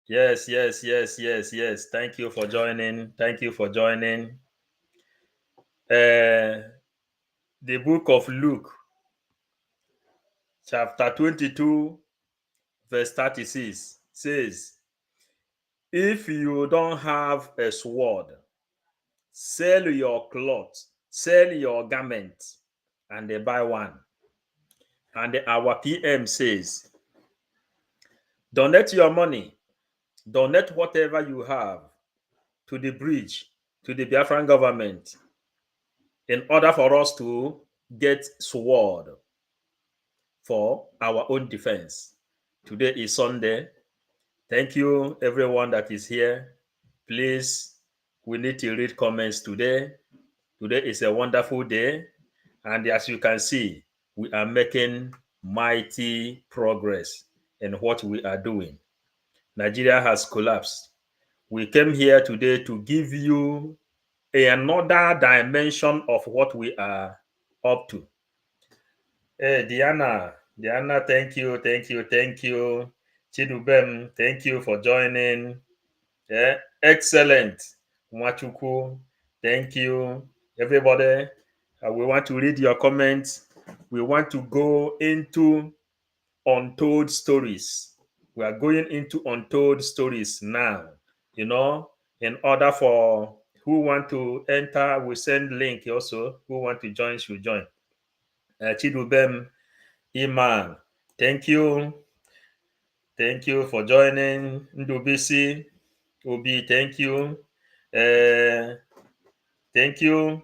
Yes. Thank you for joining. Thank you for joining. The book of Luke, chapter 22, verse 36 says, if you don't have a sword, sell your cloth, sell your garment, and they buy one. And our PM says, donate your money, donate whatever you have to the bridge, to the Biafran government, in order for us to get sword for our own defense. Today is Sunday. Thank you, everyone that is here. Please, we need to read comments today. Today is a wonderful day. And as you can see, we are making mighty progress in what we are doing. Nigeria has collapsed. We came here today to give you another dimension of what we are up to. Hey, Diana, thank you. Chidubem, thank you for joining. Yeah, excellent. Mwachuku, thank you. Everybody, we want to read your comments. We want to go into untold stories. We are going into untold stories now. In order for who want to enter, we send link also. Who want to join should join. Chidubem, Iman, thank you. Thank you for joining. Ndubisi, Obi, thank you. Thank you.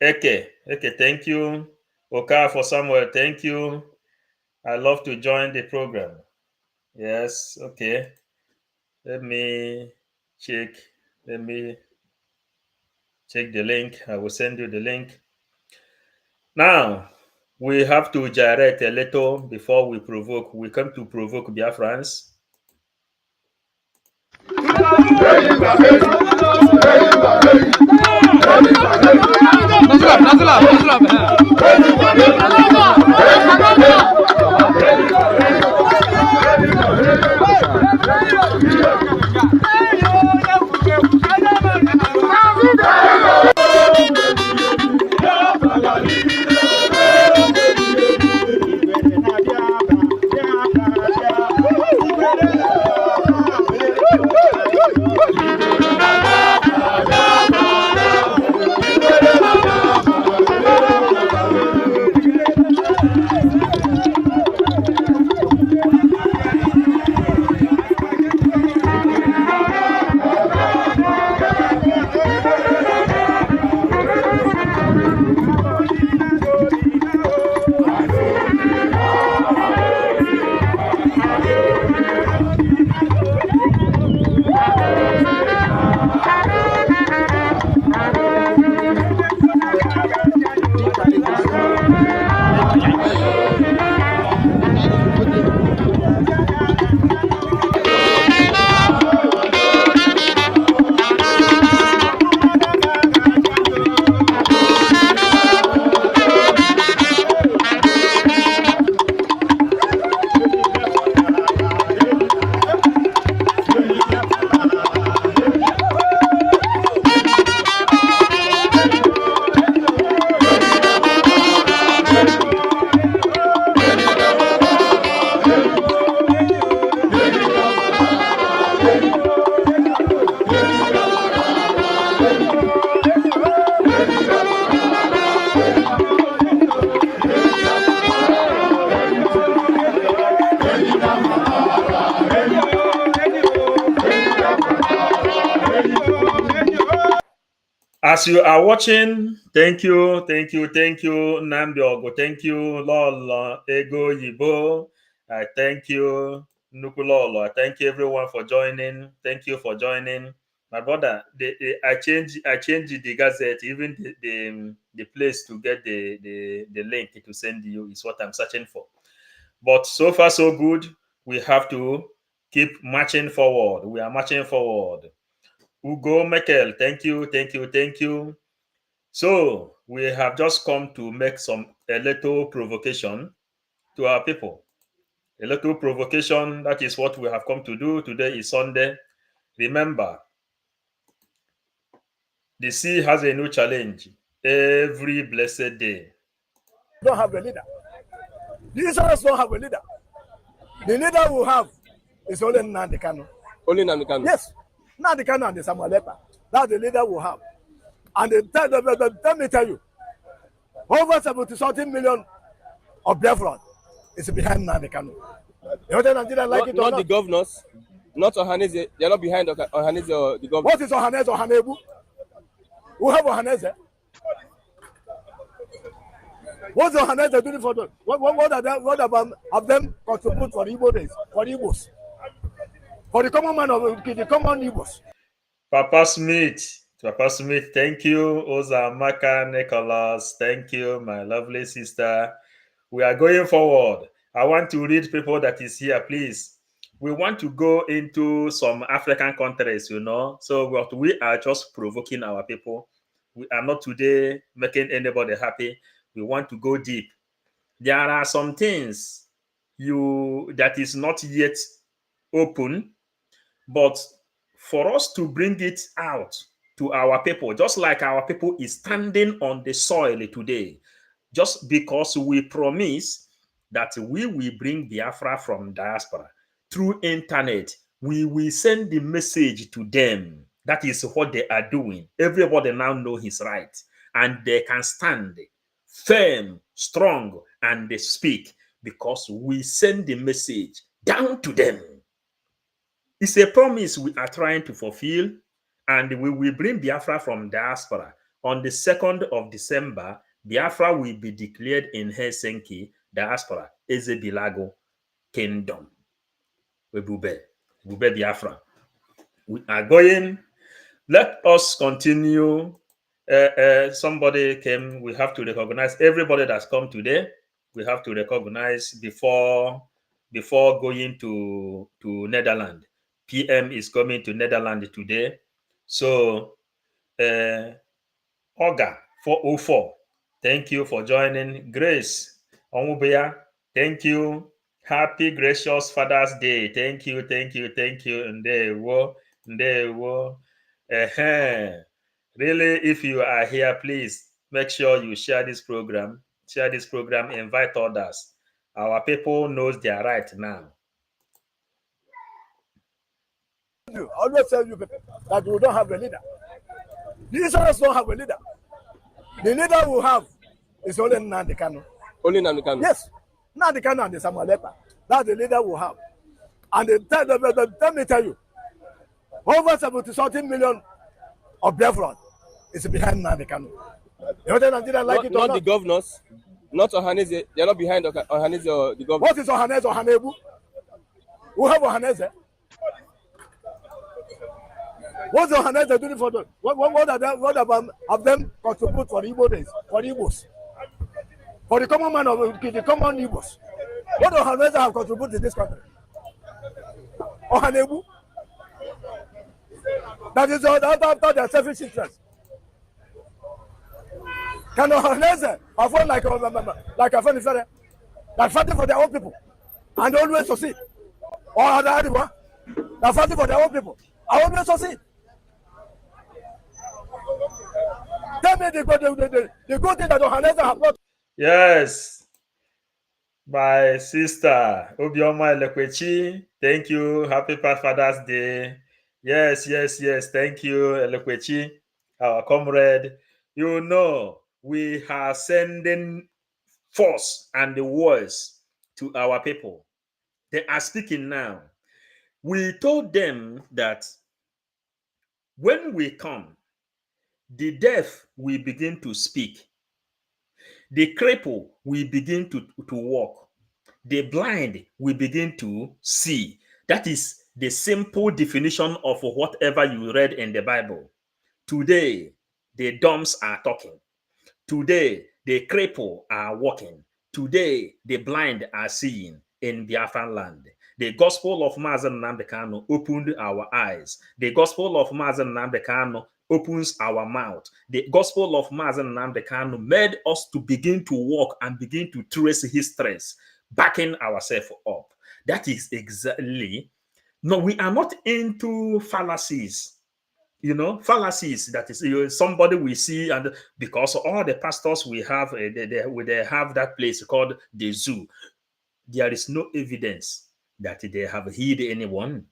Eke, thank you. Oka for Samuel, thank you. I love to join the program. Yes, okay. Let me check. Let me check the link. I will send you the link. Now, we have to gyrate a little before we provoke. We come to provoke Biafrans. As you are watching, thank you, Namdi Ogo, thank you, Lolo, Ego Yibo, I thank you, Nukulolo, I thank you everyone for joining, thank you for joining. My brother, I changed the gazette, even the place to get the link to send you is what I'm searching for. But so far so good, we have to keep marching forward. We are marching forward. Ugo Mekel, thank you. So we have just come to make a little provocation to our people. A little provocation, that is what we have come to do. Today is Sunday. Remember, the sea has a new challenge every blessed day. Don't have a leader. The Israelites don't have a leader. The leader we have is only Nnamdi Kanu. Only Nnamdi Kanu? Yes. Nnamdi Kanu and the Samuel Ekpa. That's the leader we have. And let me tell you, over 70-something million of Biafran is behind Nnamdi Kanu. Nigeria like not, it or not? Not the governors, not Ohaneze. They are not behind Ohaneze or the government. What is Ohaneze or Hanebu? Who have Ohaneze? What's Ohaneze doing for them? What about have them contribute for the Igbo days, for the Igbos? For the common man of the common Igbos? Papa Smith, thank you. Ozamaka Nicholas, thank you, my lovely sister. We are going forward. I want to read people that is here, please. We want to go into some African countries, you know. So what we are just provoking our people. We are not today making anybody happy. We want to go deep. There are some things that is not yet open, but for us to bring it out to our people, just like our people is standing on the soil today, just because we promise that we will bring Biafra from diaspora through internet, we will send the message to them. That is what they are doing. Everybody now know his right, and they can stand firm, strong, and they speak because we send the message down to them. It's a promise we are trying to fulfill, and we will bring Biafra from diaspora. On the 2nd of December, Biafra will be declared in Helsinki, diaspora, Ezebilago Kingdom. Bube Biafra. We are going. Let us continue. Somebody came. We have to recognize everybody that's come today. We have to recognize before going to Netherlands. PM is coming to Netherlands today. So, Oga 404, thank you for joining. Grace Onwubeya, thank you. Happy gracious Father's Day. Thank you. Ndewo. Really, if you are here, please make sure you share this program. Invite others. Our people knows their right now. I always tell you people that we don't have a leader. The Israelites don't have a leader. The leader we have is only Nnamdi Kanu. Only Nnamdi Kanu? Yes. Nnamdi Kanu and the Samuel Ekpa. That's the leader we have. And let me tell you, over 70-something million of Biafran is behind Nnamdi Kanu. Nigeria like it or not? Not the governors, not Ohaneze. They are not behind Ohaneze or the government. What is Ohaneze or Hanebu? Who have Ohaneze? What's Ohaneze doing for them? What about have them contribute for the Igbo days, for the Igbos? For the common man of the common Igbos? What does Ohaneze have contributed to this country? Ohanebu? That is after their selfish interest. Can Ohaneze afford like a friend that fighting for their own people and always succeed? Or other one that fighting for their own people and always succeed? Tell me the good thing that Ohaneze have not. Yes, my sister Obioma Elekwechi, thank you. Happy Father's Day. Yes. Thank you, Elekwechi, our comrade. You know, we are sending force and the words to our people. They are speaking now. We told them that when we come, the deaf will begin to speak. The cripple will begin to walk. The blind will begin to see. That is the simple definition of whatever you read in the Bible. Today, the dumbs are talking. Today, the cripple are walking. Today, the blind are seeing in Biafran land. The gospel of Mazen Nnamdi Kanu opened our eyes. The gospel of Mazen Nnamdi Kanu opens our mouth. The gospel of Mazen Nnamdi Kanu made us to begin to walk and begin to trace histories, backing ourselves up. That is exactly. No, we are not into fallacies. Fallacies. That is, somebody we see, and because all the pastors we have, they have that place called the zoo. There is no evidence that they have healed anyone.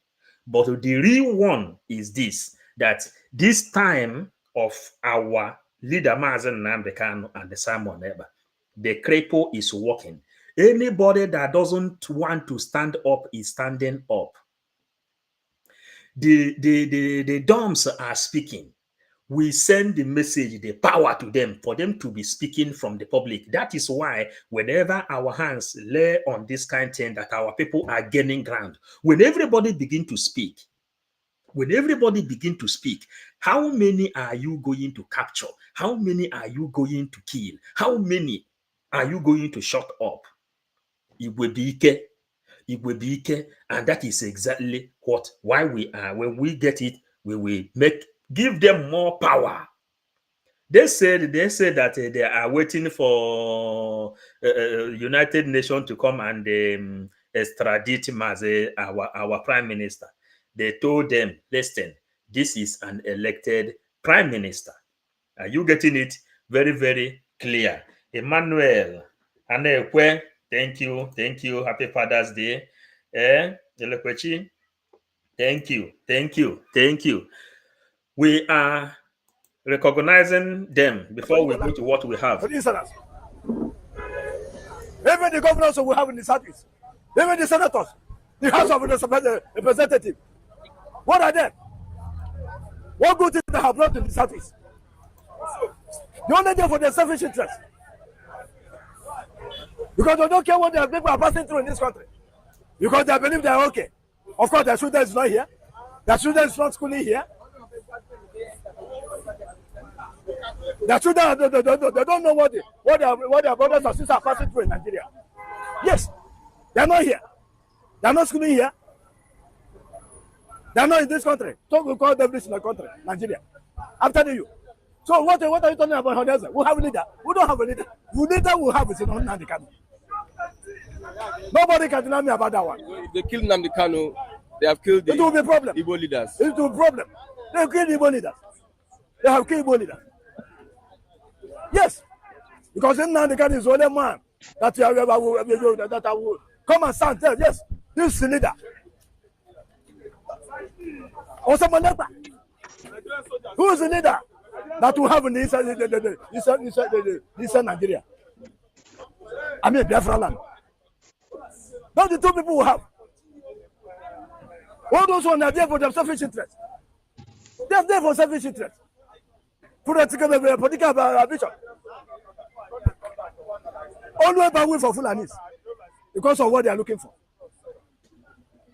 But the real one is this, that this time of our leader Mazen Nnamdi and the Simon Eba, the cripple is walking. Anybody that doesn't want to stand up is standing up. The DOMs are speaking. We send the message, the power to them, for them to be speaking from the public. That is why whenever our hands lay on this kind of thing, that our people are gaining ground. When everybody begin to speak, how many are you going to capture? How many are you going to kill? How many are you going to shut up? It will be and that is exactly why we are. When we get it, we will give them more power. They said that they are waiting for United Nations to come and extradite Maze, our prime minister. They told them, listen, this is an elected prime minister. Are you getting it? Very, very clear. Emmanuel Anekwe, thank you. Happy Father's Day. Elekwechi, thank you. We are recognizing them before we go to what we have. Even the governors we have in the southeast, even the senators, the House of Representatives, what are they? What good thing they have brought to the southeast? They only there for their selfish interest. Because they don't care what their people are passing through in this country. Because they believe they are okay. Of course, their students is not here. Their students is not schooling here. Their children, they don't know what their brothers and sisters are passing through in Nigeria. Yes, they are not here. They are not schooling here. They are not in this country. So we call them this in the country, Nigeria. I'm telling you. So what are you talking about? We have a leader. We don't have a leader. The leader we have is in Nnamdi Kanu. Nobody can deny me about that one. If they kill Nnamdi Kanu, they have killed the it will be a problem. Igbo leaders. It will be a problem. They have killed Igbo leaders. They have killed Igbo leaders. Yes. Because Nnamdi Kanu is the only man that I will come and stand there. Yes, this is the leader. Who is the leader that we have in Eastern Nigeria? I mean, Biafran land. Not the two people we have. All those ones are there for their selfish interest. They are there for selfish interest. Political ambition. Always bowing for Fulanis because of what they are looking for.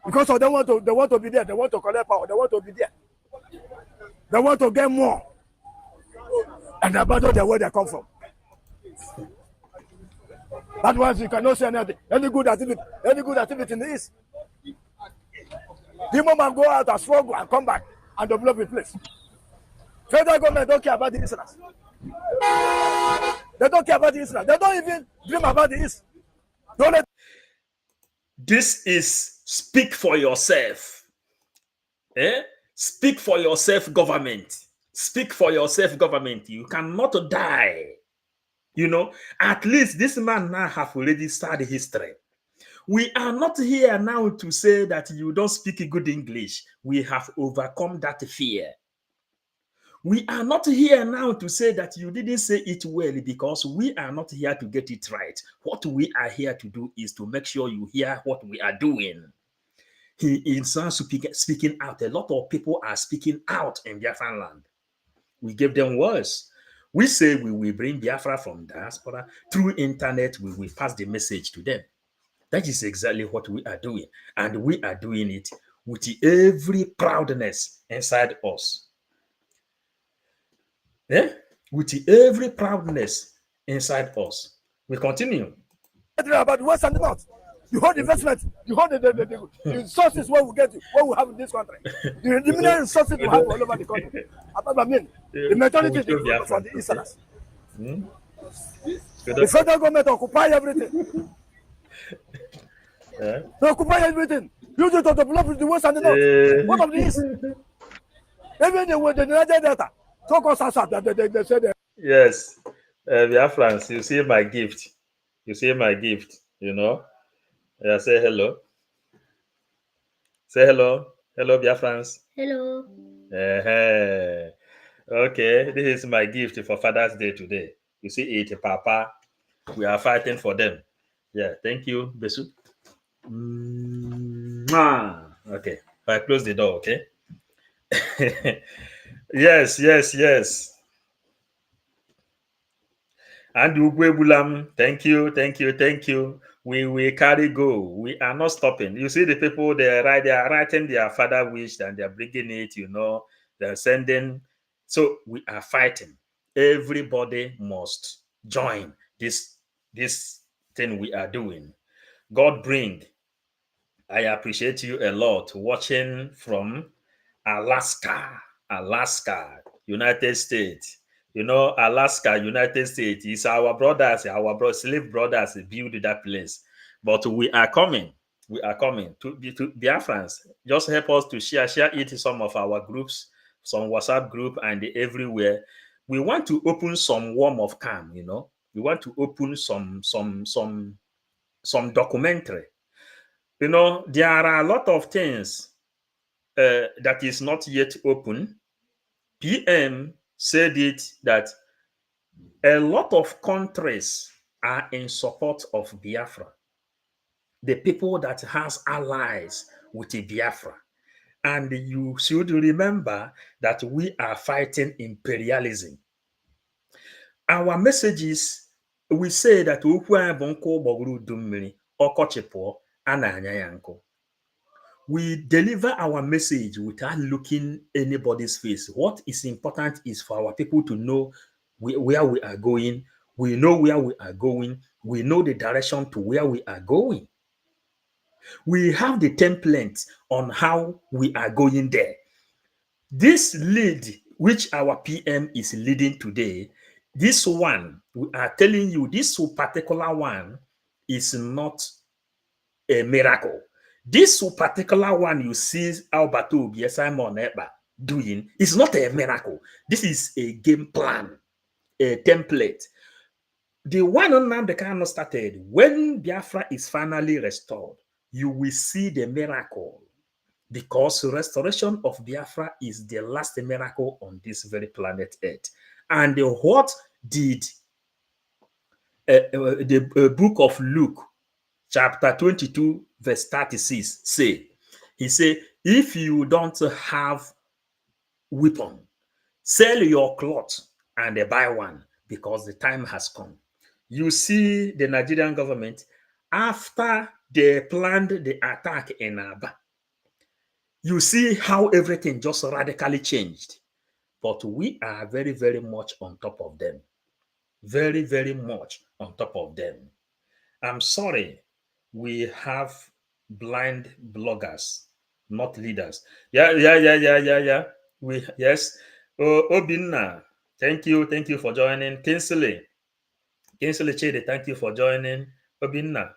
Because of they want to be there. They want to collect power. They want to be there. They want to get more and abandon their where they come from. That was you cannot say anything. Any good activity in the East. The moment go out and struggle and come back and develop a place. Federal government don't care about the Easterners. They don't care about the Easterners. They don't even dream about the East. Don't let. This is speak for yourself. Speak for yourself, government. Speak for yourself, government. You cannot die. At least this man now have already started history. We are not here now to say that you don't speak good English. We have overcome that fear. We are not here now to say that you didn't say it well, because we are not here to get it right. What we are here to do is to make sure you hear what we are doing. He is speaking out. A lot of people are speaking out in Biafran land. We give them words. We say we will bring Biafra from diaspora. Through internet, we will pass the message to them. That is exactly what we are doing. And we are doing it with every proudness inside us. With every proudness inside us. We continue. About the West and the North. You hold investment. You hold the resources where we get, what we have in this country. The limited resources we have all over the country. The majority is from the Easterners. The federal government occupy everything. They occupy everything. Use it to develop the west and the north. What of the east? Even the Niger Delta. Talk us outside. They say that. Yes, Biafrans, you see my gift. You see my gift. You know. Yeah, say hello. Say hello. Hello, Biafrans. Hello. Okay, this is my gift for Father's Day today. You see it, Papa. We are fighting for them. Yeah, thank you, Besu. Okay, I close the door, okay? Yes, yes, yes. And Ugwebulam, thank you, thank you, thank you. We carry go. We are not stopping. You see the people they are writing their father wish and they're bringing it. They're sending. So we are fighting. Everybody must join this thing we are doing. God bring. I appreciate you a lot watching from Alaska, United States. Alaska, United States is our brothers, slave brothers build that place. But we are coming. We are coming to Biafrans. Just help us to share it in some of our groups, some WhatsApp group, and everywhere. We want to open some warm of calm. We want to open some documentary. There are a lot of things that is not yet open. PM said it that a lot of countries are in support of Biafra. The people that has allies with the Biafra. And you should remember that we are fighting imperialism. Our messages, we say that okwu anyị bụ nkụ ụgbọgụrụ udu mmiri, ọkọchị pụọ, a na-anya ya nkụ. We deliver our message without looking anybody's face. What is important is for our people to know where we are going. We know where we are going. We know the direction to where we are going. We have the template on how we are going there. This lead, which our PM is leading today, this one, we are telling you, this particular one is not a miracle. This particular one you see Alberto Obi Simon Ekpa doing is not a miracle. This is a game plan, a template. The one on Nnamdi started when Biafra is finally restored. You will see the miracle because restoration of Biafra is the last miracle on this very planet Earth. And what did the book of Luke, chapter 22, verse 36 say? He said, if you don't have weapon, sell your cloth and buy one because the time has come. You see the Nigerian government, after they planned the attack in Aba, you see how everything just radically changed. But we are very, very much on top of them. Very, very much on top of them. I'm sorry, we have blind bloggers, not leaders. Yeah. Yes. Obinna, thank you for joining. Kinsley Chede, thank you for joining. Obinna,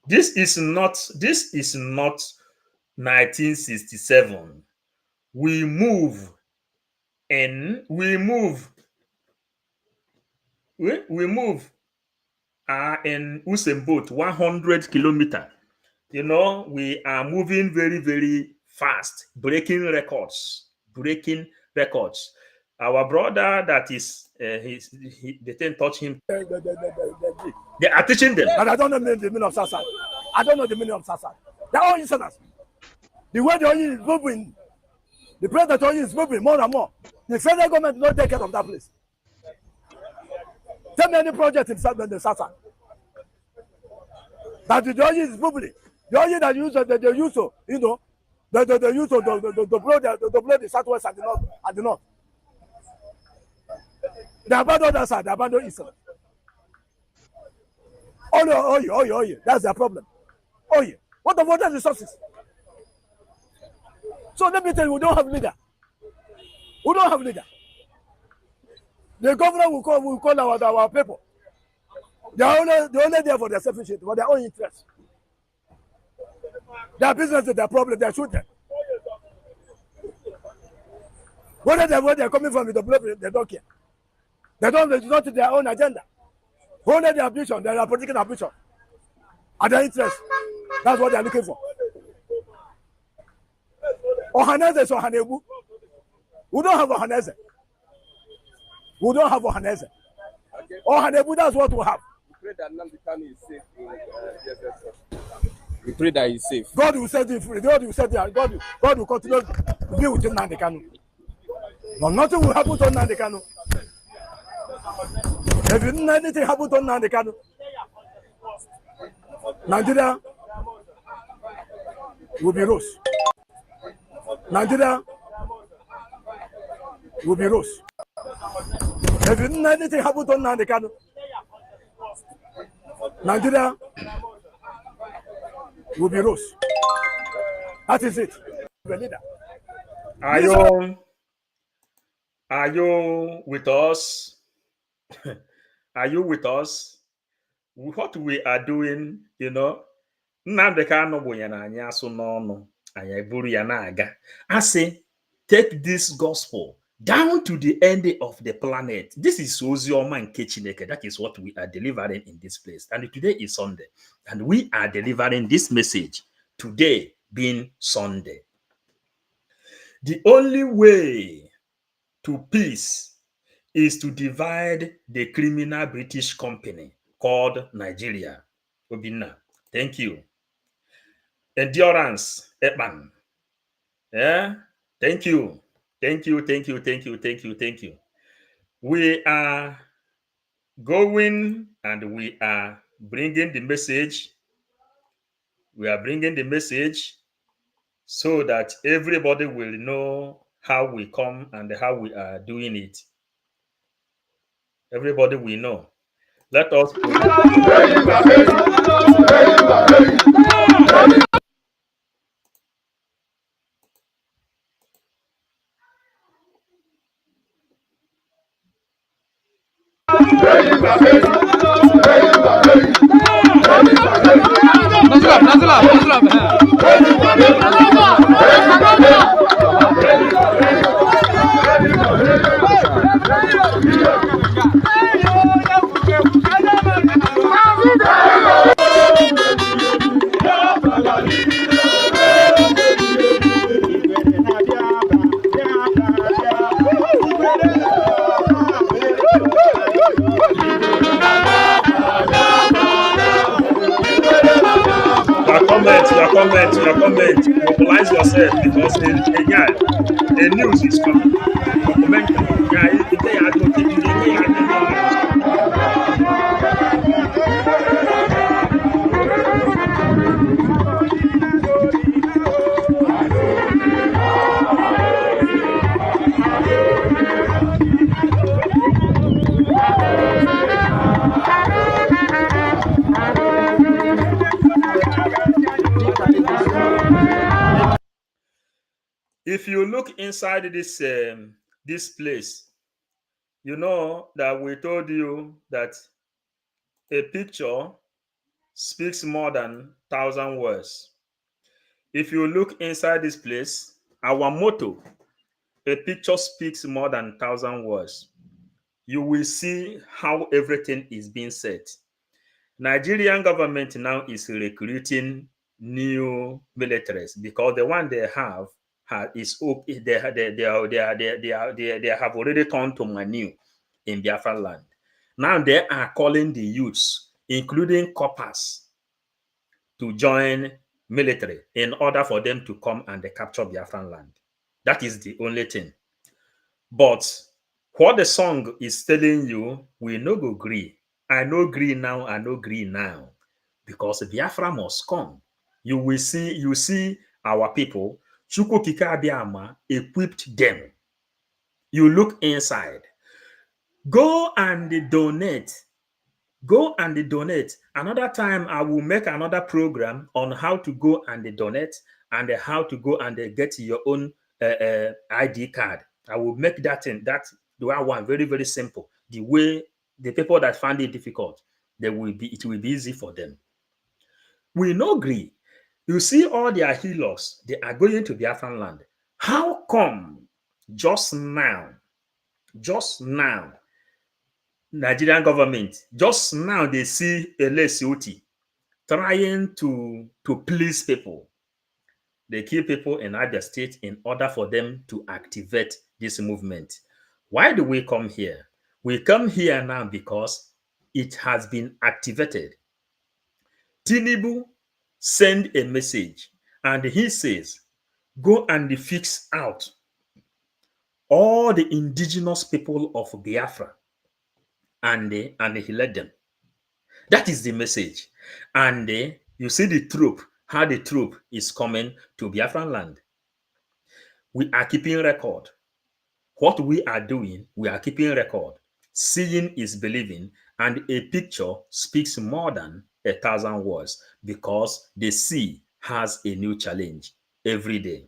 this is not 1967. We move in Usain Bolt 100 kilometers. We are moving very, very fast, breaking records. Our brother that is, they didn't touch him. They are teaching them. And I don't know the meaning of Sasa. I don't know the meaning of Sasa. They're all insiders. The way the oil is moving, the president oil is moving more and more. The federal government will not take care of that place. Tell me any project in the Sasa. That the oil is moving. The oil that they use to, they use to blow the southwest and the north. They abandon that side, they abandon east. Oil. That's their problem. Oil. What about the resources? So let me tell you, we don't have leader. The governor will call our people. They're only there for their selfish interest, for their own interest. Their business is their problem. They're shooting. Where they're coming from with the problem, they don't care. They don't resort to their own agenda. Only their ambition, their political ambition, and their interest. That's what they're looking for. Ohaneze is Ohanebu. We don't have Ohaneze. We don't have Ohaneze. Okay. Ohanebu, that's what we have. We pray that Nnamdi Kanu is safe in DSS. We pray that he's safe. God will set him free. God will set him. God will continue to be with Nnamdi Kanu. But nothing will happen to Nnamdi Kanu. If anything happen to Nnamdi Kanu, Nigeria will be rose. Nigeria will be rose. If anything happen to Nnamdi Kanu, Nigeria will be rose. That is it. The leader. Are you with us? Are you with us? What we are doing, Nnamdi Kanu bụ ya na anyị asụ n'ọnụ, anyị eburu ya na-aga. I say, take this gospel down to the end of the planet. This is Ozioma nke Chineke. That is what we are delivering in this place. And today is Sunday. And we are delivering this message today being Sunday. The only way to peace is to divide the criminal British company called Nigeria. Obinna, thank you. Endurance, Ekpan. Yeah, thank you. Thank you. We are going and we are bringing the message. We are bringing the message so that everybody will know how we come and how we are doing it. Everybody will know. Let us your comment. Mobilize yourself because the news is coming. If you look inside this place, you know that we told you that a picture speaks more than 1,000 words. If you look inside this place, our motto, a picture speaks more than 1,000 words. You will see how everything is being said. Nigerian government now is recruiting new militaries because the one they have is they have already turned to manure in Biafran land. Now they are calling the youths, including coppers, to join military in order for them to come and capture Biafran land. That is the only thing. But what the song is telling you, we no go agree. I no agree now, I no agree now. Because Biafra must come. You see our people, Chukwu Kike Abiama equipped them. You look inside. Go and donate. Go and donate. Another time, I will make another program on how to go and donate and how to go and get your own ID card. I will make that thing. That's the one very, very simple. The way the people that find it difficult, it will be easy for them. We no agree. You see all their healers, they are going to Biafran land. How come just now, Nigerian government, just now they see LSUT trying to please people. They kill people in other states in order for them to activate this movement. Why do we come here? We come here now because it has been activated. Tinubu sent a message and he says, go and fix out all the indigenous people of Biafra. And he led them. That is the message. And you see the troop, how the troop is coming to Biafran land. We are keeping record. What we are doing, we are keeping record. Seeing is believing, and a picture speaks more than 1,000 words because the sea has a new challenge every day.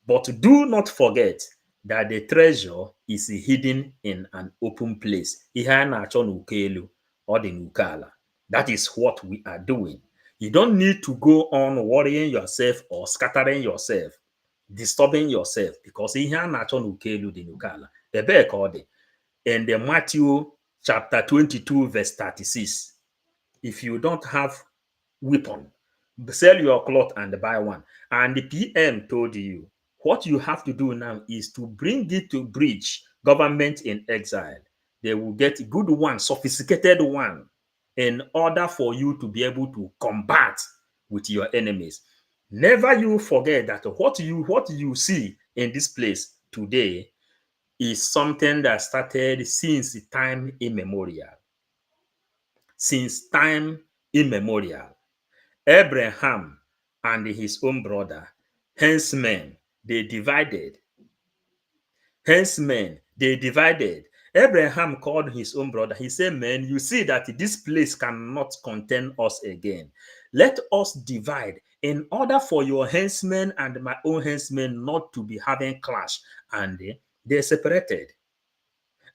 But do not forget that the treasure is hidden in an open place. That is what we are doing. You don't need to go on worrying yourself or scattering yourself, disturbing yourself, because ihe a na-achọ n'uke elu dị n'uke ala. Ebee ka ọ dị? In the Matthew chapter 22 verse 36. If you don't have weapon, sell your cloth and buy one. And the PM told you, what you have to do now is to bring it to bridge government in exile. They will get good one, sophisticated one, in order for you to be able to combat with your enemies. Never you forget that what you see in this place today is something that started since time immemorial. Since time immemorial. Abraham and his own brother, henchmen, they divided. Abraham called his own brother. He said, man, you see that this place cannot contain us again. Let us divide in order for your henchmen and my own henchmen not to be having clash. And they separated.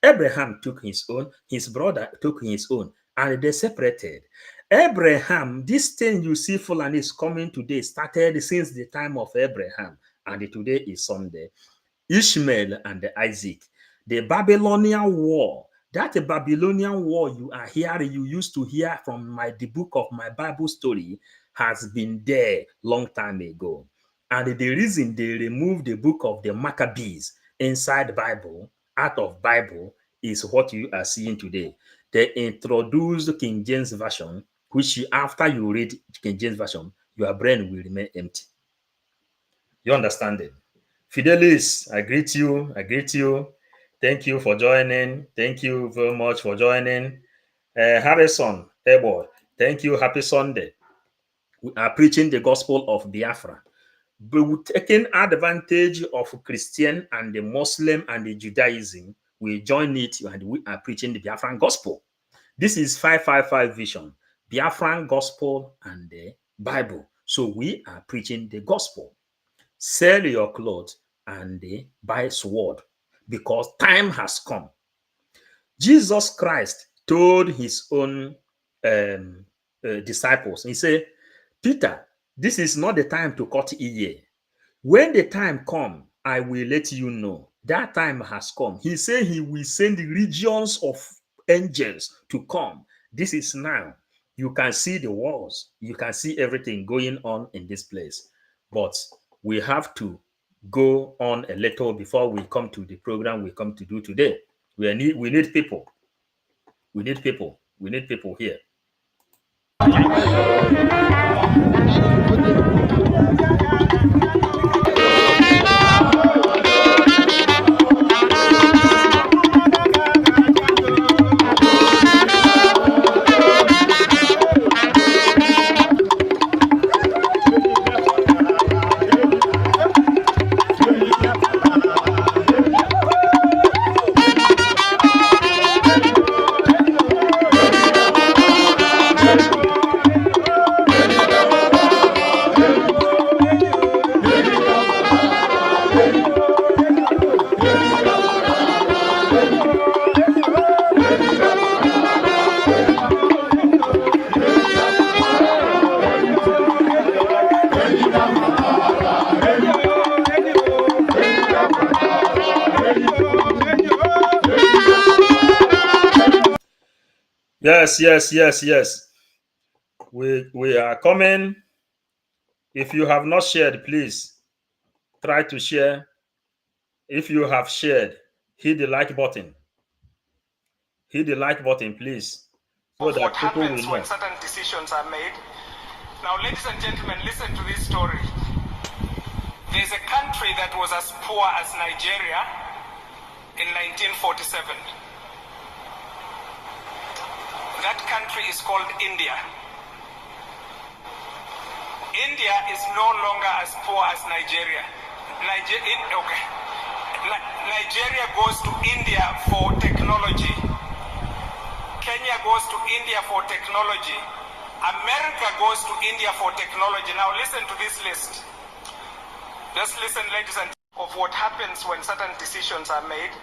Abraham took his own, his brother took his own, and they separated. Abraham, this thing you see Fulani is coming today started since the time of Abraham, and today is Sunday. Ishmael and Isaac, the Babylonian war. That Babylonian war you are hearing, you used to hear from the book of my Bible story, has been there long time ago. And the reason they removed the book of the Maccabees inside the Bible, out of Bible, is what you are seeing today. They introduced King James Version, which after you read King James Version, your brain will remain empty. You understand it? Fidelis, I greet you. Thank you for joining. Thank you very much for joining. Harrison, Ebo, thank you. Happy Sunday. We are preaching the gospel of Biafra. But we're taking advantage of Christian and the Muslim and the Judaism. We join it and we are preaching the Biafran gospel. This is 555 vision, Biafran gospel and the Bible. So we are preaching the gospel. Sell your clothes and buy sword because time has come. Jesus Christ told his own disciples, he said, Peter, this is not the time to cut ear. When the time comes, I will let you know. That time has come. He said he will send legions of angels to come. This is now. You can see the walls. You can see everything going on in this place. But we have to go on a little before we come to the program we come to do today. We need people. We need people. We need people here. Yes, yes, yes, yes. We are coming. If you have not shared, please try to share. If you have shared, hit the like button. Hit the like button, please, so Of what that people will happens when know. certain decisions are made. Now, ladies and gentlemen, listen to this story. There's a country that was as poor as Nigeria in 1947. That country is called India. India is no longer as poor as Nigeria. Nigeria goes to India for technology. Kenya goes to India for technology. America goes to India for technology. Now listen to this list. Just listen, ladies and gentlemen, of what happens when certain decisions are made.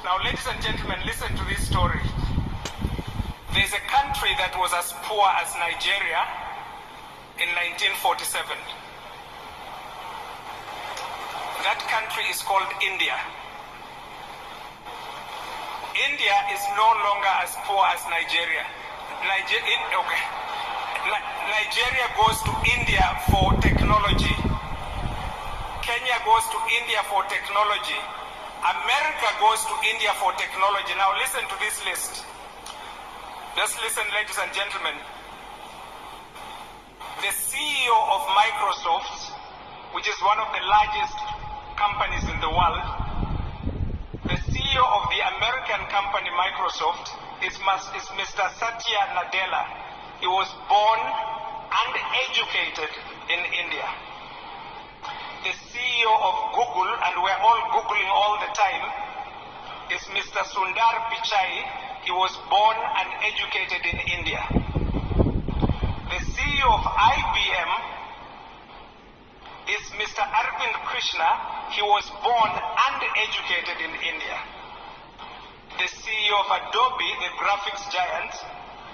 Now, ladies and gentlemen, listen to this story. There's a country that was as poor as Nigeria in 1947. That country is called India. India is no longer as poor as Nigeria. Nigeria goes to India for technology. Kenya goes to India for technology. America goes to India for technology. Now listen to this list. Just listen, ladies and gentlemen. The CEO of Microsoft, which is one of the largest companies in the world, the CEO of the American company Microsoft is Mr. Satya Nadella. He was born and educated in India. The CEO of Google, and we're all Googling all the time, is Mr. Sundar Pichai. He was born and educated in India. The CEO of IBM is Mr. Arvind Krishna. He was born and educated in India. The CEO of Adobe, the graphics giant,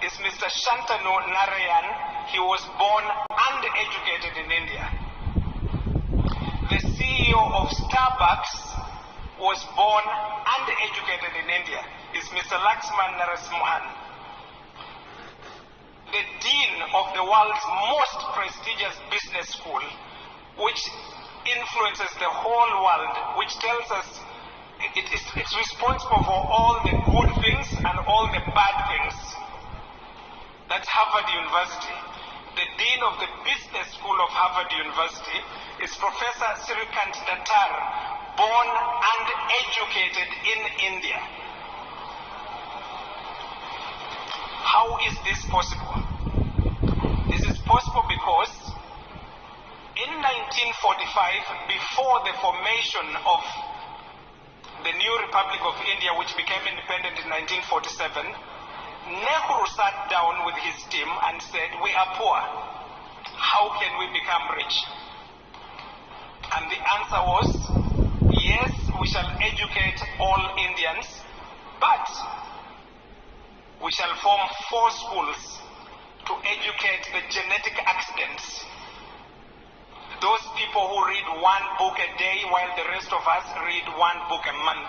is Mr. Shantanu Narayan. He was born and educated in India. The CEO of Starbucks was born and educated in India. Is Mr. Laxman Narasimhan. The dean of the world's most prestigious business school, which influences the whole world, which tells us it's responsible for all the good things and all the bad things. That's Harvard University. The dean of the business school of Harvard University is Professor Srikant Datar, born and educated in India. How is this possible? This is possible because in 1945, before the formation of the new Republic of India, which became independent in 1947, Nehru sat down with his team and said, we are poor. How can we become rich? And the answer was, yes, we shall educate all Indians, but we shall form 4 schools to educate the genetic accidents. Those people who read 1 book a day while the rest of us read 1 book a month.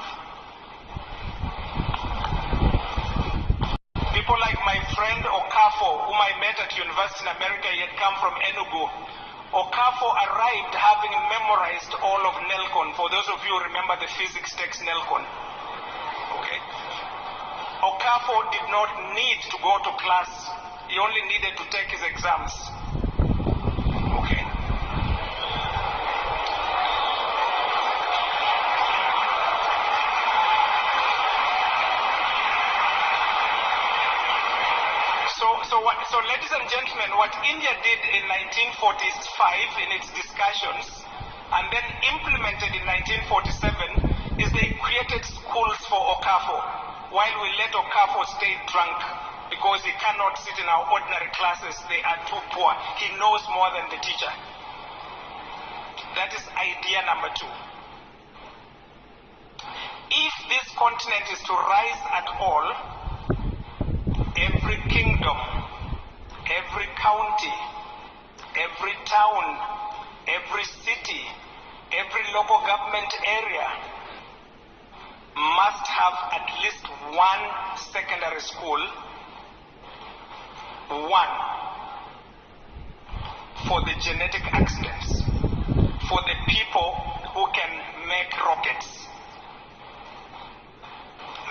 People like my friend Okafo, whom I met at university in America, he had come from Enugu. Okafo arrived having memorized all of Nelcon. For those of you who remember the physics text Nelcon. Okay. Okafo did not need to go to class. He only needed to take his exams. Okay. So ladies and gentlemen, what India did in 1945 in its discussions and then implemented in 1947 is they created schools for Okafo, while we let Okafo stay drunk because he cannot sit in our ordinary classes. They are too poor. He knows more than the teacher. That is idea number 2. If this continent is to rise at all, every kingdom, every county, every town, every city, every local government area must have at least 1 secondary school One, for the genetic accidents, for the people who can make rockets.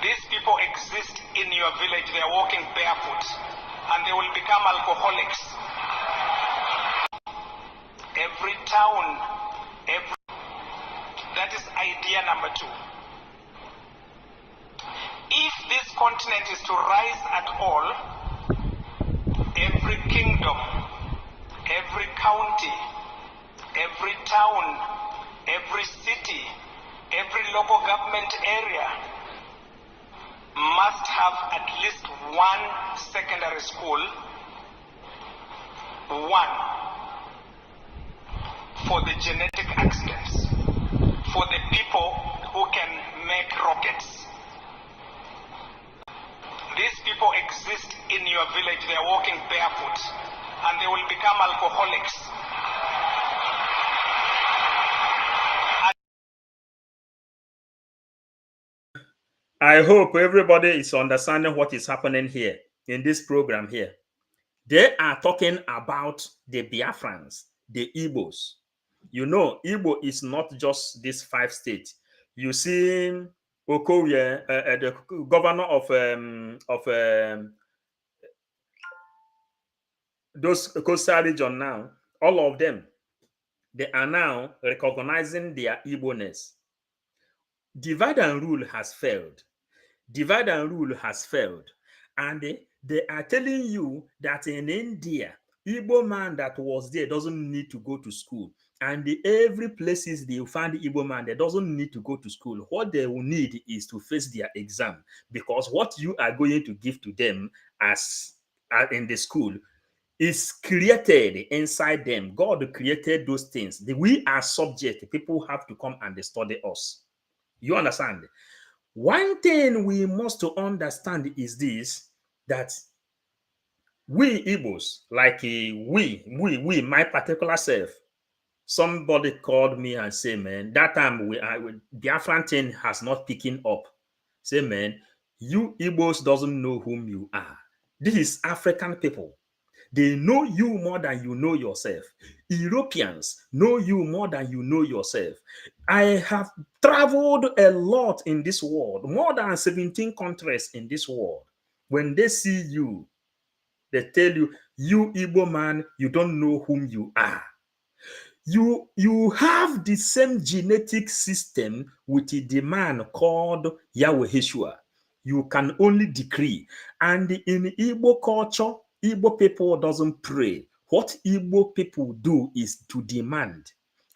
These people exist in your village. They are walking barefoot and they will become alcoholics. Every town, that is idea number two. If this continent is to rise at all, every kingdom, every county, every town, every city, every local government area must have at least one secondary school, one for the genetic accidents, for the people who can make rockets. These people exist in your village. They are walking barefoot and they will become alcoholics. I hope everybody is understanding what is happening here in this program here. They are talking about the Biafrans, the Igbos. You know, Igbo is not just these 5 states. You see Okoye, the governor of those coastal region now, all of them, they are now recognizing their Igbo-ness. Divide and rule has failed. Divide and rule has failed. And they are telling you that in India, Igbo man that was there doesn't need to go to school. And every places they find Igbo man that doesn't need to go to school. What they will need is to face their exam, because what you are going to give to them as in the school is created inside them. God created those things. We are subject. People have to come and study us. You understand? One thing we must understand is this, that we Igbos, like we, my particular self, somebody called me and say, man, that time Biafran thing has not picking up. Say, man, you Igbos doesn't know whom you are. This is African people. They know you more than you know yourself. Europeans know you more than you know yourself. I have traveled a lot in this world, more than 17 countries in this world. When they see you, they tell you, you Igbo man, you don't know whom you are. You have the same genetic system with the man called Yahweh Yeshua. You can only decree. And in Igbo culture, Igbo people doesn't pray. What Igbo people do is to demand.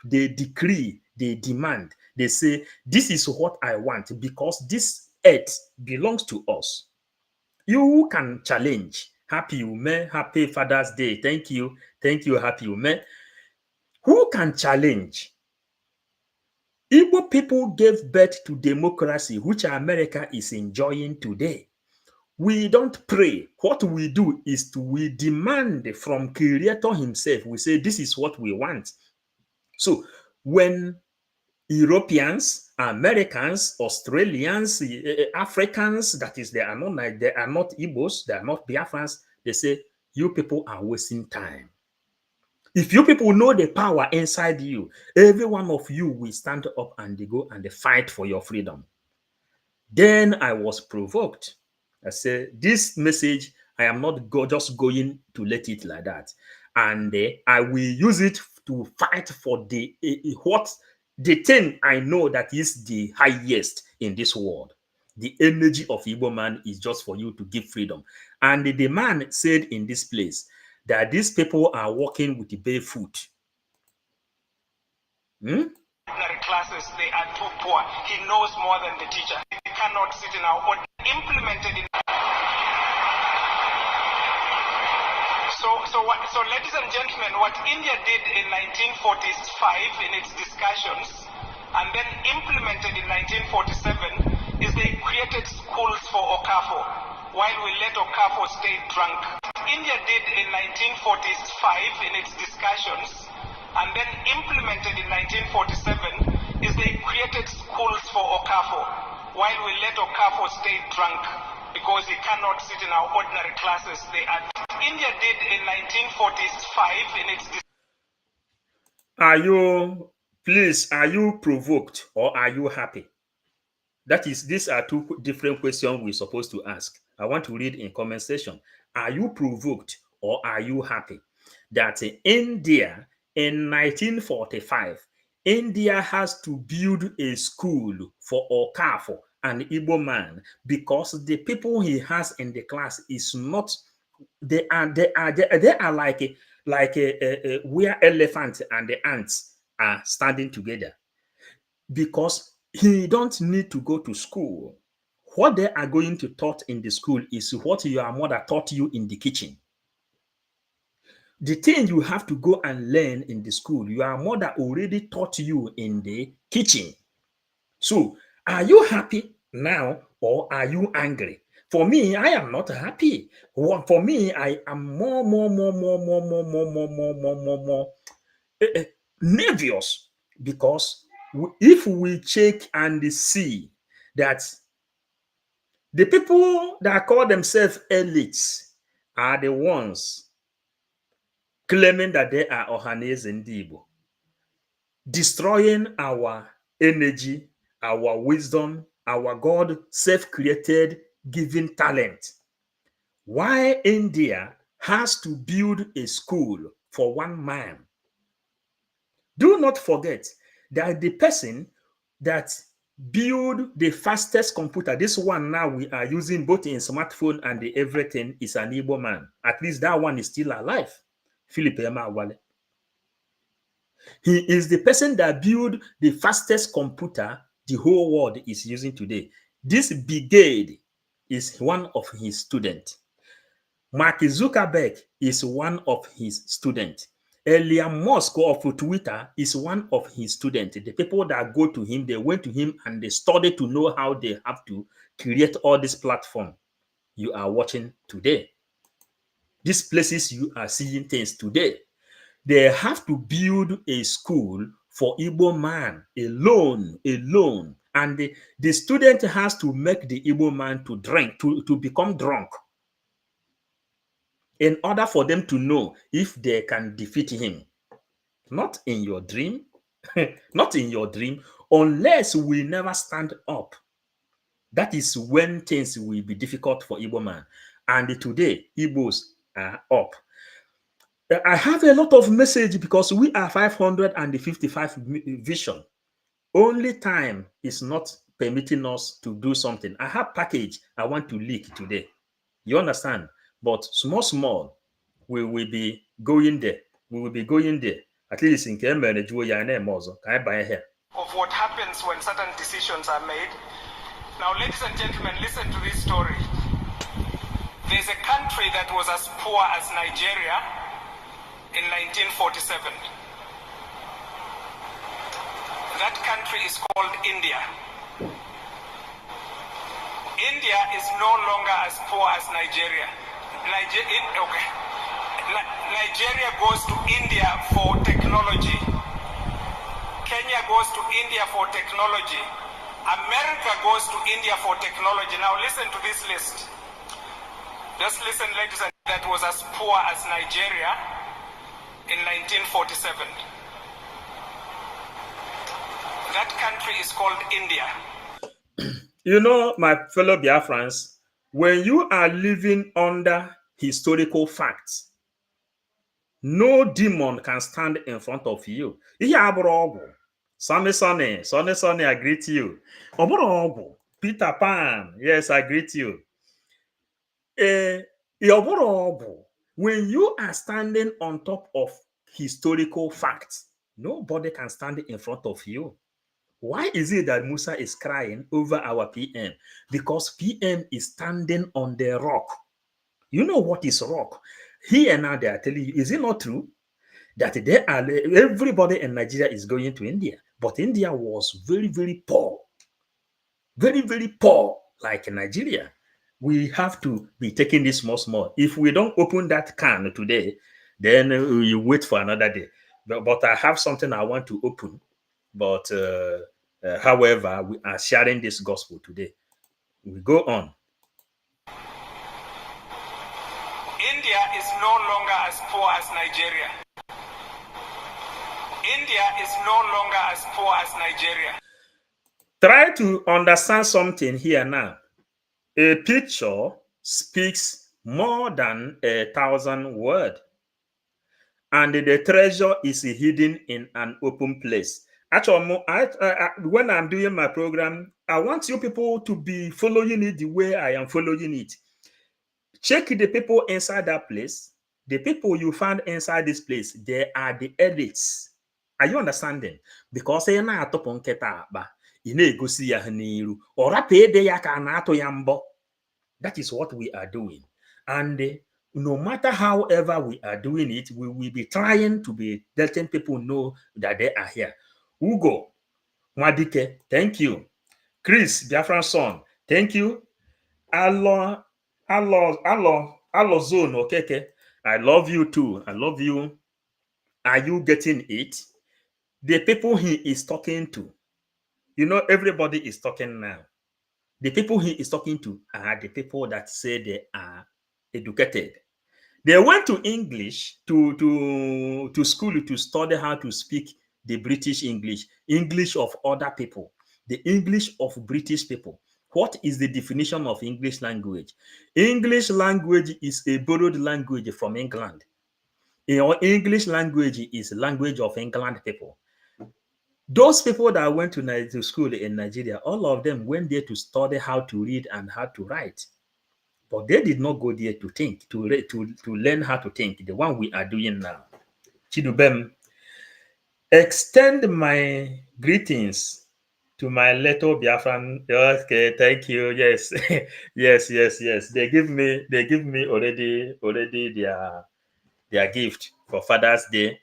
They decree, they demand. They say, this is what I want because this earth belongs to us. You can challenge. Happy Ume, happy Father's Day. Thank you, happy Ume. Who can challenge? Igbo people gave birth to democracy, which America is enjoying today. We don't pray. What we do is we demand from Creator himself. We say, this is what we want. So when Europeans, Americans, Australians, Africans, that is, they are not Igbos, they are not Biafrans, they say, you people are wasting time. If you people know the power inside you, every one of you will stand up and they go and they fight for your freedom. Then I was provoked. I said, this message, I am not just going to let it like that. And I will use it to fight for the thing I know that is the highest in this world. The energy of Igbo man is just for you to give freedom. And the man said in this place that these people are working with the barefoot. Classes, they are too poor. He knows more than the teacher. He cannot sit in our own implemented in. So ladies and gentlemen, what India did in 1945 in its discussions and then implemented in 1947 is they created schools for Okafo while we let Okafo stay drunk. What India did in 1945 in its discussions and then implemented in 1947 is they created schools for Okafo while we let Okafo stay drunk because he cannot sit in our ordinary classes. India did in 1945 in its. Are you provoked or are you happy? These are two different questions we're supposed to ask. I want to read in comment section. Are you provoked or are you happy that India in 1945, India has to build a school for Okafo, an Igbo man, because the people he has in the class is not, they are like where elephant and the ants are standing together, because he don't need to go to school. What they are going to taught in the school is what your mother taught you in the kitchen. The thing you have to go and learn in the school, your mother already taught you in the kitchen. So, are you happy now or are you angry? For me, I am not happy. For me, I am more nervous, because if we check and see that the people that call themselves elites are the ones claiming that they are Ohaneze Ndibo, destroying our energy, our wisdom, our God self-created given talent. Why India has to build a school for one man? Do not forget that the person that build the fastest computer, this one now we are using both in smartphone and the everything, is an Igbo man. At least that one is still alive. Philip Emeagwali. He is the person that built the fastest computer the whole world is using today. This brigade is one of his students. Mark Zuckerberg is one of his students. Elon Musk of Twitter is one of his students. The people that go to him, they went to him and they studied to know how they have to create all this platform you are watching today. These places you are seeing things today. They have to build a school for Igbo man alone. And the student has to make the Igbo man to drink, to become drunk, in order for them to know if they can defeat him. Not in your dream, not in your dream, unless we never stand up. That is when things will be difficult for Igbo man. And today, Igbos are up. I have a lot of message because we are 555 vision. Only time is not permitting us to do something. I have package I want to leak today. You understand? But small, we will be going there. We will be going there. At least in Kembe, can I buy here? Of what happens when certain decisions are made. Now, ladies and gentlemen, listen to this story. There's a country that was as poor as Nigeria in 1947. That country is called India. India is no longer as poor as Nigeria. Nigeria goes to India for technology. Kenya goes to India for technology. America goes to India for technology. Now listen to this list. Just listen, ladies and gentlemen. That was as poor as Nigeria in 1947. That country is called India. You know, my fellow Biafrans, when you are living under historical facts, no demon can stand in front of you. Sonny, I greet you. Peter Pan, yes, I greet you. When you are standing on top of historical facts, nobody can stand in front of you. Why is it that Musa is crying over our PM? Because PM is standing on the rock. You know what is rock? Here and now they are telling you, is it not true that everybody in Nigeria is going to India? But India was very, very poor. Very, very poor, like Nigeria. We have to be taking this small. If we don't open that can today, then you wait for another day. But I have something I want to open. But however, we are sharing this gospel today. We go on. no longer as poor as Nigeria. India is no longer as poor as Nigeria. Try to understand something here now. A picture speaks more than 1,000 words, and the treasure is hidden in an open place. Actually, when I'm doing my program, I want you people to be following it the way I am following it. Check the people inside that place. The people you find inside this place, they are the elites. Are you understanding? Because ị na-atụpụ nkịta akpa, ị na-egosi ya n'iru. Ọ rapụ ede ya ka a na-atụ ya mbọ. That is what we are doing. And no matter however we are doing it, we will be trying to be letting people know that they are here. Ugo Mwadike, thank you. Chris, Biafran son, thank you. Alo Zone, okay. I love you too. I love you. Are you getting it? The people he is talking to, you know, everybody is talking now. The people he is talking to are the people that say they are educated. They went to English to school to study how to speak the British English of other people, the English of British people. What is the definition of English language? English language is a borrowed language from England. English language is language of England people. Those people that went to school in Nigeria, all of them went there to study how to read and how to write. But they did not go there to think, to learn how to think, the one we are doing now. Chidubem, extend my greetings to my little Biafran. Okay, thank you. Yes, yes. They give me already their gift for Father's Day.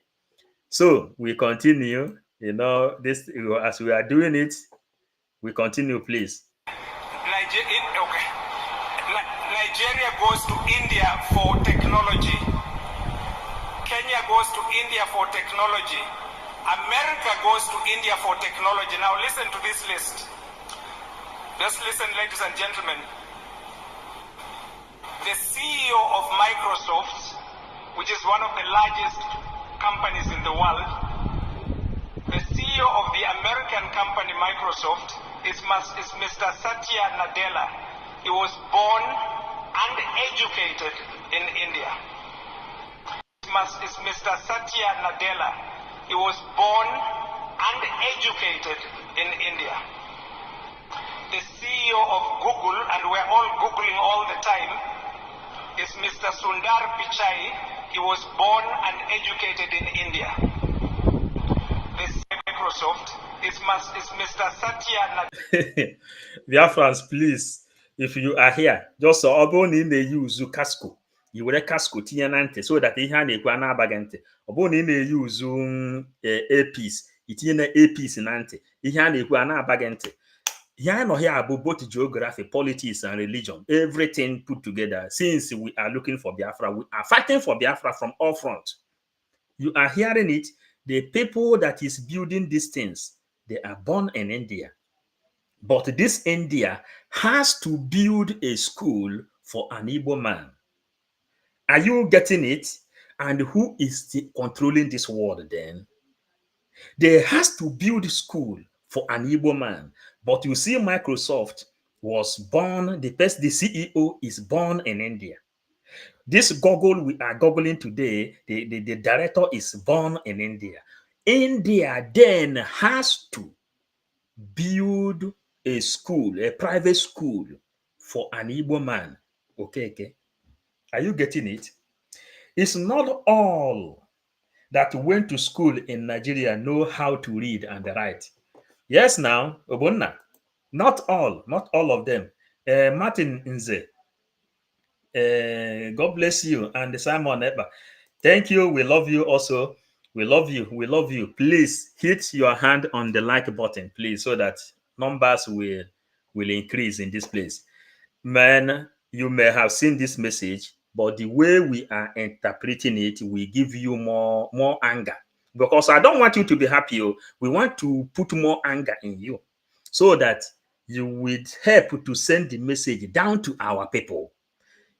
So we continue. You know, this as we are doing it, we continue, please. Nigeria goes to India for technology. Kenya goes to India for technology. America goes to India for technology. Now listen to this list. Just listen, ladies and gentlemen. The CEO of Microsoft, which is one of the largest companies in the world, the CEO of the American company Microsoft is Mr. Satya Nadella. He was born and educated in India. Is Mr. Satya Nadella. He was born and educated in India. The CEO of Google, and we're all Googling all the time, is Mr. Sundar Pichai. He was born and educated in India. The CEO of Microsoft is Mr. Satya Nadella. Biafrans, please, if you are here, just in the use casco. You will casco tianante so that he had a guana bagante. Obon in the use earpiece, it in a earpiece in ante. He had a guana bagante. Here no here about both geography, politics, and religion, everything put together. Since we are looking for Biafra, we are fighting for Biafra from all fronts. You are hearing it. The people that is building these things, they are born in India. But this India has to build a school for an Igbo man. Are you getting it? And who is controlling this world then? They has to build a school for an Igbo man. But you see, Microsoft was born, the CEO is born in India. This Google we are Googling today, the director is born in India. India then has to build a school, a private school for an Igbo man. Okay. Are you getting it? It's not all that went to school in Nigeria know how to read and write. Yes, now, Obonna. Not all of them. Martin Nze, God bless you, and Simon Eba. Thank you. We love you also. We love you. Please hit your hand on the like button, please, so that numbers will increase in this place. Man, you may have seen this message, but the way we are interpreting it will give you more anger. Because I don't want you to be happy. We want to put more anger in you so that you would help to send the message down to our people.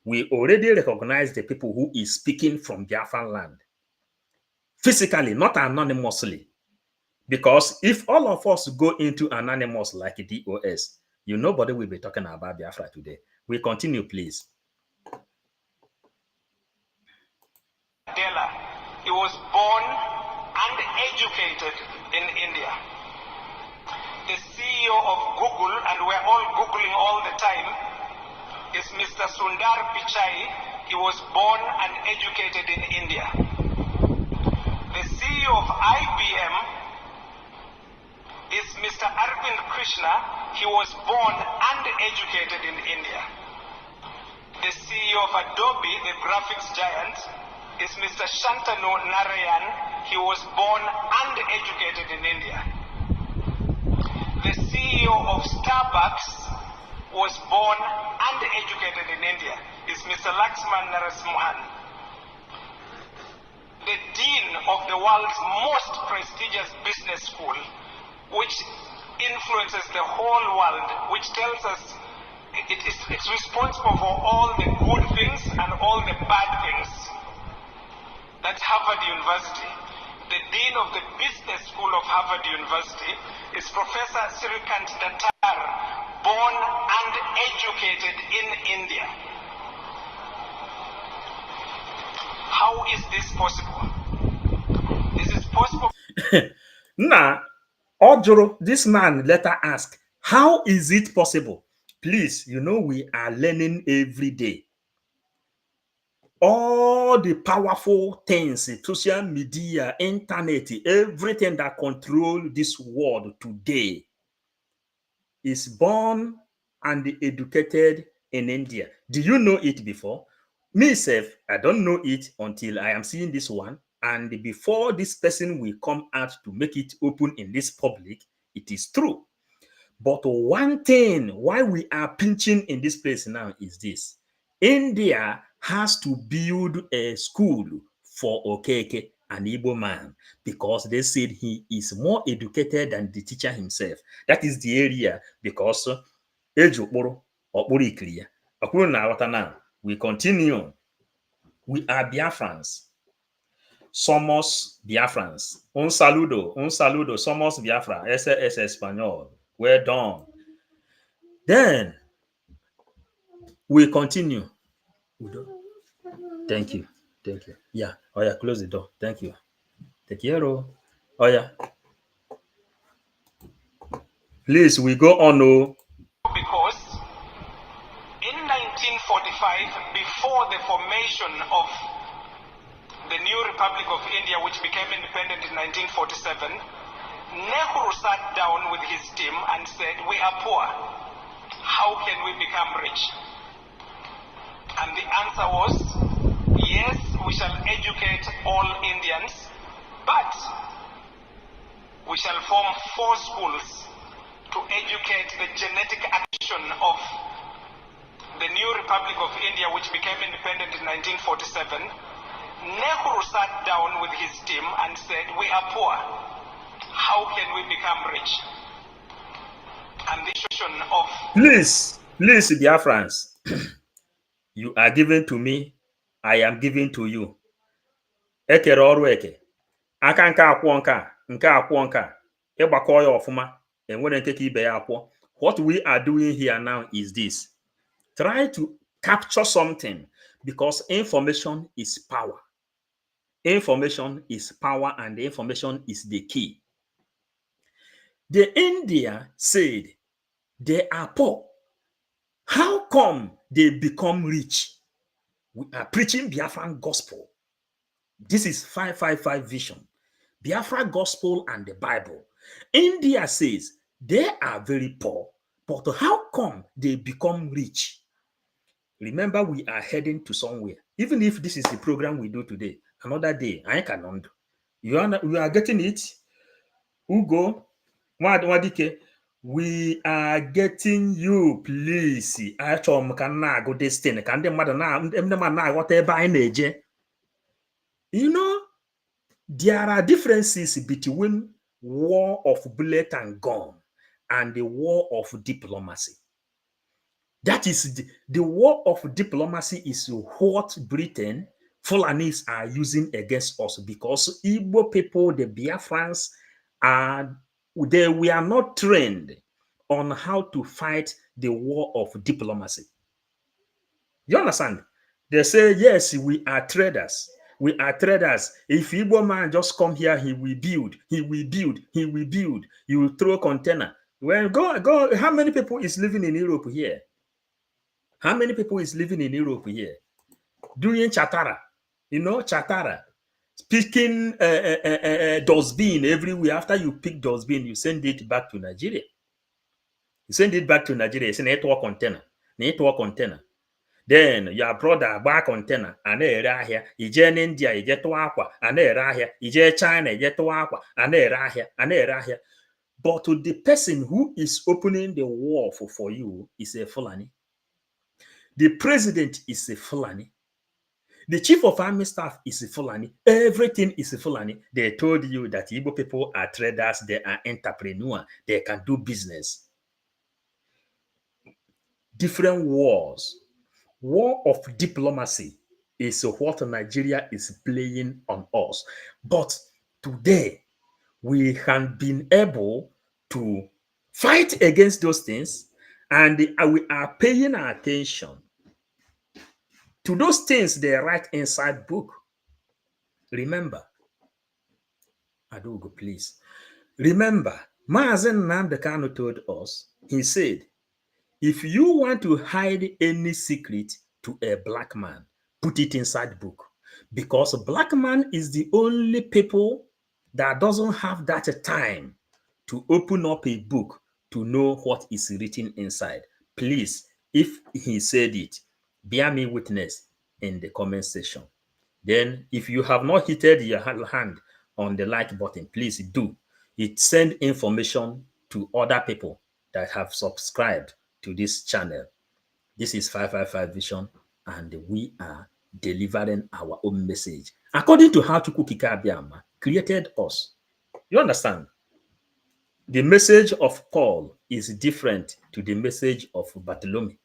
we already recognize the people who is speaking from Biafran land. Physically, not anonymously. Because if all of us go into anonymous like DOS, nobody will be talking about Biafra today. We continue, please. He was born and educated in India. The CEO of Google, and we're all Googling all the time, is Mr. Sundar Pichai. He was born and educated in India. The CEO of IBM is Mr. Arvind Krishna. He was born and educated in India. The CEO of Adobe, the graphics giant, is Mr. Shantanu Narayan. He was born and educated in India. The CEO of Starbucks was born and educated in India. Is Mr. Laxman Narasimhan. The dean of the world's most prestigious business school, which influences the whole world, which tells us it's responsible for all the good things and all the bad things. That's Harvard University. The dean of the business school of Harvard University is Professor Sirikant Datar, born and educated in India. How is this possible? This is possible. Now, Ojoro, this man later asked, how is it possible? Please, we are learning every day. All the powerful things, social media, internet, everything that control this world today is born and educated in India. Do you know it before? Myself, I don't know it until I am seeing this one. And before this person will come out to make it open in this public, it is true. But one thing why we are pinching in this place now is this. India has to build a school for Okeke, an Igbo man, because they said he is more educated than the teacher himself. That is the area, because now we continue. We are Biafrans. Somos Biafrans. Un saludo, somos Biafra. Ese es español. Well done. Then we continue. Thank you. Yeah. Oh yeah, close the door. Thank you. Take care. Oh yeah. Please, we go on. Oh. Because in 1945, before the formation of the new Republic of India, which became independent in 1947, Nehru sat down with his team and said, we are poor. How can we become rich? And the answer was, yes, we shall educate all Indians, but we shall form 4 schools to educate the genetic action of the new Republic of India, which became independent in 1947. Nehru sat down with his team and said, we are poor. How can we become rich? And the question of... Please, Biafrans, you are given to me, I am giving to you. Ekere ọrụ eke. Aka nke akwụọ nke akwụọ nke a. Ịgbakọ ya ọfụma, enwere nke ka ibe ya akwụọ. What we are doing here now is this. Try to capture something, because information is power. Information is power, and information is the key. The India said they are poor. How come they become rich? We are preaching Biafran gospel. This is 555 vision. Biafra gospel and the Bible. India says they are very poor, but how come they become rich? Remember, we are heading to somewhere. Even if this is the program we do today, another day, I cannot. You are getting it? Ugo, Wadike, we are getting you, please. I go this thing. You know, there are differences between war of bullet and gun and the war of diplomacy. That is the war of diplomacy is what Britain, Fulanis are using against us because Igbo people, the Biafrans, we are not trained on how to fight the war of diplomacy. You understand? They say, yes, we are traders. We are traders. If Igbo man just come here, he will build, he will build, he will build. You will throw a container. Well, go. How many people is living in Europe here? How many people is living in Europe here? Doing chatara. You know, chatara. Picking dustbin everywhere. After you pick dustbin, you send it back to Nigeria. You send it back to Nigeria. It's a network container. Network container. Then your brother buy container and ere ahịa. Ije n'India, ije tụọ akwa, and ere ahịa. Ije China, ije tụọ akwa, and ere ahịa, and ere ahịa. But the person who is opening the war for you is a Fulani. The president is a Fulani. The chief of army staff is a Fulani. Everything is a Fulani. They told you that Igbo people are traders, they are entrepreneurs, they can do business. Different wars. War of diplomacy is what Nigeria is playing on us. But today, we have been able to fight against those things, and we are paying attention to those things they write inside book. Remember, Adogo, please. Remember, Mazen Nnamdi Kanu told us, he said, if you want to hide any secret to a black man, put it inside book. Because a black man is the only people that doesn't have that time to open up a book to know what is written inside. Please, if he said it, bear me witness in the comment section. Then, if you have not hit your hand on the like button, please do. It send information to other people that have subscribed to this channel. This is 555 Vision, and we are delivering our own message according to how Chukwukika Abiyama created us. You understand? The message of Paul is different to the message of Bartholomew.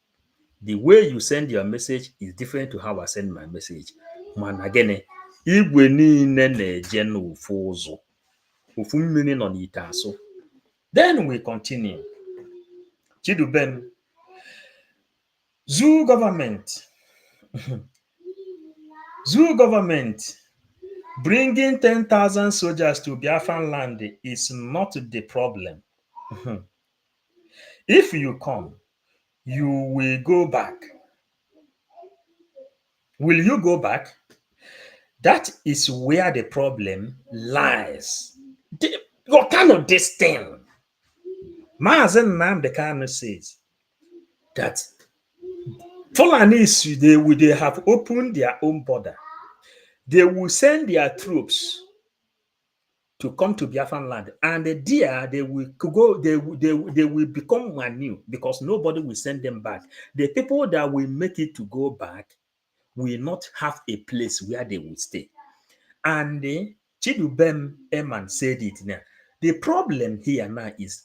The way you send your message is different to how I send my message. Man, again, igwe niile na-eje n'ofu ụzọ. Ofu mmiri nọ n'ite asụ. Then we continue. Chidubem. Zoo government. Zoo government bringing 10,000 soldiers to Biafran land is not the problem. If you come, you will go back. Will you go back? That is where the problem lies. What kind of this thing? Mazen Nnamdi Kanu says that Fulanis, they have opened their own border. They will send their troops to come to Biafran land, and there they will go. They will become new because nobody will send them back. The people that will make it to go back will not have a place where they will stay. And Chidubem Eman said it now. The problem here now is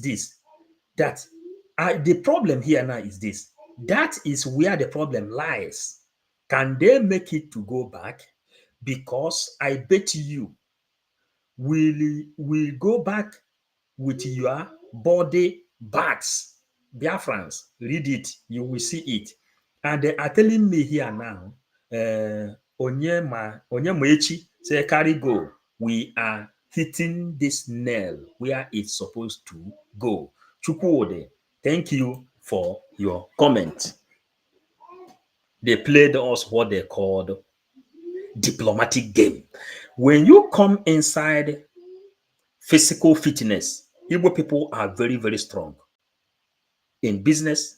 this. That the problem here now is this. That is where the problem lies. Can they make it to go back? Because I bet you will go back with your body bags. Biafrans, read it. You will see it. And they are telling me here now, Onyemaechi say, carry go. We are hitting this nail where it's supposed to go. Chukwuode, thank you for your comment. They played us what they called diplomatic game. When you come inside physical fitness, Igbo people are very, very strong in business,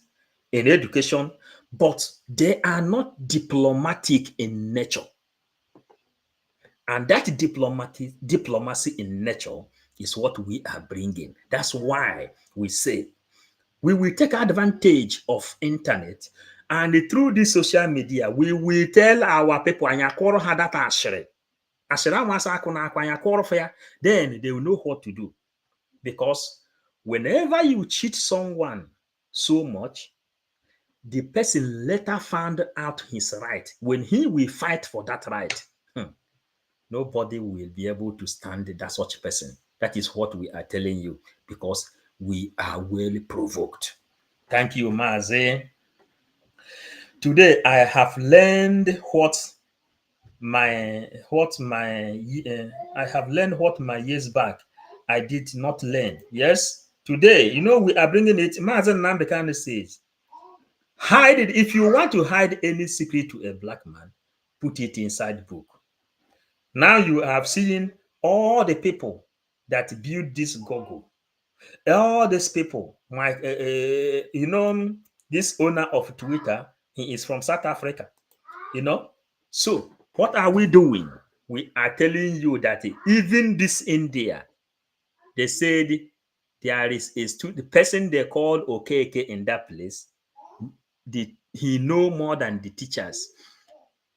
in education, but they are not diplomatic in nature. And that diplomacy in nature is what we are bringing. That's why we say we will take advantage of internet, and through this social media, we will tell our people, then they will know what to do. Because whenever you cheat someone, so much. The person later found out his right. When he will fight for that right, nobody will be able to stand that such person. That is what we are telling you because we are well provoked. Thank you, Maze. Today I have learned I have learned what my years back I did not learn. Yes, today we are bringing it. Maze Nnamdi says, hide it. If you want to hide any secret to a black man, put it inside book. Now you have seen all the people that built this Google. All these people, like this owner of Twitter, he is from South Africa. So what are we doing? We are telling you that even this India, they said there is the person they called Okeke in that place. He know more than the teachers.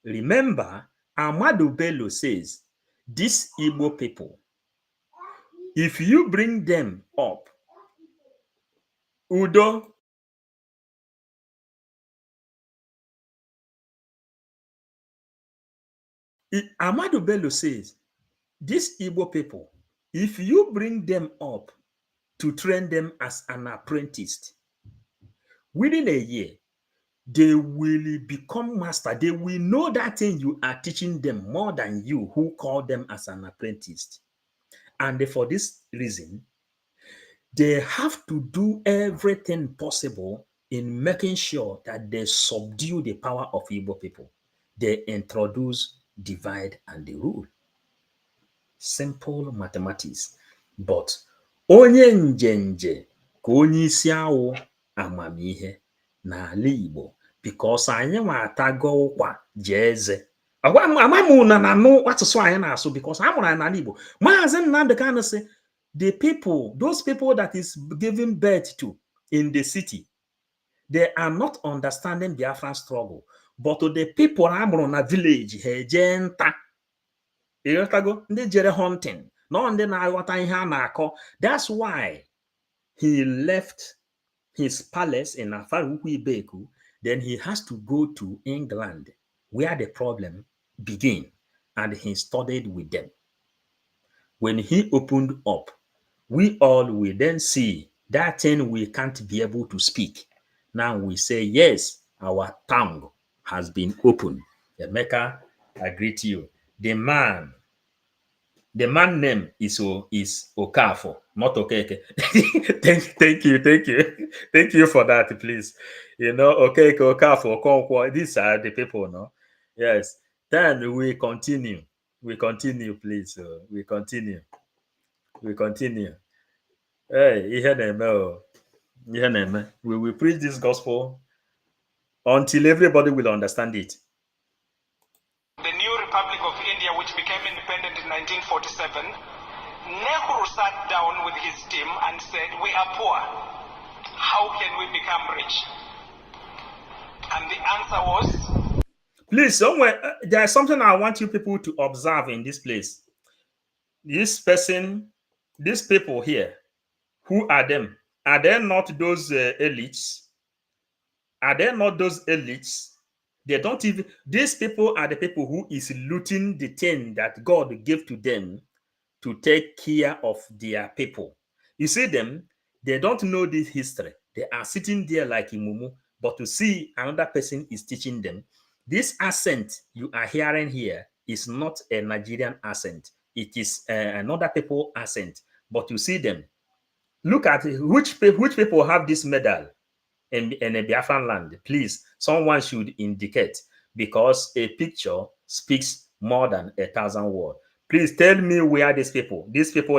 Remember, Ahmadu Bello says, these Igbo people, if you bring them up, Udo, Ahmadu Bello says, these Igbo people, if you bring them up to train them as an apprentice, within a year, they will become master. They will know that thing you are teaching them more than you who call them as an apprentice. And for this reason, they have to do everything possible in making sure that they subdue the power of Igbo people. They introduce divide and the rule. Simple mathematics. But onye njenje ka onye isi awụ amamihe n'ala Igbo because anyị nwa atago ụkwa ji eze. Amamu na anụ asụsụ anyị na-asụ because a mụrụ anyị n'ala Igbo. Maazị Nnamdi Kanu sị, the people, those people that is giving birth to in the city, they are not understanding Biafran struggle. But the people amụrụ na village ha eje nta. Ịghọtago ndị jere hunting, nọ ndị na-aghọta ihe a na-akọ. That's why he left his palace in Afaruku Ibeku. Then he has to go to England, where the problem began, and he studied with them. When he opened up, we all will then see that thing we can't be able to speak. Now we say, yes, our tongue has been opened. Emeka, I greet you. The man name is Okafor, not Okeke. Thank you for that, please. Okeke, Okafor, Okonkwo, these are the people, no? Yes. Then we continue. We continue, please. We continue. Hey, we will preach this gospel until everybody will understand it. The new Republic of India, which became independent in 1947, Nehru sat down with his team and said, we are poor. How can we become rich? And the answer was... Please, somewhere, there's something I want you people to observe in this place. This person, these people here, who are them? Are they not those elites? Are they not those elites? They don't even, these people are the people who is looting the thing that God gave to them to take care of their people. You see them, they don't know this history. They are sitting there like Imumu, but to see another person is teaching them. This accent you are hearing here is not a Nigerian accent. It is another people accent. But you see them. Look at which people have this medal in a Biafran land. Please, someone should indicate, because a picture speaks more than 1,000 words. Please tell me where these people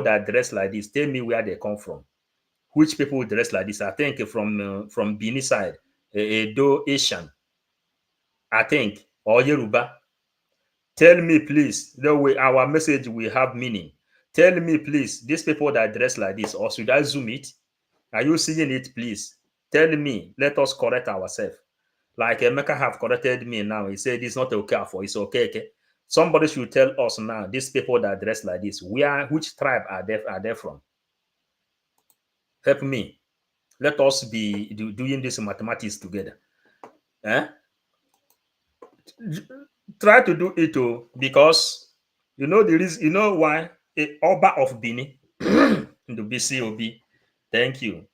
that dress like this, tell me where they come from. Which people dress like this? I think from Benin side, Edo Asian, I think, or Yoruba. Tell me, please, the way our message will have meaning. Tell me, please, these people that dress like this, or should I zoom it? Are you seeing it, please? Tell me, let us correct ourselves. Like Emeka have corrected me now. He said it's not okay for, it's okay. Somebody should tell us now, these people that dress like this, which tribe are they from? Help me. Let us be doing this mathematics together. Eh? Try to do it too, because you know the reason. You know why? A Oba of Bini, the BCOB. Thank you.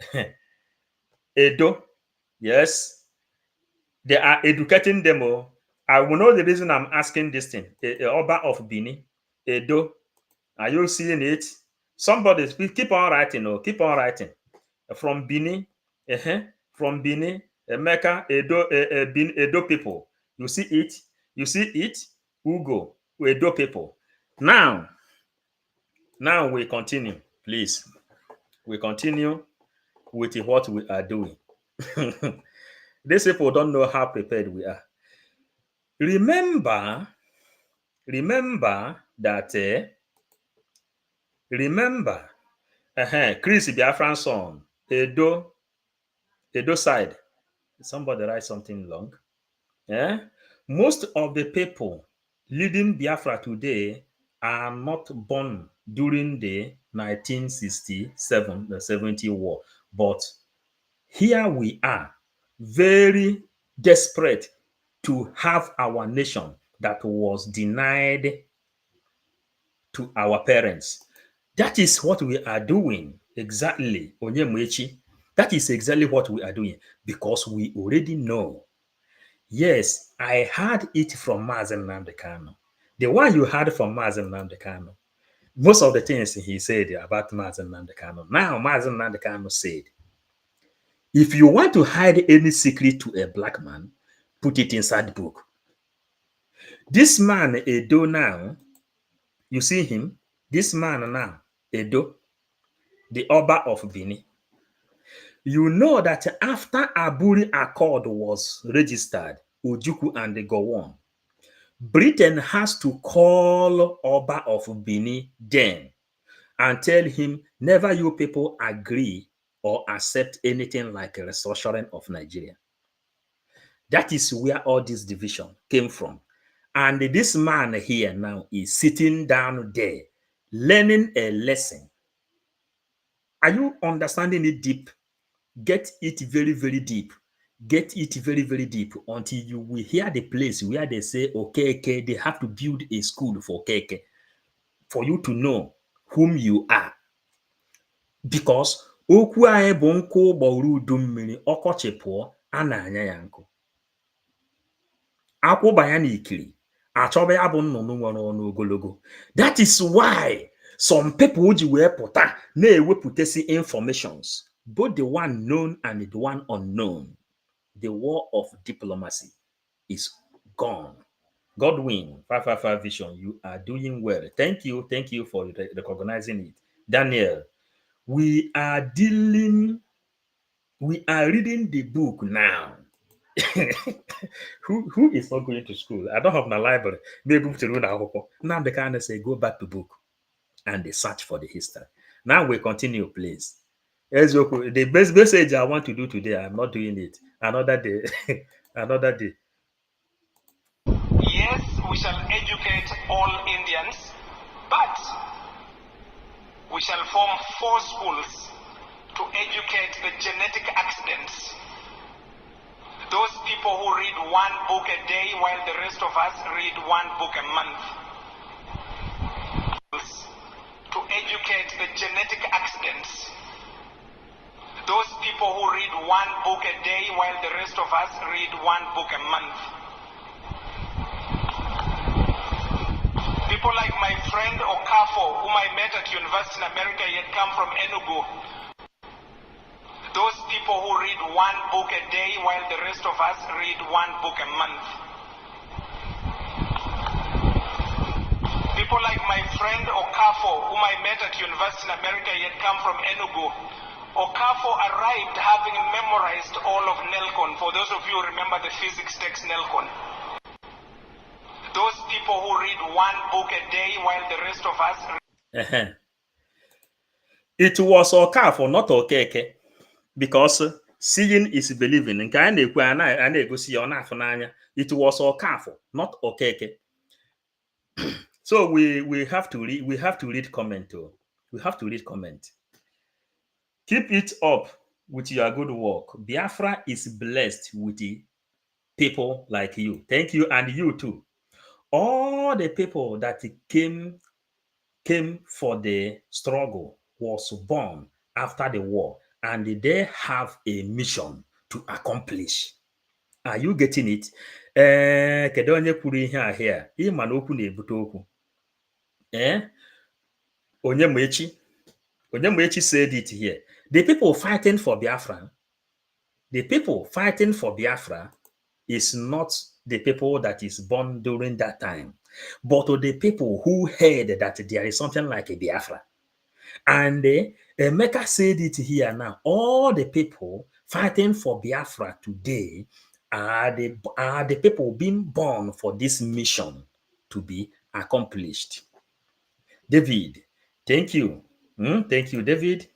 Edo, yes, they are educating them. Oh. I will know the reason I'm asking this thing. A Oba of Bini, Edo, are you seeing it? Somebody keep on writing. Oh, keep on writing. From Bini, from Bini, Emeka, Edo, Edo people. You see it? You see it? Ugo, Edo people. Now we continue, please. We continue with what we are doing. These people don't know how prepared we are. Remember that, Chris Biafran son, Edo side. Somebody write something long. Eh? Most of the people leading Biafra today are not born during the 1967, the 70 war. But here we are, very desperate to have our nation that was denied to our parents. That is what we are doing exactly, Onyemwechi. That is exactly what we are doing, because we already know. Yes, I heard it from Mazen Namdekano. The one you heard from Mazen Namdekano, most of the things he said about Mazen Namdekano. Now, Mazen Namdekano said, if you want to hide any secret to a black man, put it inside the book. This man, Edo, now, you see him? This man now, Edo, the Oba of Bini. You know that after Aburi Accord was registered, Ojukwu and the Gowon, Britain has to call Oba of Bini then and tell him, never you people agree or accept anything like a restructuring of Nigeria. That is where all this division came from. And this man here now is sitting down there, learning a lesson. Are you understanding it deep? Get it very, very deep. Get it very, very deep until you will hear the place where they say, okay, they have to build a school for Keke, for you to know whom you are. Because okwu anyị bụ nkụ gbọrọ udu mmiri, ọkọchị pụọ, a na-anya ya nkụ. Akwụba ya n'ikiri, achọba ya bụ nnụnụ nwere ọnụ ogologo. That is why some people ji wee pụta na-ewepụtasị informations, both the one known and the one unknown. The war of diplomacy is gone. Godwin, 555 Vision, you are doing well. Thank you for recognizing it. Daniel, we are reading the book now. who is not going to school? I don't have my library. Maybe to read now they kind of say, go back to book and they search for the history. Now we continue, please. The best message I want to do today, I'm not doing it. Another day. Another day. Yes, we shall educate all Indians, but we shall form 4 schools to educate the genetic accidents. Those people who read 1 book a day while the rest of us read 1 book a month. To educate the genetic accidents. Those people who read 1 book a day while the rest of us read 1 book a month. People like my friend Okafo, whom I met at university in America, he had come from Enugu. Those people who read 1 book a day while the rest of us read 1 book a month. People like my friend Okafo, whom I met at university in America, he had come from Enugu. Okafo arrived having memorized all of Nelcon. For those of you who remember the physics text Nelcon. Those people who read 1 book a day while the rest of us read. It was Okafo, not Okeke. Because seeing is believing. It was Okafo, not Okeke. So we have to read comment too. We have to read comment. Keep it up. with your good work. Biafra is blessed with the people like you. Thank you, and you too. All the people that came for the struggle was born after the war, and they have a mission to accomplish. Are you getting it? Kedu onye kwuru ihe a here? Ịma na okwu na-ebute okwu. Onyemaechi said it here. The people fighting for Biafra, is not the people that is born during that time, but the people who heard that there is something like a Biafra. And Emeka said it here now. All the people fighting for Biafra today are the people being born for this mission to be accomplished. David, thank you. Thank you, David.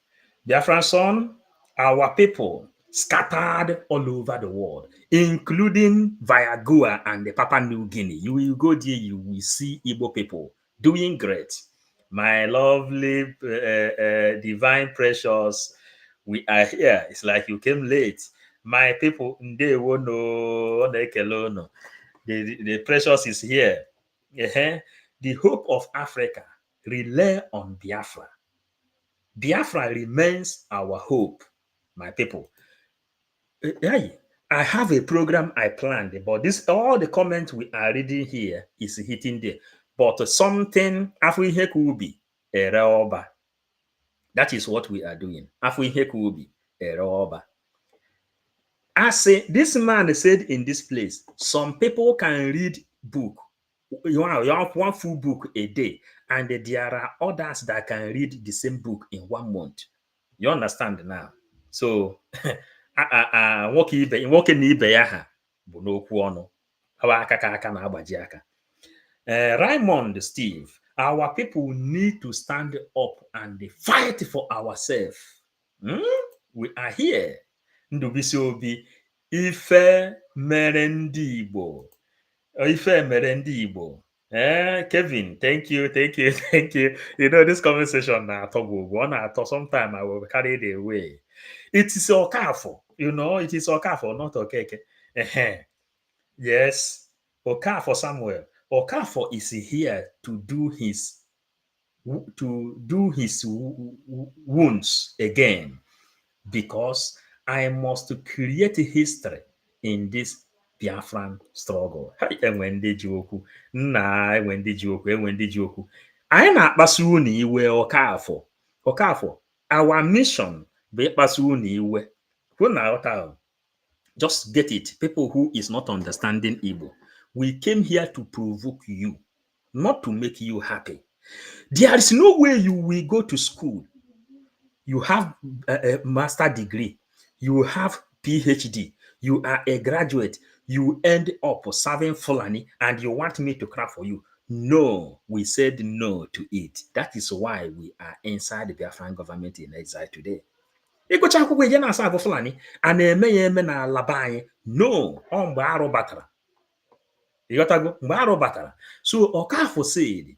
Biafran son, our people scattered all over the world, including via Goa and the Papua New Guinea. You will go there, you will see Igbo people doing great. My lovely, divine, precious, we are here. It's like you came late. My people, the precious is here. The hope of Africa rely on Biafra. Biafra remains our hope, my people. Hey, I have a program I planned, but all the comments we are reading here is hitting there. But something Afrique will be a rubber. That is what we are doing. Afrique will be a rubber. I say this man said in this place, some people can read book. You have one full book a day, and there are others that can read the same book in 1 month. You understand now? So, nwoke na ibe ya ha bụ n'okwu ọnụ. Hawa aka ka aka na-agbaji aka. Raymond Steve, our people need to stand up and fight for ourselves. We are here. Ndubisi Obi, ife mere ndị Igbo. Kevin, thank you. You know, this conversation sometime I will carry it away. It is Okafo, it is Okafo, not Okeke. Yes, Okafo Samuel. Okafo is here to do his wounds again, because I must create history in this Biafran struggle. Enwe ndị ji okwu. Anyị na-akpasu unu iwe Okafọ. Our mission bụ ịkpasu unu iwe. Just get it. People who is not understanding Igbo. We came here to provoke you, not to make you happy. There is no way you will go to school. You have a master degree. You have PhD. You are a graduate. You end up serving Fulani, and you want me to clap for you. No, we said no to it. That is why we are inside the Biafran government in exile today. Ịgụcha akwụkwọ ije na-asa abụ Fulani, a na-eme ya eme na alaba anyị. No, ọ mgbe arụ batara. Ịghọtago? Mgbe arụ batara. So Okafo said,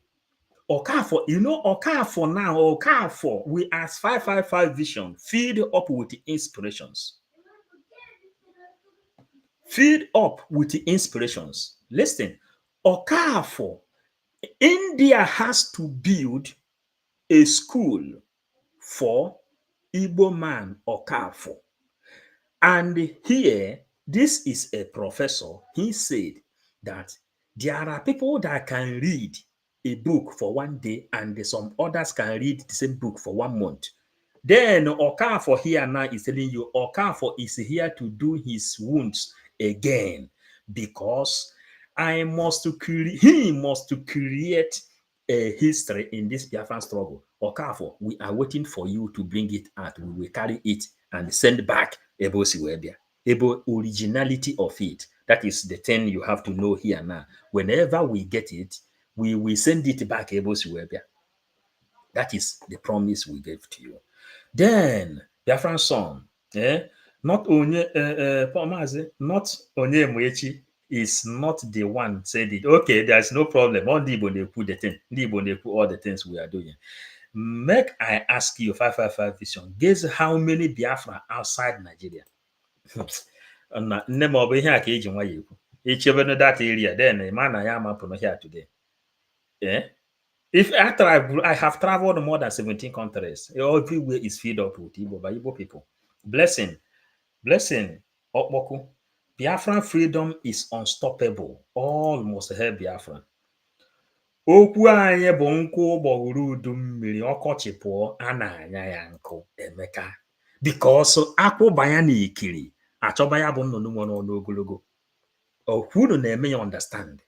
Okafo, Okafo now, Okafo, we as 555 vision, feed up with the inspirations. Feed up with the inspirations. Listen, Okafo, India has to build a school for Igbo man Okafo. And here, this is a professor. He said that there are people that can read a book for 1 day, and some others can read the same book for 1 month. Then Okafo here now is telling you Okafo is here to do his wounds again, because he must create a history in this Biafran struggle. Okafo, we are waiting for you to bring it out. We will carry it and send back Ebo Siwebia. Ebo originality of it. That is the thing you have to know here now. Whenever we get it, we will send it back Ebo Siwebia. That is the promise we gave to you. Then Biafran son, not only not only Mwechi is not the one said it. Okay, there's no problem. All the Igbo put the thing. The Igbo put all the things we are doing. Make I ask you 555 vision. Guess how many Biafra outside Nigeria? Nne ma ọ bụ ihe a ka eji nwa ya ekwu. Ichebe that area, then man I am up here today. Yeah. If I have traveled more than 17 countries, everywhere is filled up with Igbo by Igbo people. Blessing. Okboku. Biafran freedom is unstoppable. All must help Biafran. Okwu anyị bụ nkụ gbọgụrụ udu mmiri ọkọchị pụọ a na-anya ya nkụ Emeka. Because akwụba ya n'ikiri achọba ya bụ nnụnụ nwere ọnụ ogologo. Okwunu na-eme ya understand.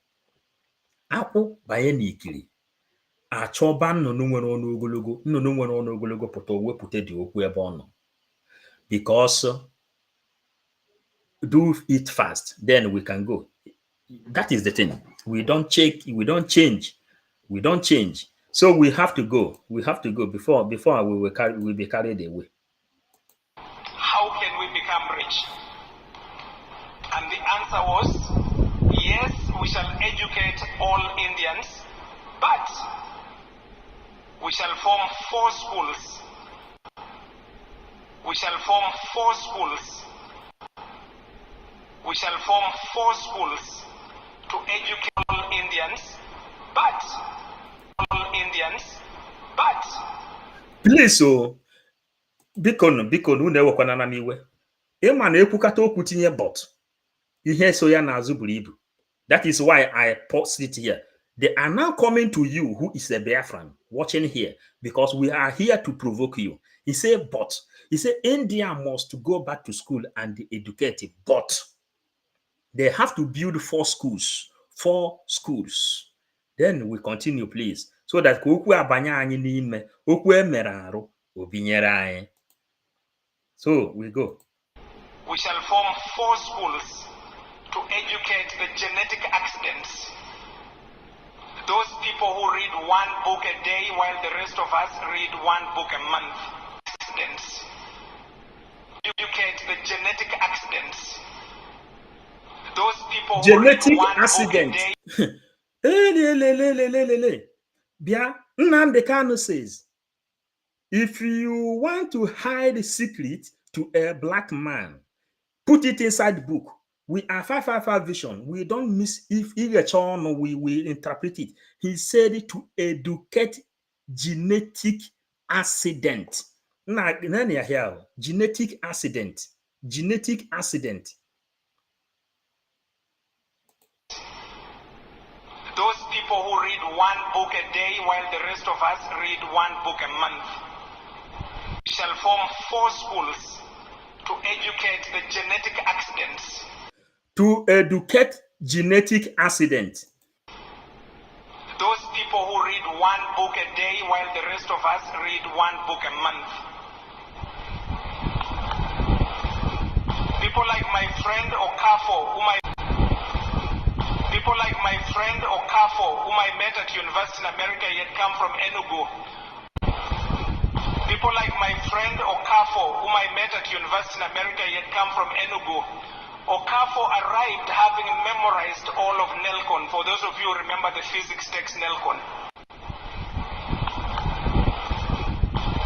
Akwụ banye n'ikiri achọba nnụnụ nwere ọnụ ogologo pụta o wepụta dị okwu ebe ọ nọ. Because do it fast, then we can go. That is the thing. We don't change. So we have to go. Before we will be carried away. How can we become rich? And the answer was, yes, we shall educate all Indians, but we shall form 4 schools. We shall form 4 schools. We shall form 4 schools to educate all Indians, but Please, so biko unu ewekwana n'iwe. Ịma na ekwukata okwu tinye but ihe so ya n'azụ buru ibu. That is why I post it here. They are now coming to you who is a Biafran watching here because we are here to provoke you. He said, India must go back to school and educate, but they have to build 4 schools. 4 schools. Then we continue, please. So that okwu abanya anyị n'ime, okwu emere arụ, obinyere anyị. So we go. We shall form 4 schools to educate the genetic accidents. Those people who read 1 book a day while the rest of us read 1 book a month. Accidents. Educate the genetic accidents. Those people who genetic read 1 accident. book a day. Bia, Nnamdi Kanu says, if you want to hide a secret to a black man, put it inside the book. We are 555 vision. We don't miss if a child, we will interpret it. He said to educate genetic accident. Genetic accident. Genetic accident. Those people who read 1 book a day while the rest of us read 1 book a month. We shall form 4 schools to educate the genetic accidents. To educate genetic accident. Those people who read 1 book a day while the rest of us read 1 book a month. People like my friend Okafo, whom I met at university in America, he had come from Enugu. People like my friend Okafo, whom I met at university in America, he had come from Enugu. Okafo arrived having memorized all of Nelcon. For those of you who remember the physics text Nelcon.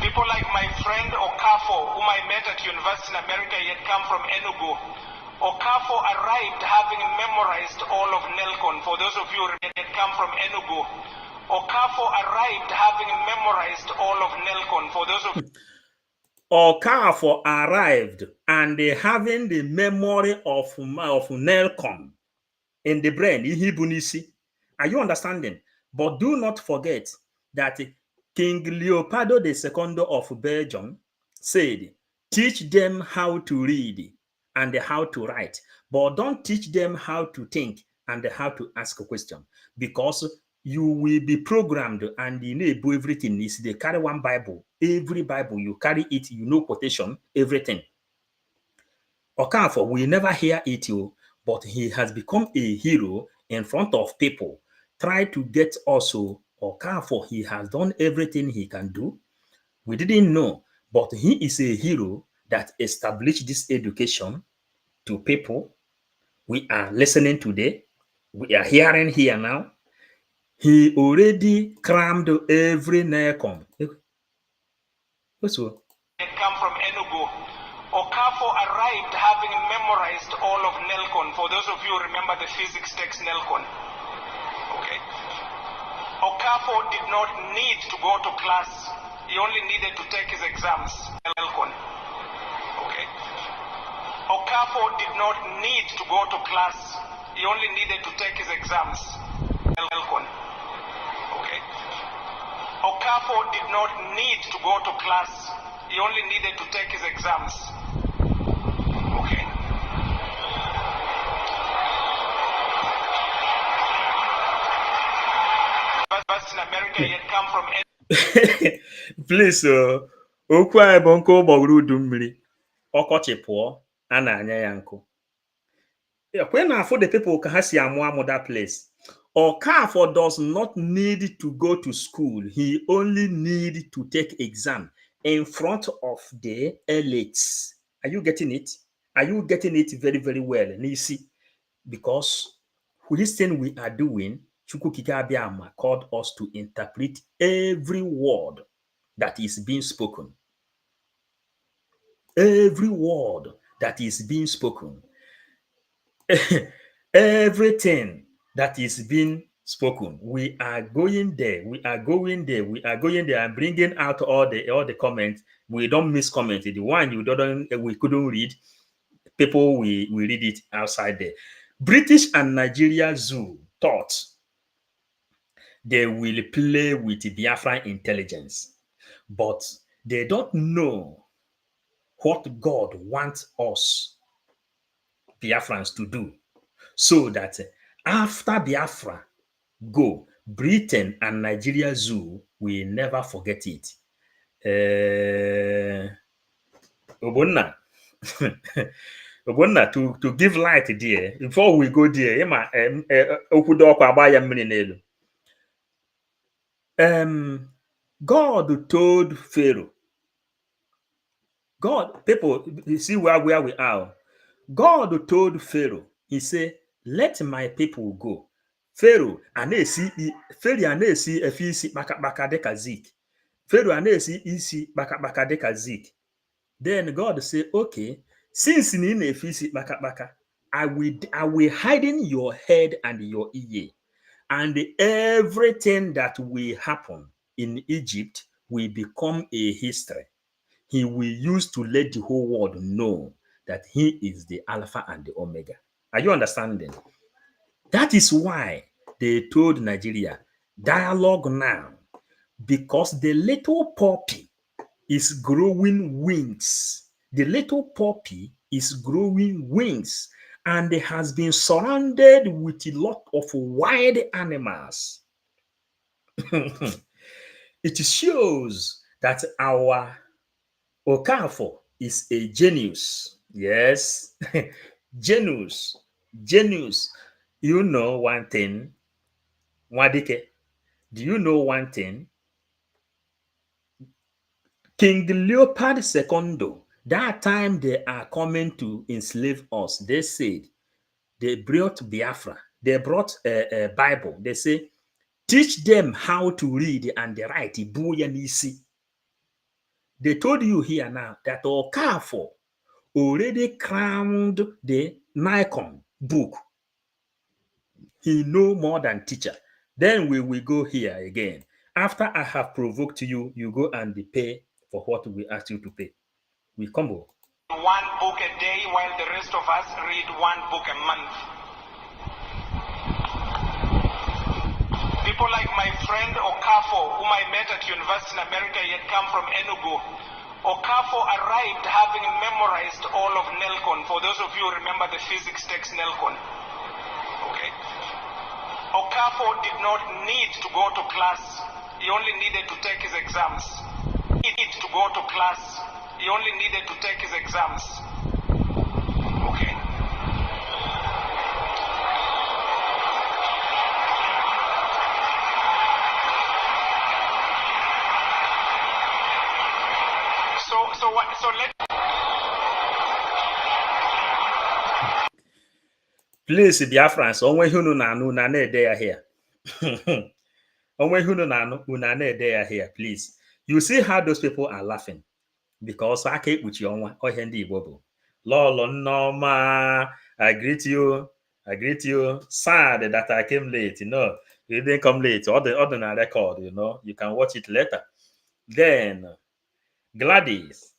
People like my friend Okafo, whom I met at university in America, he had come from Enugu. Okafo arrived having memorized all of Nelcon. For those of you who had come from Enugu. Okafo arrived having memorized all of Nelcon. For those of Okafo arrived and having the memory of Nelcon in the brain. Are you understanding? But do not forget that King Leopardo II of Belgium said, teach them how to read and how to write, but don't teach them how to think and how to ask a question, because you will be programmed and you know everything. They carry one Bible. Every Bible, you carry it, you know quotation, everything. Okafor, we never hear it, but he has become a hero in front of people. Try to get also Okafor, he has done everything he can do. We didn't know, but he is a hero that established this education to people. We are listening today. We are hearing here now. He already crammed every Nelcon. What's what? Had come from Enugu. Okafo arrived having memorized all of Nelcon. For those of you who remember the physics text Nelcon. Okay. Okafo did not need to go to class. He only needed to take his exams. Nelcon. Okay. Okafo did not need to go to class. He only needed to take his exams. Nelcon. Okay. Okafo did not need to go to class. He only needed to take his exams. Okay. But in America, he had come from. Please, okwu anyị bụ nkụ ụgbọgoro udu mmiri. Ọkọchị pụọ, a na-anya ya nkụ. When na for the people ka ha si amụ that place. Okafor does not need to go to school. He only need to take exam in front of the elites. Are you getting it? Are you getting it very, very well? Nisi? Because this thing we are doing, Chukwukike Abiama called us to interpret every word that is being spoken. Every word that is being spoken. Everything that is being spoken, we are going there. We are going there. We are going there and bringing out all the comments. We don't miss comment. The one you don't we couldn't read, people we read it outside there. British and Nigeria Zoo thought they will play with Biafran intelligence, but they don't know what God wants us Biafrans to do. So that after Biafra go, Britain and Nigeria Zoo will never forget it. Obonna, Obonna, to give light there, before we go there, God told Pharaoh, God, people, you see where we are. God told Pharaoh, he said, let my people go. Pharaoh, anesi efisi baka deka zik. Pharaoh anesi isi baka deka zik. Then God said, okay, since ni efisi baka, I will hiden your head and your ear, and everything that will happen in Egypt will become a history. He will use to let the whole world know that he is the Alpha and the Omega. Are you understanding? That is why they told Nigeria, dialogue now, because the little puppy is growing wings. The little puppy is growing wings and it has been surrounded with a lot of wild animals. It shows that our Okafor is a genius. Yes. Genius. You know one thing. Wadike, do you know one thing? King Leopold II, that time they are coming to enslave us, they said, they brought Biafra, they brought a Bible. They say, teach them how to read and write. They told you here now that Okafor already crowned the Nikon book. He know more than teacher. Then we will go here again. After I have provoked you, you go and pay for what we ask you to pay. We combo. One book a day while the rest of us read one book a month. People like my friend Okafo, whom I met at university in America, he had come from Enugu. Okafo arrived having memorized all of Nelcon. For those of you who remember the physics text Nelcon. Okay. Okafo did not need to go to class. He only needed to take his exams. He needed to go to class. He only needed to take his exams. Okay. So let. Please, Biafrans, onwe hunu na anu na na-ede ya here. Onwe hunu na anu na na-ede ya here, please. You see how those people are laughing. because I can't with your one or handy bubble. Lolo Norma, I greet you. I greet you. Sad that I came late, You didn't come late. Or the ordinary record, You can watch it later. Then Gladys.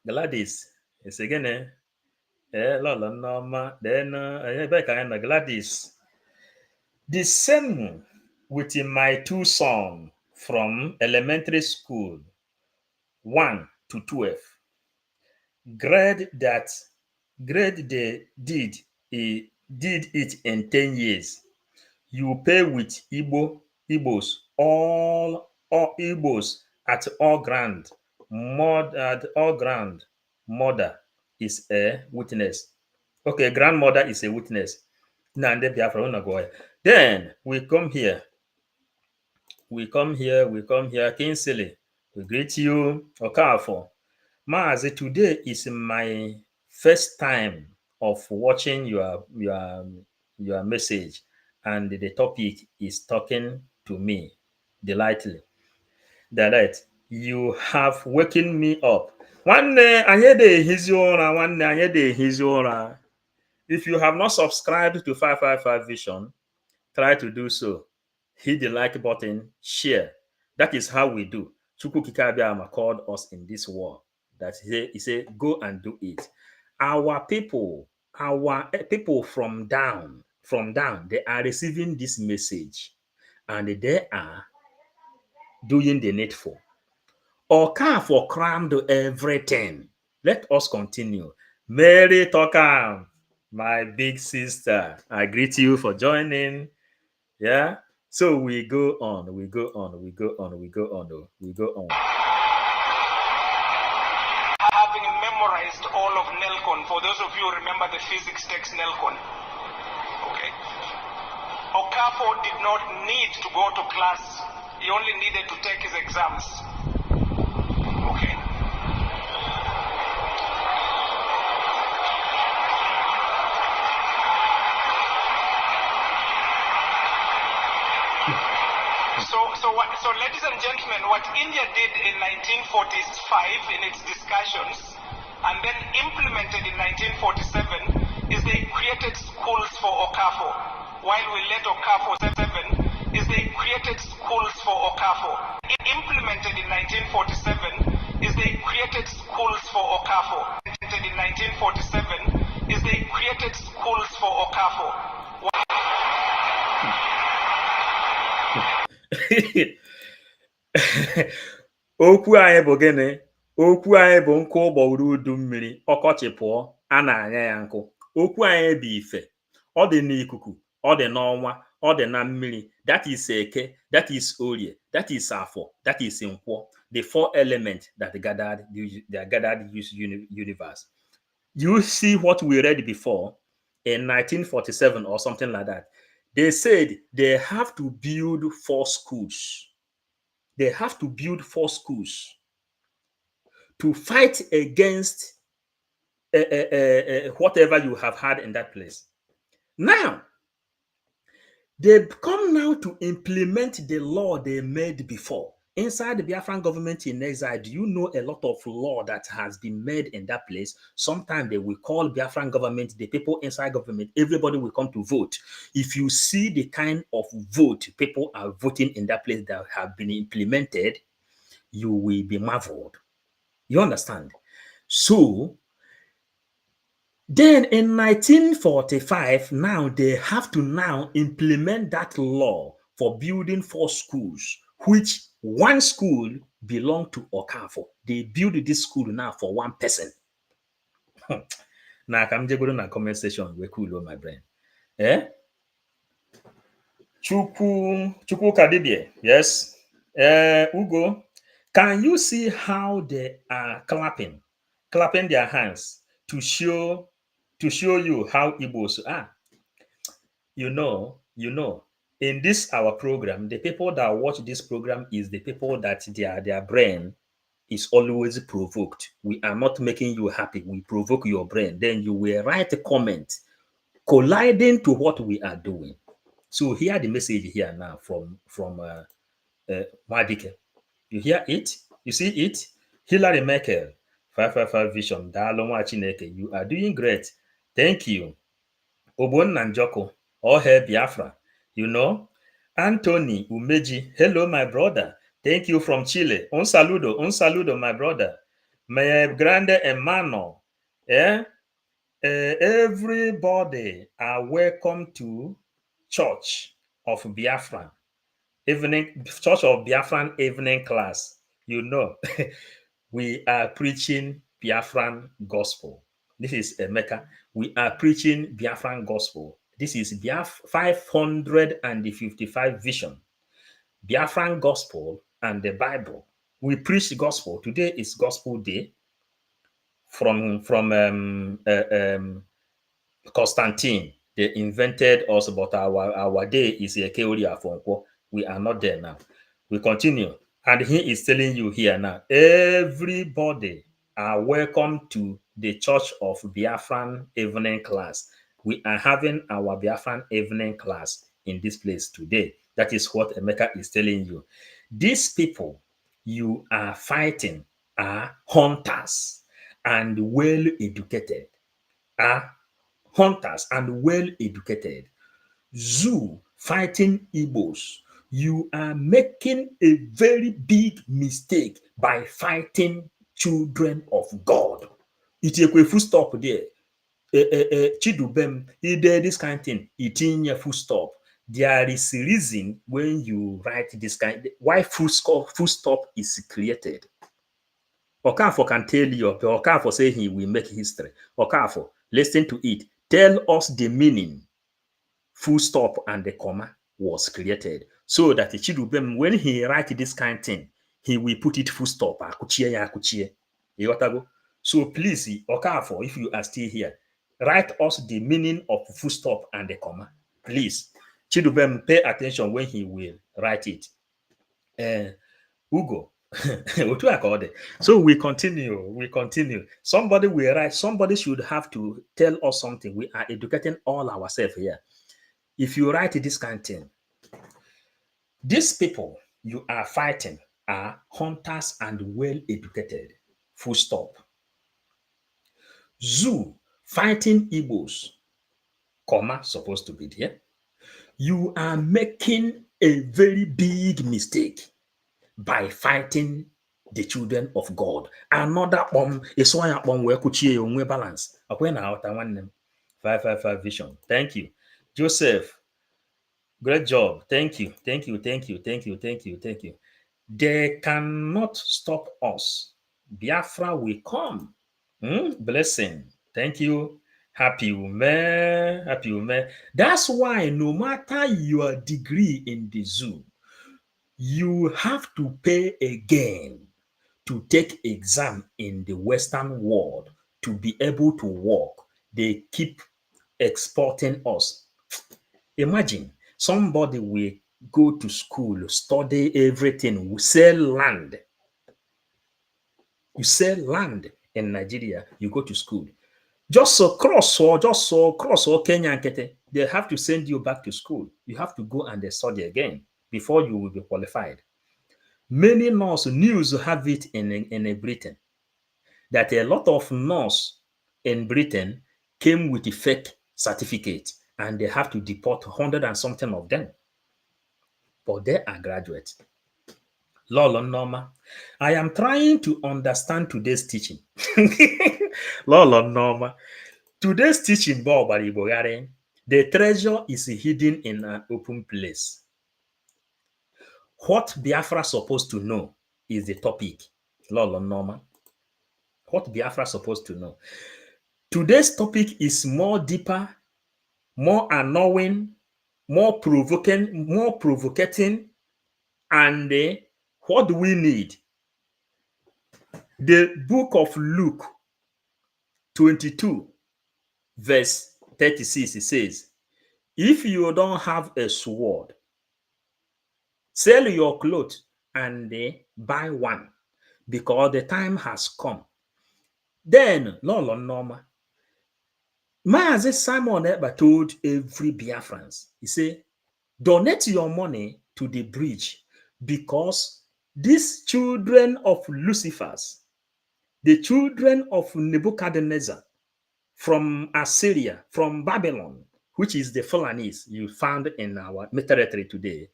Gladys is again Lolo Norma. Then Gladys. The same with my two sons from elementary school 1 to 12. Grade that grade they did it in 10 years. You pay with Igbos, all Igbos at all grand. At all grand. Mother is a witness. Okay, grandmother is a witness. Nande Biafran go ahead. Then we come here. We come here. Kingsley, we greet you. Okafor. Maazi, today is my first time of watching your message, and the topic is talking to me delightfully. That you have waken me up. Nwanne anyị na-ehizi ụra, nwanne anyị na-ehizi ụra. If you have not subscribed to 555 Vision, try to do so. Hit the like button, share. That is how we do. Chukwu Kikabiama called us in this war. That he said, go and do it. Our people from down, they are receiving this message and they are doing the needful. Okafor crammed everything. Let us continue. Mary Tokam, my big sister, I greet you for joining. Yeah. So we go on. Having memorized all of Nelcon, for those of you who remember the physics text Nelcon, okay, Okafor did not need to go to class. He only needed to take his exams. Okay. So ladies and gentlemen, what India did in 1945 in its discussions and then implemented in 1947 is they created schools for Okafor. While we let Okafor 7 is they created schools for Okafor. Implemented in 1947 is they created schools for Okafor. Implemented in 1947 is they created schools for Okafor. Okwu anyị bụ gịnị? Okwu anyị bụ nkụ ụgbọrụ udu mmiri, ọkọchị pụọ, a na-anya ya nkụ. Okwu anyị bụ ife. Ọ dị n'ikuku, ọ dị n'ọnwa, ọ dị na mmiri. That is Eke, that is Orie, that is Afọ, that is Nkwọ. The four elements that gathered this universe. You see what we read before in 1947 or something like that. They said they have to build 4 schools. They have to build 4 schools to fight against whatever you have had in that place. Now, they come now to implement the law they made before. Inside the Biafran government in exile, do you know a lot of law that has been made in that place? Sometimes they will call Biafran government, the people inside government, everybody will come to vote. If you see the kind of vote people are voting in that place that have been implemented, you will be marveled. You understand? So, then in 1945, now they have to now implement that law for building 4 schools, which one school belonged to Okafor. They built this school now for one person. Now, I'm just going to comment section. We're cool on my brain. Eh? Chukwu Kadibie. Yes. Ugo, can you see how they are clapping their hands to show you how Igbos are? You know, in this our program, the people that watch this program is the people that their brain is always provoked. We are not making you happy. We provoke your brain. Then you will write a comment colliding to what we are doing. So hear the message here now from Madike. You hear it? You see it? Hillary Merkel, 555 Vision, Dalonwa Chineke, you are doing great. Thank you. Obonna Njoko, all hail Biafra. You know, Anthony Umeji, hello, my brother. Thank you from Chile. Un saludo, my brother. My grande hermano. Everybody are welcome to Church of Biafra. Church of Biafran evening class. You know, we are preaching Biafran gospel. This is Emeka. We are preaching Biafran gospel. This is 555 vision. Biafran gospel and the Bible. We preach the gospel. Today is gospel day from Constantine. They invented us, but our day is a Keoria Fonko. We are not there now. We continue. And he is telling you here now, everybody are welcome to the Church of Biafran evening class. We are having our Biafran evening class in this place today. That is what Emeka is telling you. These people you are fighting are hunters and well educated. Are hunters and well educated. Zoo fighting Igbos. You are making a very big mistake by fighting children of God. It's a full stop there. Chidubem, he did this kind of thing. It's in a full stop. There is a reason when you write this kind, why full stop is created. Okafor can tell you, Okafor say he will make history. Okafor, listen to it. Tell us the meaning full stop and the comma was created. So that Chidubem, when he write this kind of thing, he will put it full stop. You got to go? So please, Okafor, if you are still here, write us the meaning of full stop and the comma. Please. Chidubem, pay attention when he will write it. Ugo. So we continue. Somebody will write, somebody should have to tell us something. We are educating all ourselves here. If you write this kind of thing, these people you are fighting are hunters and well educated. Full stop. Zoo fighting Igbos, comma, supposed to be there. You are making a very big mistake by fighting the children of God. Another is why where could balance. When out 555 vision. Thank you. Joseph, great job. Thank you. They cannot stop us. Biafra will come. Blessing. Thank you. Happy woman. That's why no matter your degree in the zoo, you have to pay again to take exam in the Western world to be able to work. They keep exporting us. Imagine somebody will go to school, study everything, we sell land. You sell land in Nigeria, you go to school. Just cross Kenya and Kete, they have to send you back to school. You have to go and study again before you will be qualified. Many news have it in Britain that a lot of nurses in Britain came with a fake certificate and they have to deport 100 and something of them. But they are graduates. Lolo Norma, I am trying to understand today's teaching. Lolo Norma, today's teaching, the treasure is hidden in an open place. What Biafra supposed to know is the topic. Lolo Norma. What Biafra supposed to know. Today's topic is more deeper, more annoying, more provocating, and what do we need? The book of Luke 22, verse 36, it says, if you don't have a sword, sell your clothes and buy one, because the time has come. Then, Lolo Norma, Maazị Simon Ekpa told every Biafrans, he said, donate your money to the bridge because these children of Lucifers, the children of Nebuchadnezzar from Assyria, from Babylon, which is the Fulanese you found in our territory today,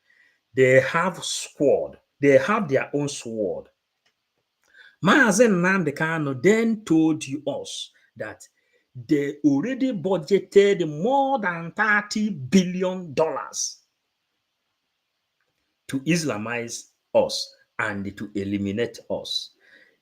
they have sword. They have their own sword. Mazen Nnamdi Kanu then told us that they already budgeted more than $30 billion to Islamize us and to eliminate us.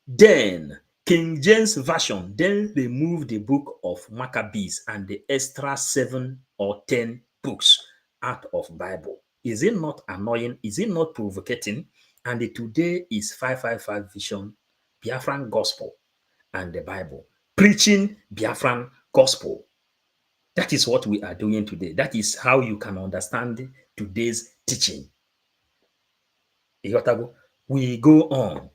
Then King James Version then removed the book of Maccabees and the extra 7 or 10 books out of Bible. Is it not annoying? Is it not provocating? And today is 555 Vision, Biafran Gospel, and the Bible. Preaching Biafran Gospel. That is what we are doing today. That is how you can understand today's teaching. We go on.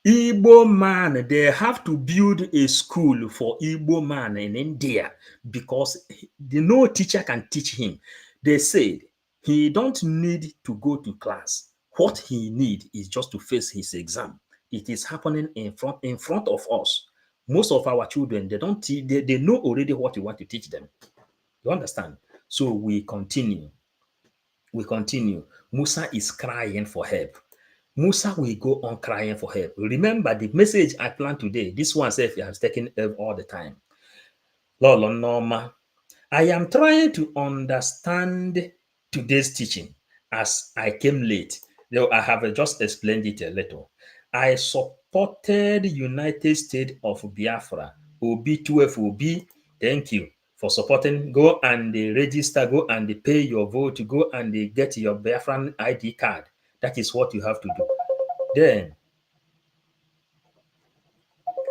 Igbo man, they have to build a school for Igbo man in India because no teacher can teach him. They said he don't need to go to class. What he need is just to face his exam. It is happening in front of us. Most of our children, they don't they know already what you want to teach them. You understand? So we continue. We continue. Musa is crying for help. Musa will go on crying for help. Remember the message I planned today. This one says I have taken all the time. Lolo Norma, I am trying to understand today's teaching as I came late. Though I have just explained it a little. I supported United States of Biafra, OB12 OB. Thank you for supporting. Go and register, go and pay your vote, go and get your Biafran ID card. That is what you have to do. Then,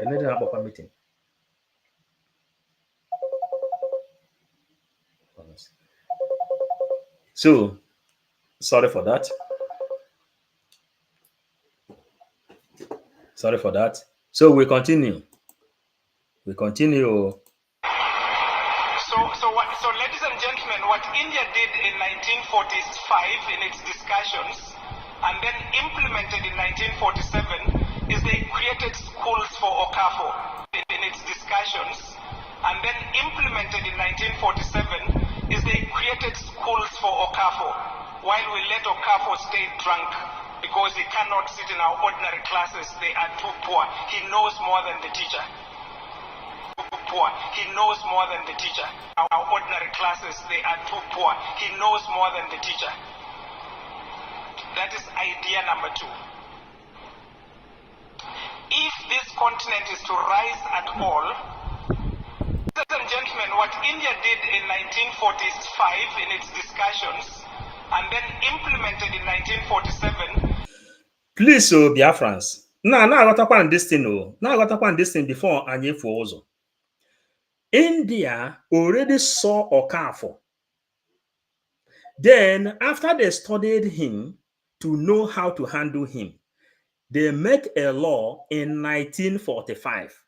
another meeting. So, sorry for that. Sorry for that. So we continue. We continue. So, ladies and gentlemen, what India did in 1945 in its discussions and then implemented in 1947 is they created schools for Okafo in its discussions, and then implemented in 1947 is they created schools for Okafo while we let Okafo stay drunk because he cannot sit in our ordinary classes. They are too poor. He knows more than the teacher. Poor. He knows more than the teacher. Our ordinary classes, they are too poor. He knows more than the teacher. That is idea number 2. If this continent is to rise at all, ladies and gentlemen, what India did in 1945 in its discussions and then implemented in 1947. Please, Biafrans. Now I got upon this thing. Now I got upon this thing before Anye Fuozo. India already saw Okafo. Then, after they studied him to know how to handle him, they make a law in 1945.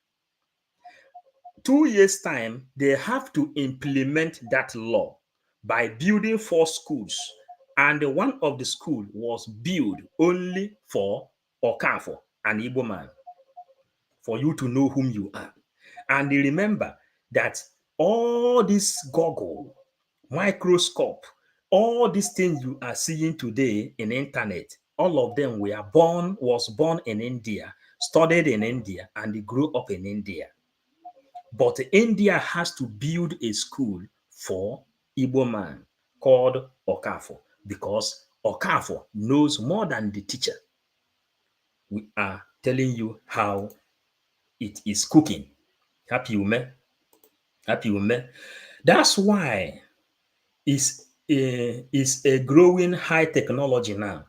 2 years' time, they have to implement that law by building 4 schools. And one of the schools was built only for Okafo, an Igbo man, for you to know whom you are. And remember that all this goggle, microscope, all these things you are seeing today in internet, all of them was born in India, studied in India, and grew up in India. But India has to build a school for Igbo man called Okafo because Okafo knows more than the teacher. We are telling you how it is cooking. Happy woman. Happy woman. That's why it's a growing high technology now.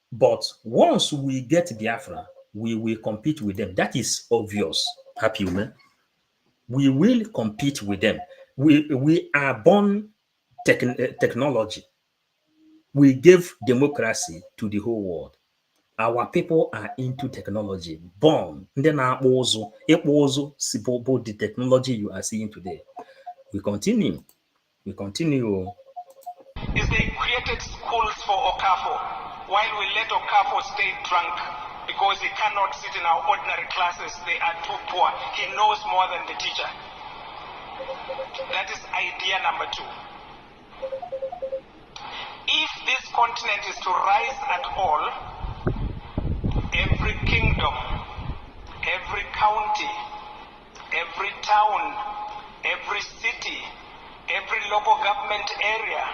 But once we get Biafra, we will compete with them. That is obvious. Happy woman. We will compete with them. We are born technology. We give democracy to the whole world. Our people are into technology. Born. The technology you are seeing today. We continue. We continue. Is they created schools for Okafo while we let Okafo stay drunk because he cannot sit in our ordinary classes. They are too poor. He knows more than the teacher. That is idea number 2. If this continent is to rise at all, every kingdom, every county, every town, every city, every local government area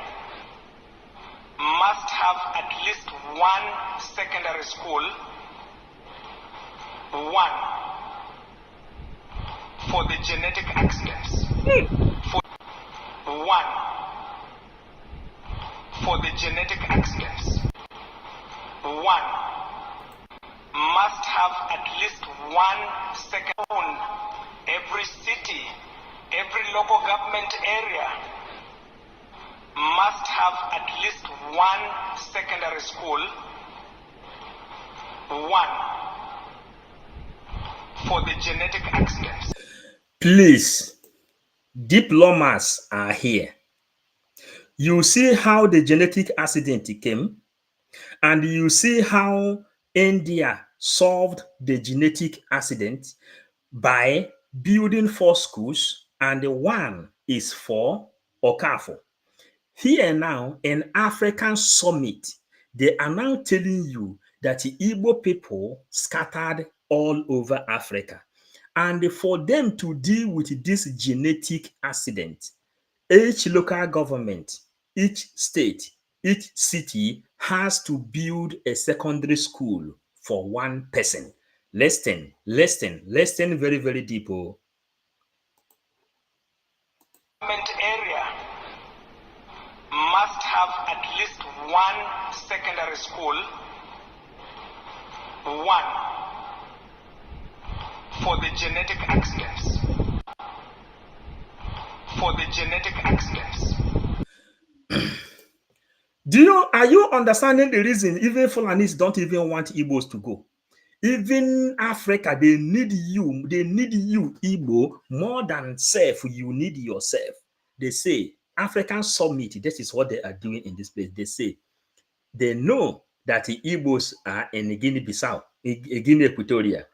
must have at least one secondary school, one for the genetic accidents, one for the genetic accidents, one must have at least one second. Every city, every local government area must have at least one secondary school, one for the genetic accidents. Please, diplomas are here. You see how the genetic accident came, and you see how India solved the genetic accident by building 4 schools, and one is for Okafor. Here now, in African summit, they are now telling you that the Igbo people scattered all over Africa. And for them to deal with this genetic accident, each local government, each state, each city has to build a secondary school for one person. Listen very, very deep. Area must have at least one secondary school, one for the genetic accidents, for the genetic accidents. Are you understanding the reason even Fulanis don't even want Igbos to go? Even Africa, they need you Igbo, more than self, you need yourself. They say, African Summit, this is what they are doing in this place. They say, they know that the Igbos are in Guinea-Bissau, Guinea Equatoria.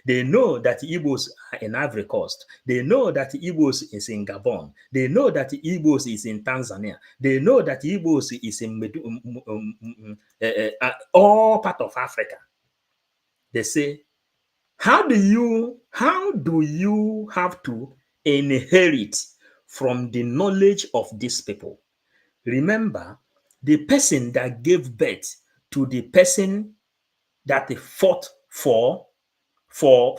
They know that the Igbos are in Ivory Coast. They know that the Igbos is in Gabon. They know that the Igbos is in Tanzania. They know that the Igbos is in all part of Africa. They say, how do you have to inherit from the knowledge of these people? Remember, the person that gave birth to the person that fought for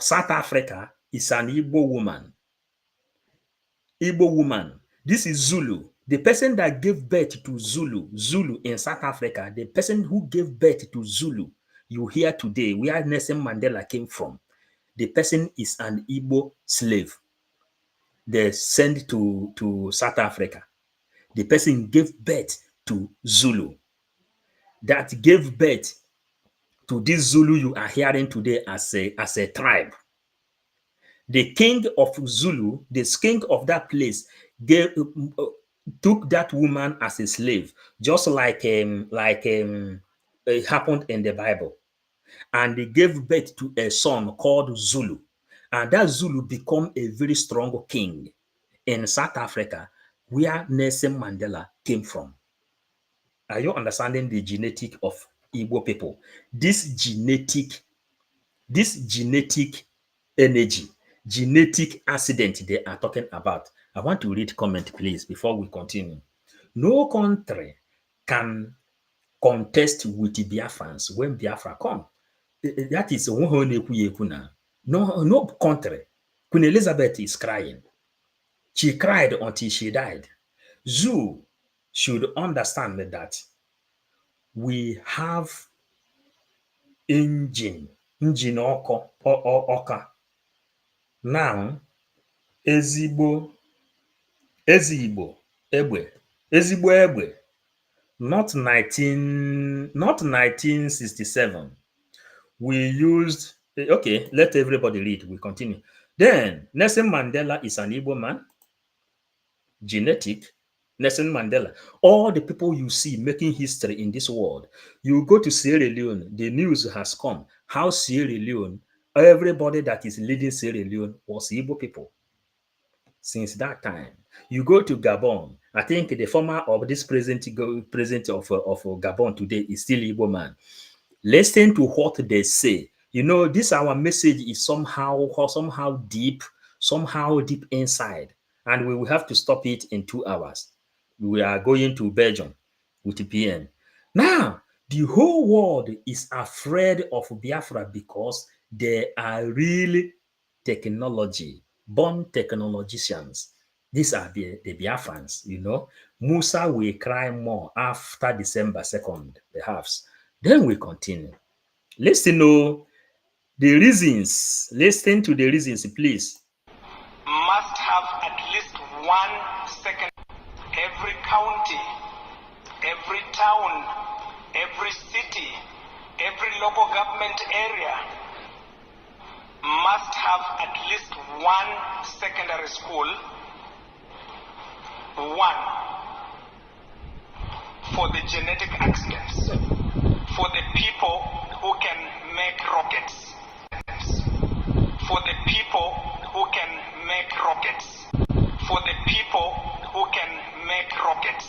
South Africa is an Igbo woman. Igbo woman. This is Zulu. The person that gave birth to Zulu in South Africa, the person who gave birth to Zulu, you hear today, where Nelson Mandela came from, the person is an Igbo slave. They sent to South Africa. The person gave birth to Zulu. That gave birth to this Zulu you are hearing today as a tribe. The king of Zulu, the king of that place, took that woman as a slave, just like it happened in the Bible. And they gave birth to a son called Zulu. And that Zulu became a very strong king in South Africa, where Nelson Mandela came from. Are you understanding the genetic of Igbo people? This genetic energy, genetic accident they are talking about. I want to read comment, please, before we continue. No country can contest with the Biafrans when Biafra come. That is no country. Queen Elizabeth is crying. She cried until she died. Zoo should understand that we have engine ọka. Now, ezigbo egbe, not 1967. We used, okay, let everybody read, we continue. Then, Nelson Mandela is an Igbo man, genetic. Nelson Mandela, all the people you see making history in this world, you go to Sierra Leone, the news has come. how Sierra Leone, everybody that is leading Sierra Leone was Igbo people. Since that time, you go to Gabon. I think the former of this president of Gabon today is still Igbo man. Listen to what they say. You know, this our message is somehow deep inside, and we will have to stop it in 2 hours. We are going to Belgium with the PM. Now, the whole world is afraid of Biafra because they are really born technologicians. These are the Biafrans, you know. Musa will cry more after December 2nd, perhaps. Then we continue. Listen to the reasons. Listen to the reasons, please. Must have at least 1 second. Every county, every town, every city, every local government area must have at least 1 secondary school. 1 for the genetic accidents, for the people who can make rockets, for the people who can make rockets, for the people who can make rockets,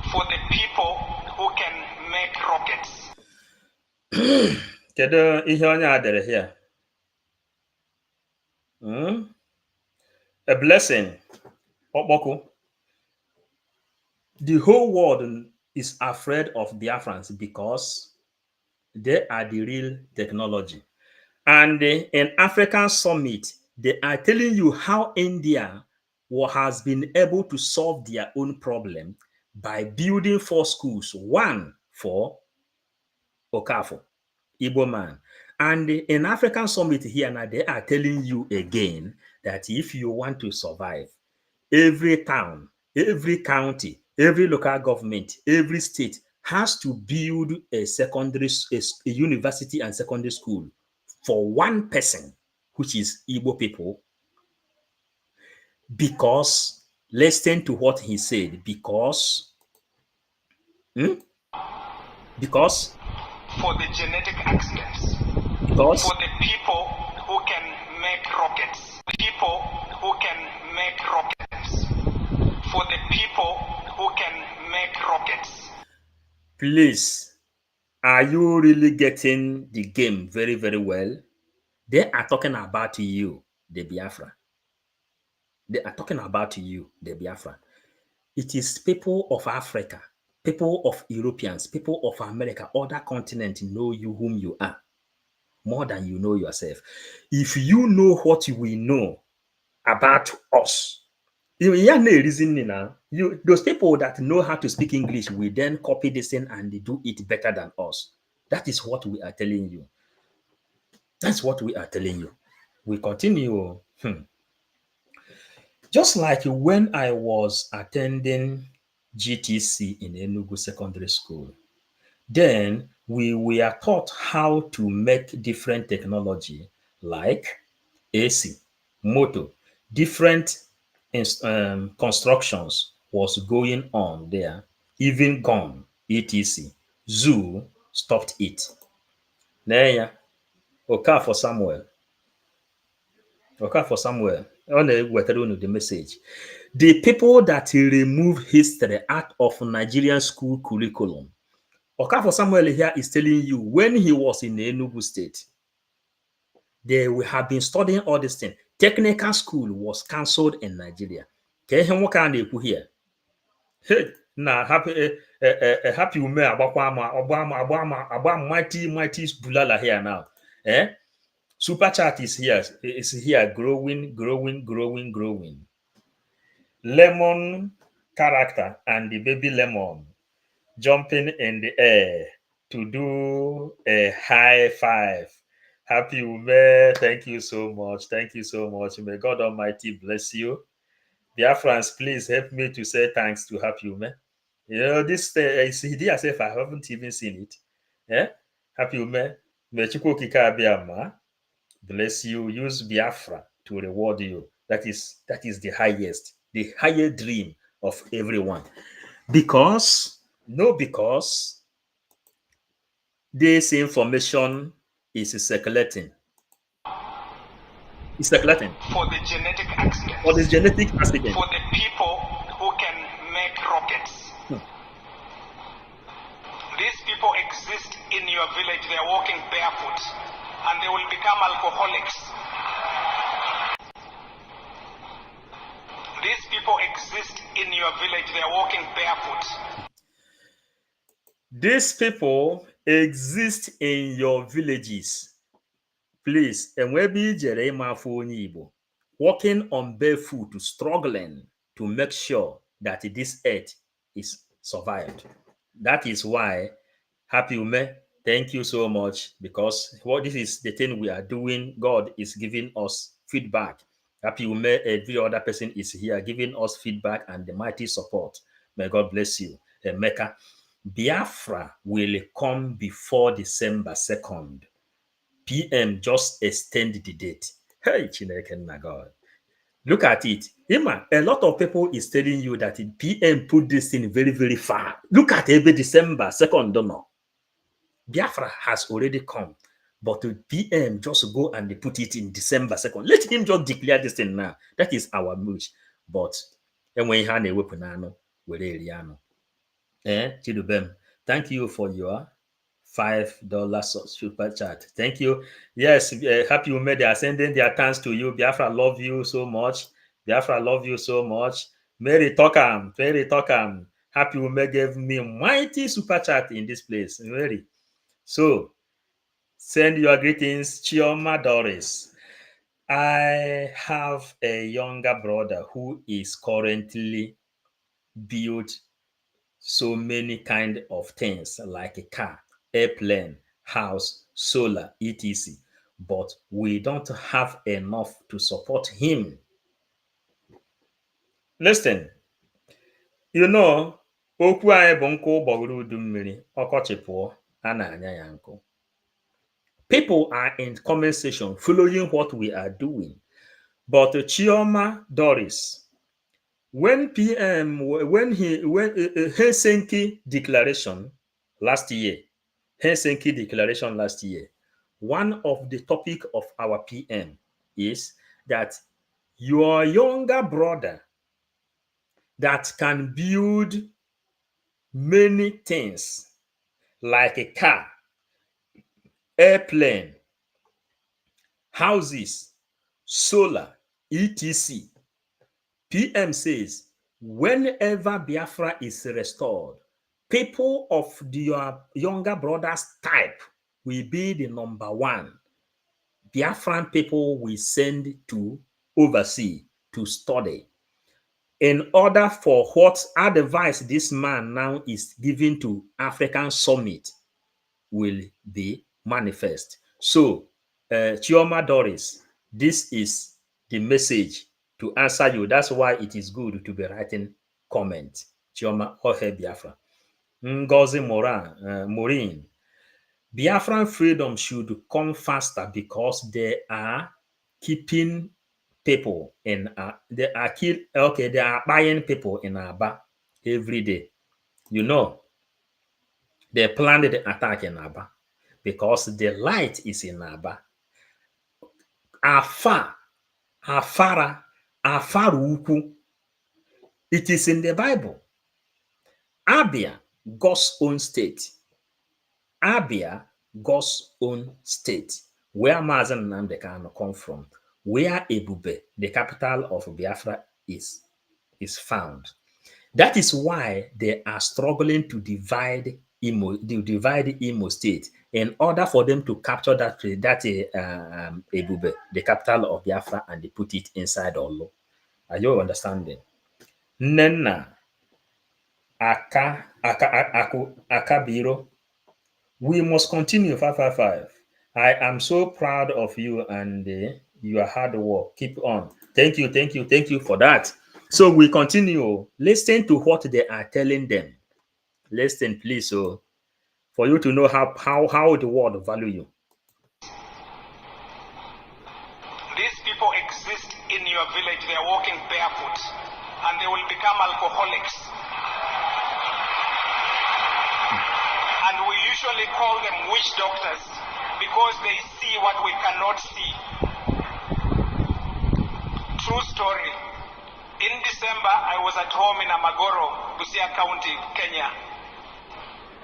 for the people who can make rockets. Kedu ihe onye a dere here? A blessing. Okpoku. The whole world is afraid of Biafrans because they are the real technology. And in African Summit, they are telling you how India has been able to solve their own problem by building 4 schools, 1 for Okafo, Igbo man. And in African Summit here now, they are telling you again that if you want to survive, every town, every county, every local government, every state has to build a university and secondary school for 1 person, which is Igbo people, because listen to what he said, because for the genetic accidents, because for the people who can make rockets, people who can make rockets, for the people who can make rockets. Please, are you really getting the game very, very well? They are talking about you, the Biafra. They are talking about you, the Biafra. It is people of Africa, people of Europeans, people of America, other continents know you whom you are more than you know yourself. If you know what we know about us, those people that know how to speak English will then copy this thing and they do it better than us. That is what we are telling you. That's what we are telling you. We continue. Just like when I was attending GTC in Enugu Secondary School, then we were taught how to make different technology like AC, motor, different constructions was going on there, even gun, etc. Zoo stopped it. Neya, Okafor Samuel, ọ na-ewetara unu the message. The people that remove history out of Nigerian school curriculum. Okafor Samuel here is telling you when he was in Enugu State, they have been studying all this thing. Technical school was cancelled in Nigeria. Ka ihe nwoke a na-ekwu here. Na happy ume agba mighty bulala here now. Super chat is here growing. Lemon character and the baby lemon jumping in the air to do a high five. Happy Ume, thank you so much. May God Almighty bless you. Biafrans, please help me to say thanks to Happy Ume. You know, this CD as if I haven't even seen it. Happy Ume, may Chukwu Okike Abịama bless you. Use Biafra to reward you. That is the highest dream of everyone. Because this information is circulating. It's circulating. For the genetic accident. For this genetic accident. For the people who can make rockets. These people exist in your village. They are walking barefoot. And they will become alcoholics. These people exist in your village. They are walking barefoot. These people exist in your villages. Please, and maybe walking on barefoot, struggling to make sure that this earth is survived. That is why, Happy Ume, thank you so much, because what this is the thing we are doing. God is giving us feedback. Happy Ume, every other person is here giving us feedback and the mighty support. May God bless you. Mecca, Biafra will come before December 2nd. PM just extend the date. Hey, Chineke na God. Look at it. Ima, a lot of people is telling you that PM put this thing very, very far. Look at every December 2nd, don't know. Biafra has already come. But the PM just go and they put it in December 2nd. Let him just declare this thing now. That is our wish. But when he had a weapon, Chidubem, thank you for your $5 super chat. Thank you. Yes, Happy Ume, they are sending their thanks to you. Biafra love you so much. Biafra love you so much. Mary Tokam. Happy Ume gave me mighty super chat in this place. Mary. So, send your greetings, Chioma Doris. I have a younger brother who is currently built so many kind of things like a car, airplane, house, solar, etc. But we don't have enough to support him. Listen, okwu anyị bụ nkụ ụgbọgụrụ udu mmiri, ọkọchị pụọ, a na-anya ya nkụ. People are in comment section following what we are doing. But Chioma Doris, when Helsinki declaration last year, one of the topic of our PM is that your younger brother that can build many things like a car, airplane, houses, solar, etc. PM says, whenever Biafra is restored, people of your younger brother's type will be the number one. Biafran people will send to oversee, to study. In order for what advice this man now is giving to African Summit will be manifest. So, Chioma Doris, this is the message to answer you. That's why it is good to be writing comment. Chioma Ohe Biafra. Ngozi Morin. Biafran freedom should come faster because they are keeping people in they are buying people in Aba every day. They planned the attack in Aba because the light is in Aba. Afara Ukwu. It is in the Bible. Abia, God's own state. Abia, God's own state. Where Mazen Nnamdi Kanu come from. Where Ebube, the capital of Biafra, is found. That is why they are struggling to divide Imo State in order for them to capture that Ebube, the capital of Biafra, and they put it inside Olo. Are you understanding? Nena Akabiro, we must continue 555. I am so proud of you and your hard work. Keep on. Thank you for that. So we continue. Listen to what they are telling them. Listen, please, so for you to know how the world value you. These people exist in your village. They are walking barefoot, and they will become alcoholics. And we usually call them witch doctors because they see what we cannot see. True story. In December, I was at home in Amagoro, Busia County, Kenya.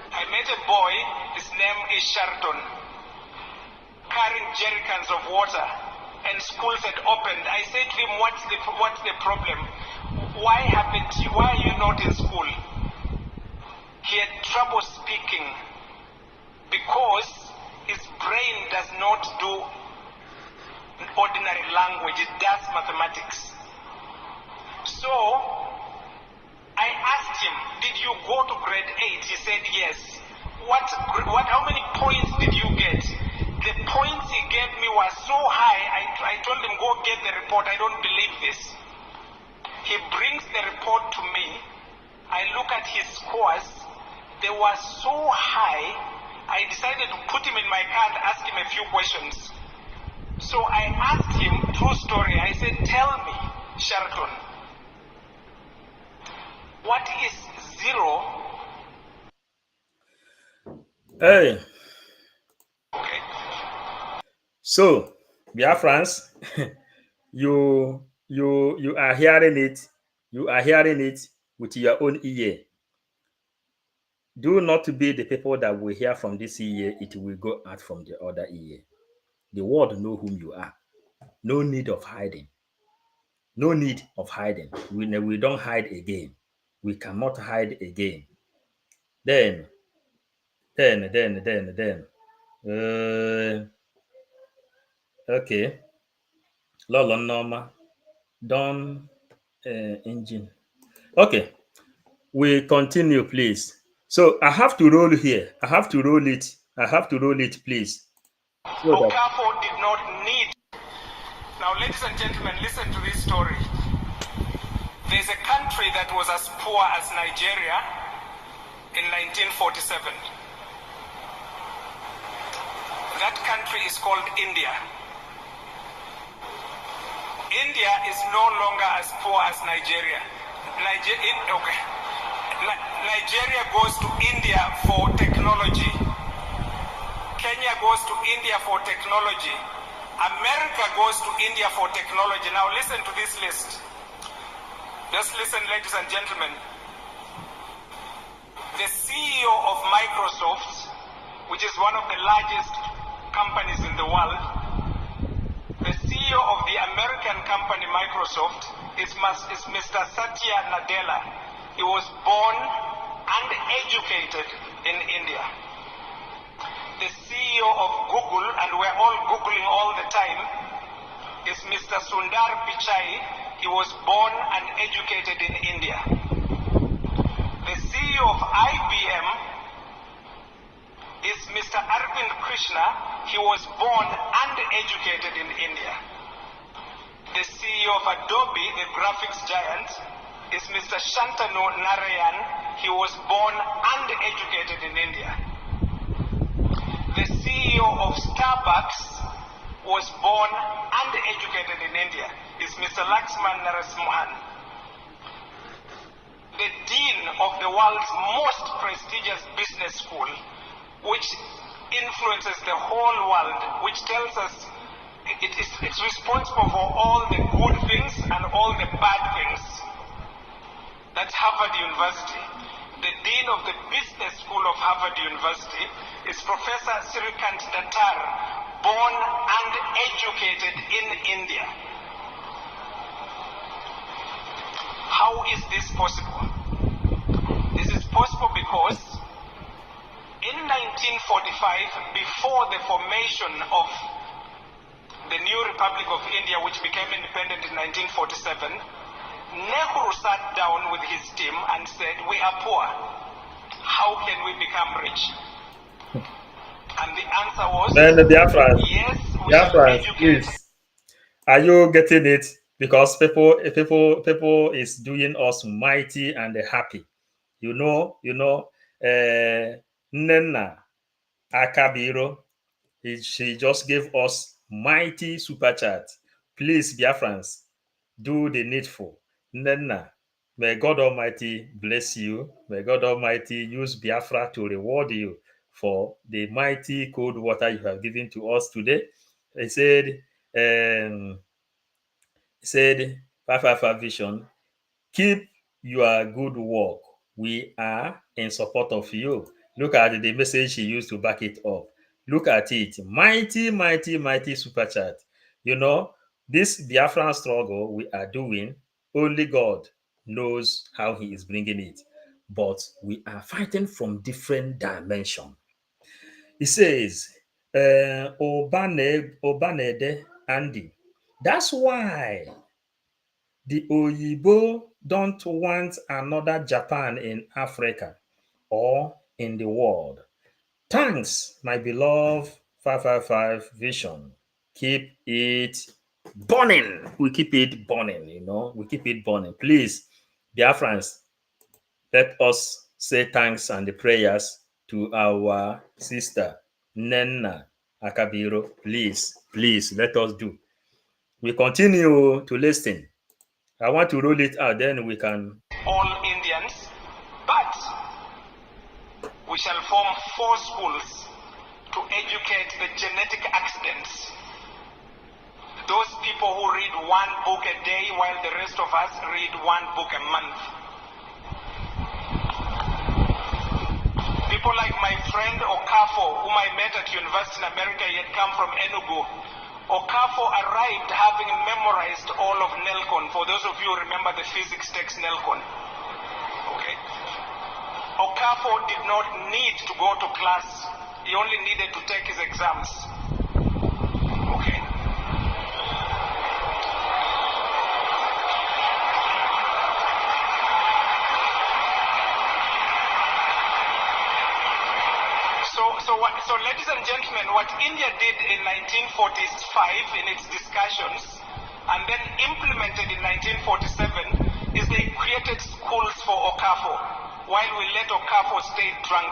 I met a boy, his name is Sheraton, carrying jerrycans of water, and schools had opened. I said to him, what's the problem? Why are you not in school? He had trouble speaking because his brain does not do ordinary language, it does mathematics. So I asked him, did you go to grade 8? He said yes. How many points did you get? The points he gave me were so high, I told him, go get the report, I don't believe this. He brings the report to me. I look at his scores. They were so high, I decided to put him in my car and ask him a few questions. So I asked him, true story, I said, tell me, Sheraton, what is 0? Hey, Okay. so Biafrans, you are hearing it. You are hearing it with your own ear. Do not be the people that will hear from this ear, it will go out from the other ear. The world know whom you are. No need of hiding. No need of hiding. We don't hide again. We cannot hide again. Then. Uh, okay. Lolo Norma. Don engine. Okay. We continue, please. So I have to roll here. I have to roll it. I have to roll it, please. So that Okafor did not need. Now, ladies and gentlemen, listen to this story. There's a country that was as poor as Nigeria in 1947. That country is called India. India is no longer as poor as Nigeria. Nigeria goes to India for technology. Kenya goes to India for technology. America goes to India for technology. Now listen to this list. Just listen, ladies and gentlemen. The CEO of Microsoft, which is one of the largest companies in the world, the CEO of the American company Microsoft is Mr. Satya Nadella. He was born and educated in India. The CEO of Google, and we're all Googling all the time, is Mr. Sundar Pichai. He was born and educated in India. The CEO of IBM is Mr. Arvind Krishna. He was born and educated in India. The CEO of Adobe, the graphics giant, is Mr. Shantanu Narayan. He was born and educated in India. The CEO of Starbucks was born and educated in India. Is Mr. Laxman Narasimhan. The dean of the world's most prestigious business school, which influences the whole world, which tells us it's responsible for all the good things and all the bad things. That's Harvard University. The dean of the business school of Harvard University is Professor Srikant Datar, born and educated in India. How is this possible? This is possible because in 1945, before the formation of the new Republic of India, which became independent in 1947, Nehru sat down with his team and said, we are poor. How can we become rich? And the answer was, then the Biafran, yes, we Biafran, should educate. please. Are you getting it? Because people is doing us mighty and happy. Nena Akabiro, she just gave us mighty super chat. Please, Biafrans, do the needful. Nena, may God Almighty bless you. May God Almighty use Biafra to reward you for the mighty cold water you have given to us today. He said, um, he said, 555 Vision, keep your good work. We are in support of you. Look at the message he used to back it up. Look at it. Mighty, mighty, mighty super chat. You know, this Biafran struggle we are doing, only God knows how he is bringing it. But we are fighting from different dimensions. He says, Obanede Andy. That's why the Oyibo don't want another Japan in Africa or in the world. Thanks, my beloved 555 Vision. Keep it burning. We keep it burning, We keep it burning. Please, dear friends, let us say thanks and the prayers to our sister, Nenna Akabiro. Please, please, let us do. We continue to listen. I want to roll it out, then we can. All Indians, but we shall form 4 schools to educate the genetic accidents. Those people who read 1 book a day while the rest of us read 1 book a month. People like my friend Okafo, whom I met at university in America, he had come from Enugu. Okafo arrived having memorized all of Nelcon. For those of you who remember the physics text Nelcon. Okay. Okafo did not need to go to class. He only needed to take his exams. Okay. So ladies and gentlemen, what India did in 1945 in its discussions and then implemented in 1947 is they created schools for Okafo while we let Okafo stay drunk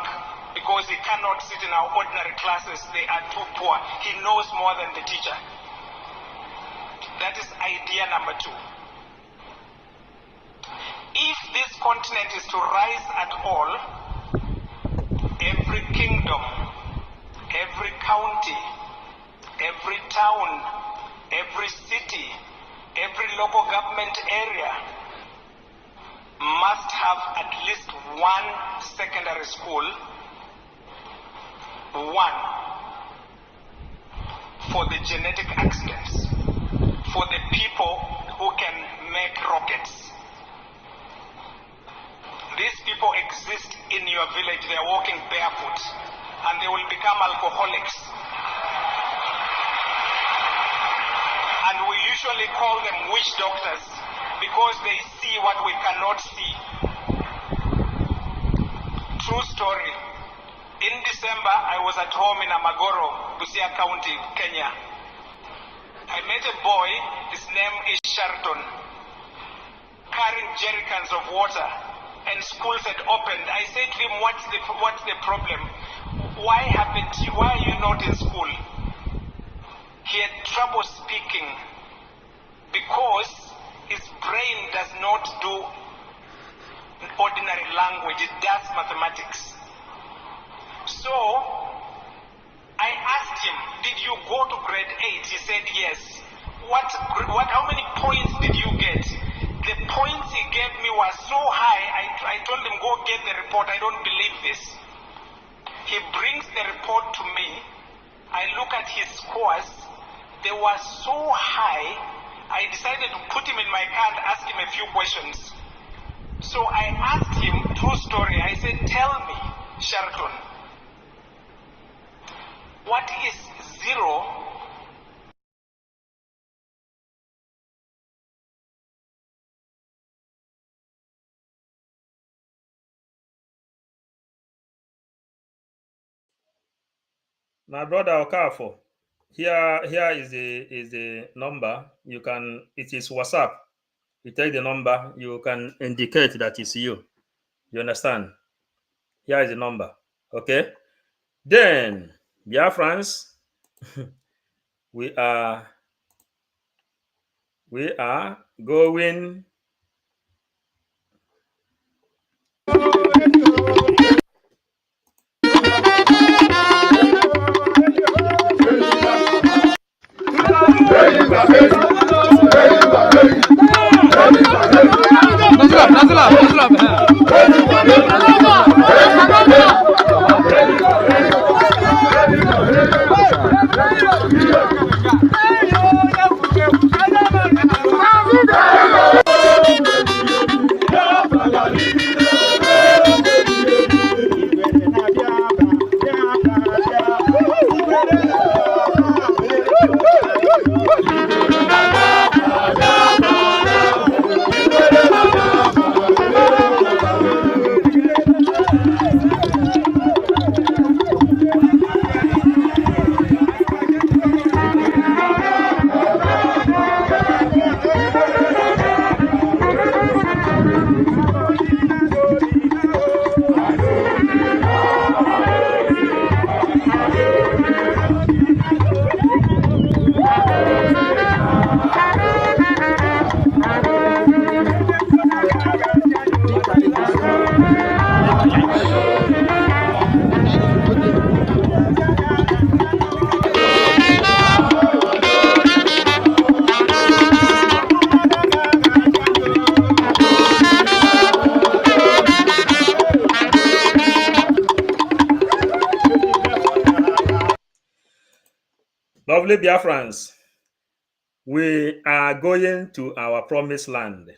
because he cannot sit in our ordinary classes. They are too poor. He knows more than the teacher. That is idea number 2. If this continent is to rise at all, every kingdom, every county, every town, every city, every local government area must have at least 1 secondary school, 1 for the genetic accidents, for the people who can make rockets. These people exist in your village. They are walking barefoot and they will become alcoholics. And we usually call them witch doctors because they see what we cannot see. True story. In December, I was at home in Amagoro, Busia County, Kenya. I met a boy, his name is Sheraton, carrying jerrycans of water. And schools had opened. I said to him, what's the problem? Why are you not in school? He had trouble speaking because his brain does not do ordinary language, it does mathematics. So I asked him, did you go to grade 8? He said yes. How many points did you get? The points he gave me were so high, I told him, go get the report. I don't believe this. He brings the report to me. I look at his scores. They were so high, I decided to put him in my car and ask him a few questions. So I asked him, true story, I said, tell me, Sheraton, what is 0 My brother Okafo, here is the number. You can, it is WhatsApp. You take the number, you can indicate that it's you. You understand? Here is the number. Okay. Then, Biafrans, we are going. Lovely Biafrans, we are going to our promised land.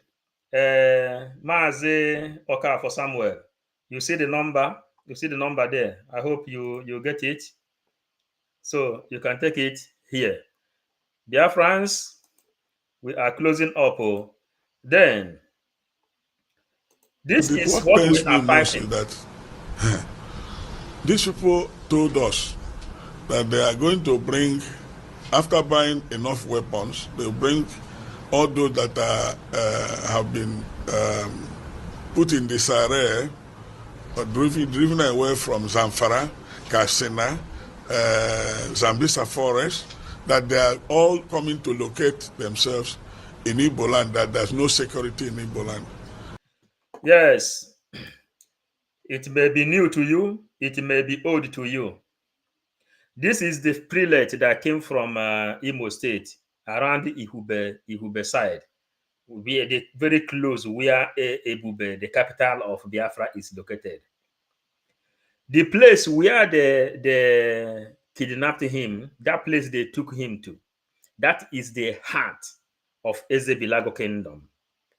Mazi Oka for Samuel. You see the number? You see the number there. I hope you get it. So you can take it here. Biafrans, we are closing up. Oh. Then, this is what we are fighting. That these people told us that they are going to bring, after buying enough weapons, they'll bring all those that have been put in disarray or driven away from Zamfara, Katsina, Zambisa forest, that they are all coming to locate themselves in Igbo land, that there's no security in Igbo land. Yes, it may be new to you, it may be old to you. This is the prelate that came from Imo State, around Ihube side. We are very close where Ebube, the capital of Biafra, is located. The place where they kidnapped him, that place they took him to, that is the heart of Ezebilago Kingdom,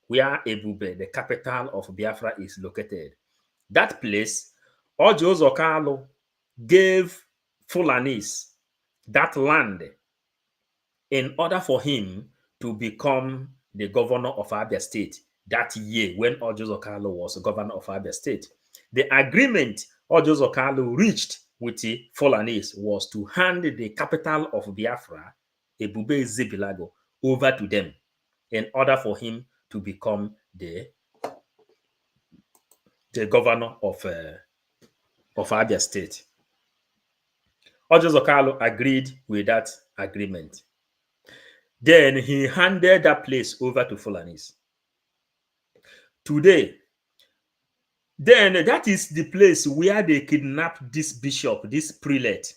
where Ebube, the capital of Biafra, is located. That place, Ojo Zokalo gave Fulanis that land in order for him to become the governor of Abia State that year when Ojo Zokalo was governor of Abia State. The agreement Ojo Zokalo reached with the Fulanis was to hand the capital of Biafra, Ebube Zebilago, over to them in order for him to become the governor of Abia State. Ojo Zokalo agreed with that agreement. Then he handed that place over to Fulanis. Today, then that is the place where they kidnapped this bishop, this prelate.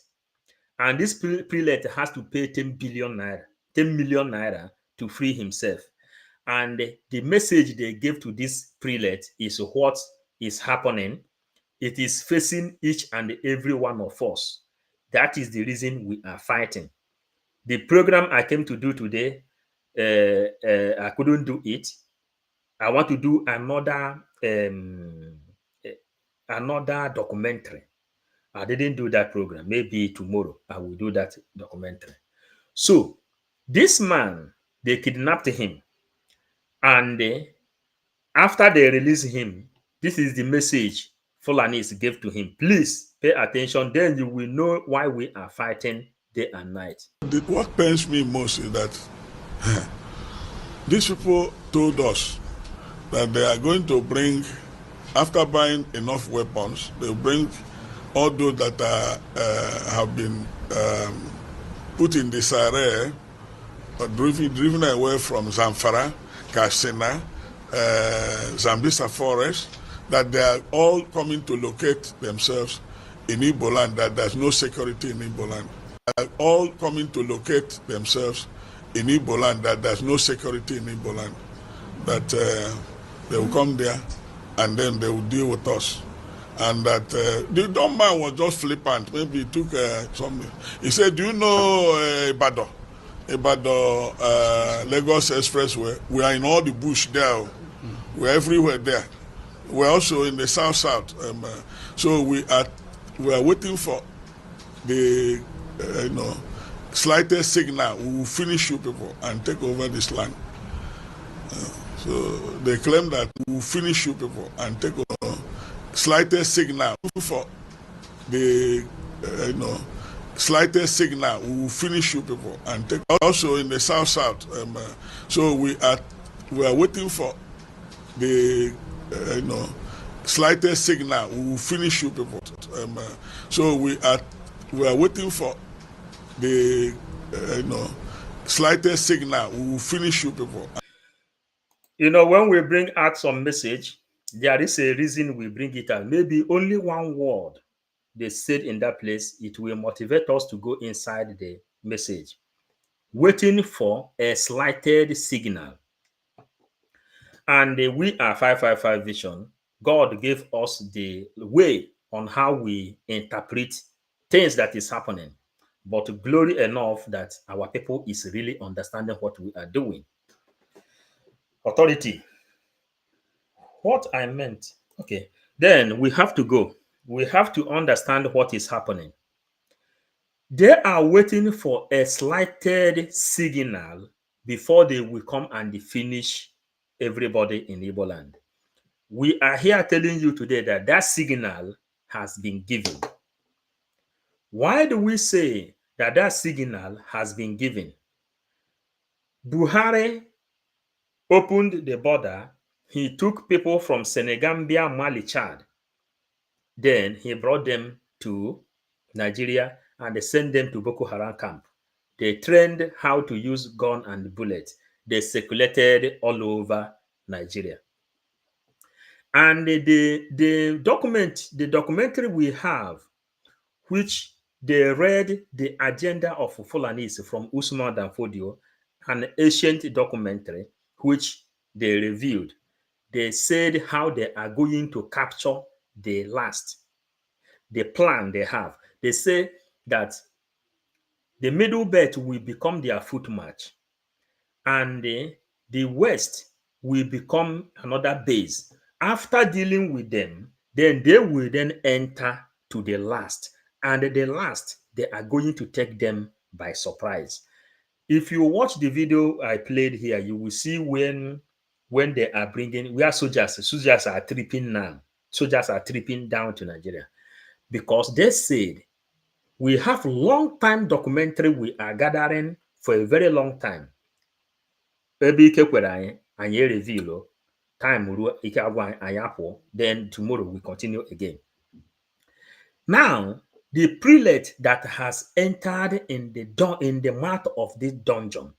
And this prelate has to pay 10 million naira to free himself. And the message they gave to this prelate is what is happening. It is facing each and every one of us. That is the reason we are fighting. The program I came to do today, I couldn't do it. I want to do another documentary. I didn't do that program. Maybe tomorrow I will do that documentary. So this man, they kidnapped him. And after they released him, this is the message Fulanis gave to him. Please pay attention. Then you will know why we are fighting day and night. What pains me most is that these people told us that they are going to bring, after buying enough weapons, they'll bring all those that have been put in disarray or driven away from Zamfara, Katsina, Zambisa forest, that they are all coming to locate themselves in Igbo land, that there's no security in Igbo land. They are all coming to locate themselves in Igbo land, that there's no security in Igbo land, that they will come there and then they will deal with us. And that the dumb man was just flippant. Maybe he took something. He said, "Do you know Ibadan? Lagos Expressway? We are in all the bush there. We're everywhere there. We're also in the south. So we are waiting for the slightest signal. We will finish you people and take over this land." So they claim that we will finish you people and take over. Slightest signal for the slightest signal, we will finish you people and take also in the south. So we are waiting for the slightest signal, we will finish you people. So we are waiting for the slightest signal, we will finish you people. You know, when we bring out some message, there is a reason we bring it out. Maybe only one word they said in that place, it will motivate us to go inside the message. Waiting for a slighted signal. And we are 555 Vision. God gave us the way on how we interpret things that is happening. But glory enough that our people is really understanding what we are doing. Authority. What I meant. Okay. Then we have to go. We have to understand what is happening. They are waiting for a slighted signal before they will come and finish everybody in Igbo land. We are here telling you today that that signal has been given. Why do we say that that signal has been given? Buhari opened the border. He took people from Senegambia, Mali, Chad. Then he brought them to Nigeria and they sent them to Boko Haram camp. They trained how to use gun and bullet. They circulated all over Nigeria. And the documentary we have, which they read the agenda of Fulanis from Usman Dan Fodio, an ancient documentary which they reviewed. They said how they are going to capture the last. The plan they have. They say that the middle belt will become their foot march, and the west will become another base. After dealing with them, then they will then enter to the last, and the last, they are going to take them by surprise. If you watch the video I played here, you will see when they are bringing, where soldiers are tripping now. Soldiers are tripping down to Nigeria because they said, we have long time documentary we are gathering for a very long time. Ebe ike kwere anyị reveal time ruo ike agwa anyị apụ, then tomorrow we continue again. Now, the prelate that has entered in the mouth of this dungeon,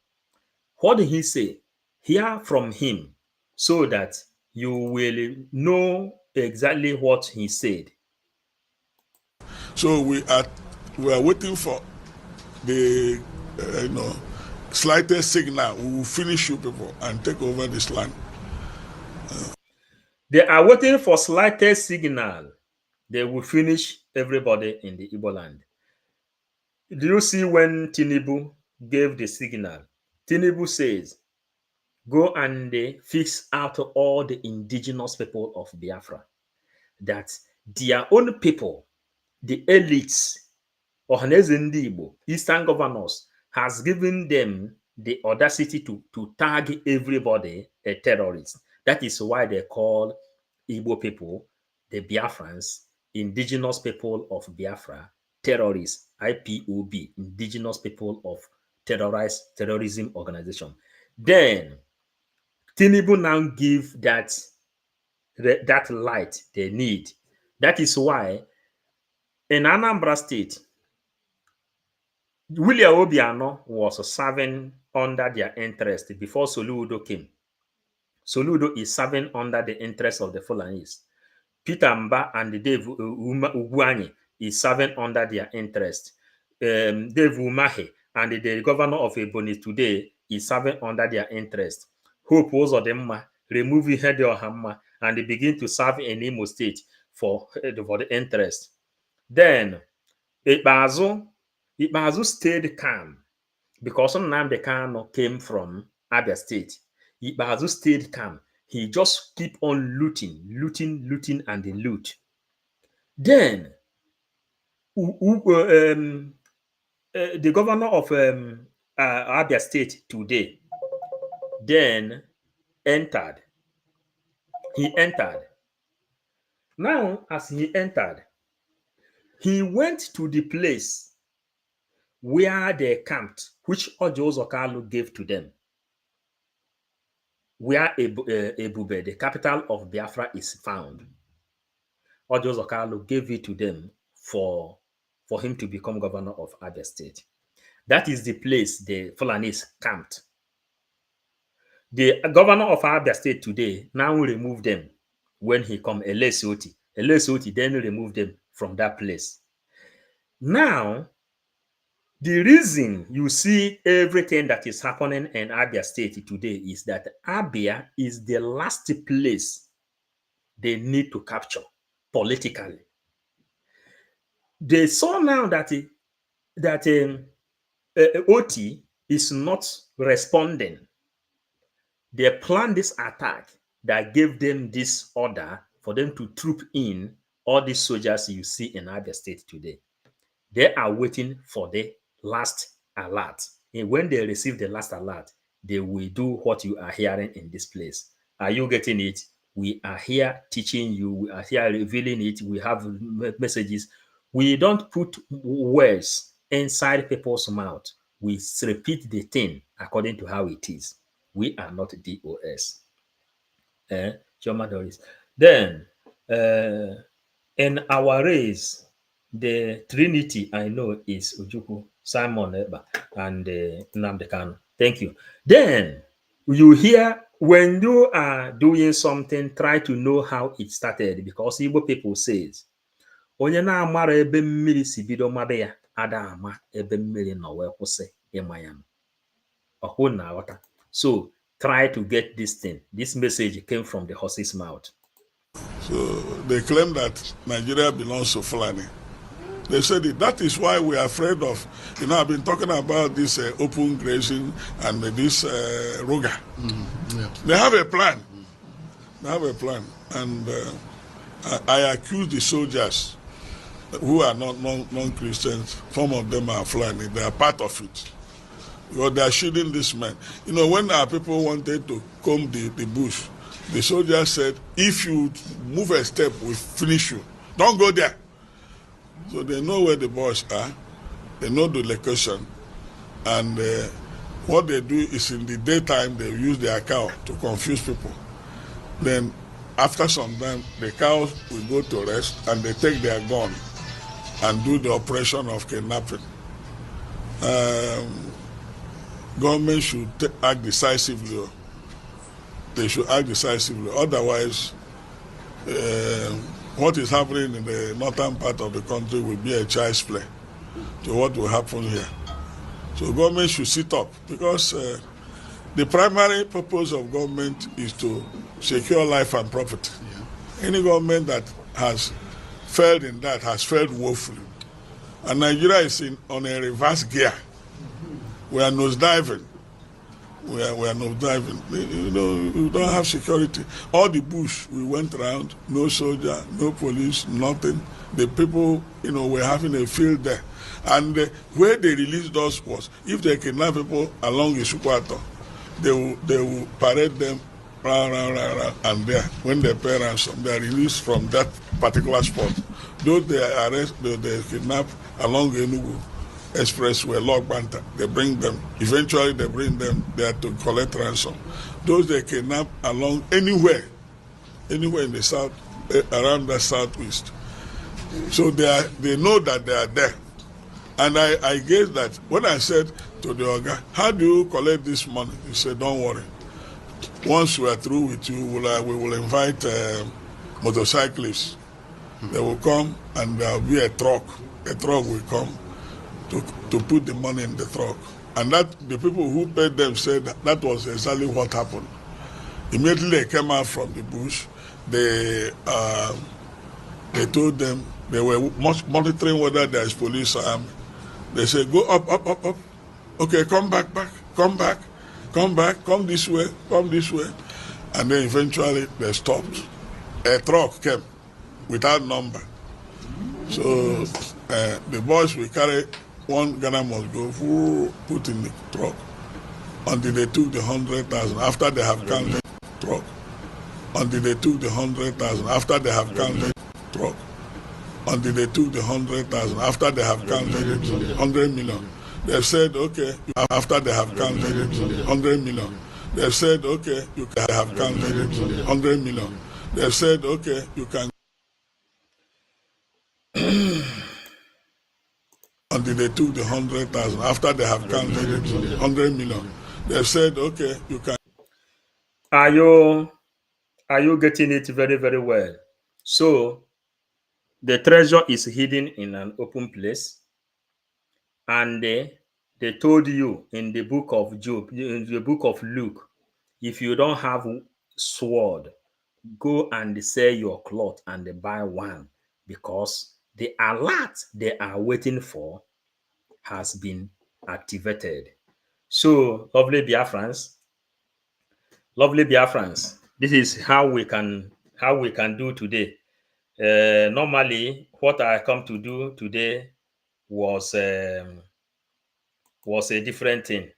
what did he say? Hear from him so that you will know exactly what he said. So we are waiting for the slightest signal. We will finish you people and take over this land. They are waiting for slightest signal. They will finish everybody in the Igbo land. Do you see when Tinubu gave the signal? Tinubu says, go and fix out all the indigenous people of Biafra. That their own people, the elites, Ohaneze Ndi Igbo, Eastern governors, has given them the audacity to tag everybody a terrorist. That is why they call Igbo people, the Biafrans, indigenous people of Biafra, terrorists, IPOB, indigenous people of terrorism organization. Then Tinubu now give that light they need. That is why in Anambra State, William Obiano was serving under their interest before Soludo came. Soludo is serving under the interest of the Fulanis. Peter Mba and Dave Ugwuanyi is serving under their interest. Dave Umahi and the governor of Ebonyi today is serving under their interest. Hope Uzodimma remove Ihede Ohamma and they begin to serve in Imo State for the interest. Then Ikpeazu stayed calm because Nnamdi Kanu came from Abia State. Ikpeazu stayed calm. He just keep on looting, and the loot. Then the governor of Abia State today then entered. He entered. Now, as he entered, he went to the place where they camped, which Ojo Kalu gave to them, where Ebube, the capital of Biafra, is found. Ojo Kalu gave it to them for him to become governor of Abia State. That is the place the Fulanis camped. The governor of Abia State today now remove them when he come, Elesioti. Elesioti then remove them from that place. Now, the reason you see everything that is happening in Abia State today is that Abia is the last place they need to capture politically. They saw now that OT is not responding. They planned this attack that gave them this order for them to troop in all these soldiers you see in Abia State today. They are waiting for the last alert. And when they receive the last alert, they will do what you are hearing in this place. Are you getting it? We are here teaching you. We are here revealing it. We have messages. We don't put words inside people's mouth. We repeat the thing according to how it is. We are not DOS. Choma Doris. Then, in our race, the Trinity I know is Ojukwu, Simon Eba, and Nnamdi Kanu. Thank you. Then you hear when you are doing something, try to know how it started, because Igbo people says, onye na-amara ebe mmiri si bido mabe ya, ada ama ebe mmiri nọ wee kwụsị ịma ya. Ọhụ na aghọta. So try to get this thing. This message came from the horse's mouth. So they claim that Nigeria belongs to Fulani. They said that is why we are afraid of, I've been talking about this open grazing and this Ruga. Yeah. They have a plan. They have a plan. And I accuse the soldiers who are not non-Christians. Some of them are Fulani. They are part of it. Because they are shooting these men. When our people wanted to comb the bush, the soldiers said, if you move a step, we finish you. Don't go there. So they know where the boys are. They know the location. And what they do is in the daytime, they use their cow to confuse people. Then after some time, the cows will go to rest and they take their gun and do the operation of kidnapping. Government should act decisively. They should act decisively. Otherwise, what is happening in the northern part of the country will be a child's play to what will happen here. So government should sit up, because the primary purpose of government is to secure life and property. Yeah. Any government that has failed in that has failed woefully. And Nigeria is on a reverse gear. We are nosediving. We are not driving. We don't have security. All the bush, we went around, no soldier, no police, nothing. The people, were having a field there. And where they released us was, if they kidnap people along Isukwato, they will parade them round, and there, when they pay ransom, they are released from that particular spot. Those they arrest, they kidnap along Enugu Expressway, Log Banta, they bring them. Eventually, they bring them there to collect ransom. Those they kidnap along anywhere in the south, around the southwest. So they know that they are there. And I guess that when I said to the Oga, how do you collect this money? He said, don't worry. Once we are through with you, we will invite motorcyclists. They will come and there will be a truck. A truck will come to put the money in the truck. And that the people who paid them said that was exactly what happened. Immediately they came out from the bush. They told them they were monitoring whether there is police or army. They said, go up, up, up, up. Okay, come back, come back, come this way, come this way. And then eventually they stopped. A truck came without number. So the boys will carry one Ghana must go, put in the truck until they took the 100,000 after they have counted truck. Until they took the 100,000 after they have counted truck. Until they took the 100,000 after they have counted 100 million. They said, okay, after they have counted 100 million. They said, okay, you can have counted 100 million. They said, okay, you can. Until they took the 100,000 after they have counted 100 million. They said, okay, you can. Are you getting it very, very well? So the treasure is hidden in an open place, and they told you in the book of Job, in the book of Luke, if you don't have sword, go and sell your cloth and buy one, because the alert they are waiting for has been activated. So, lovely Biafrans, this is how we can do today. Normally, what I come to do today was a different thing,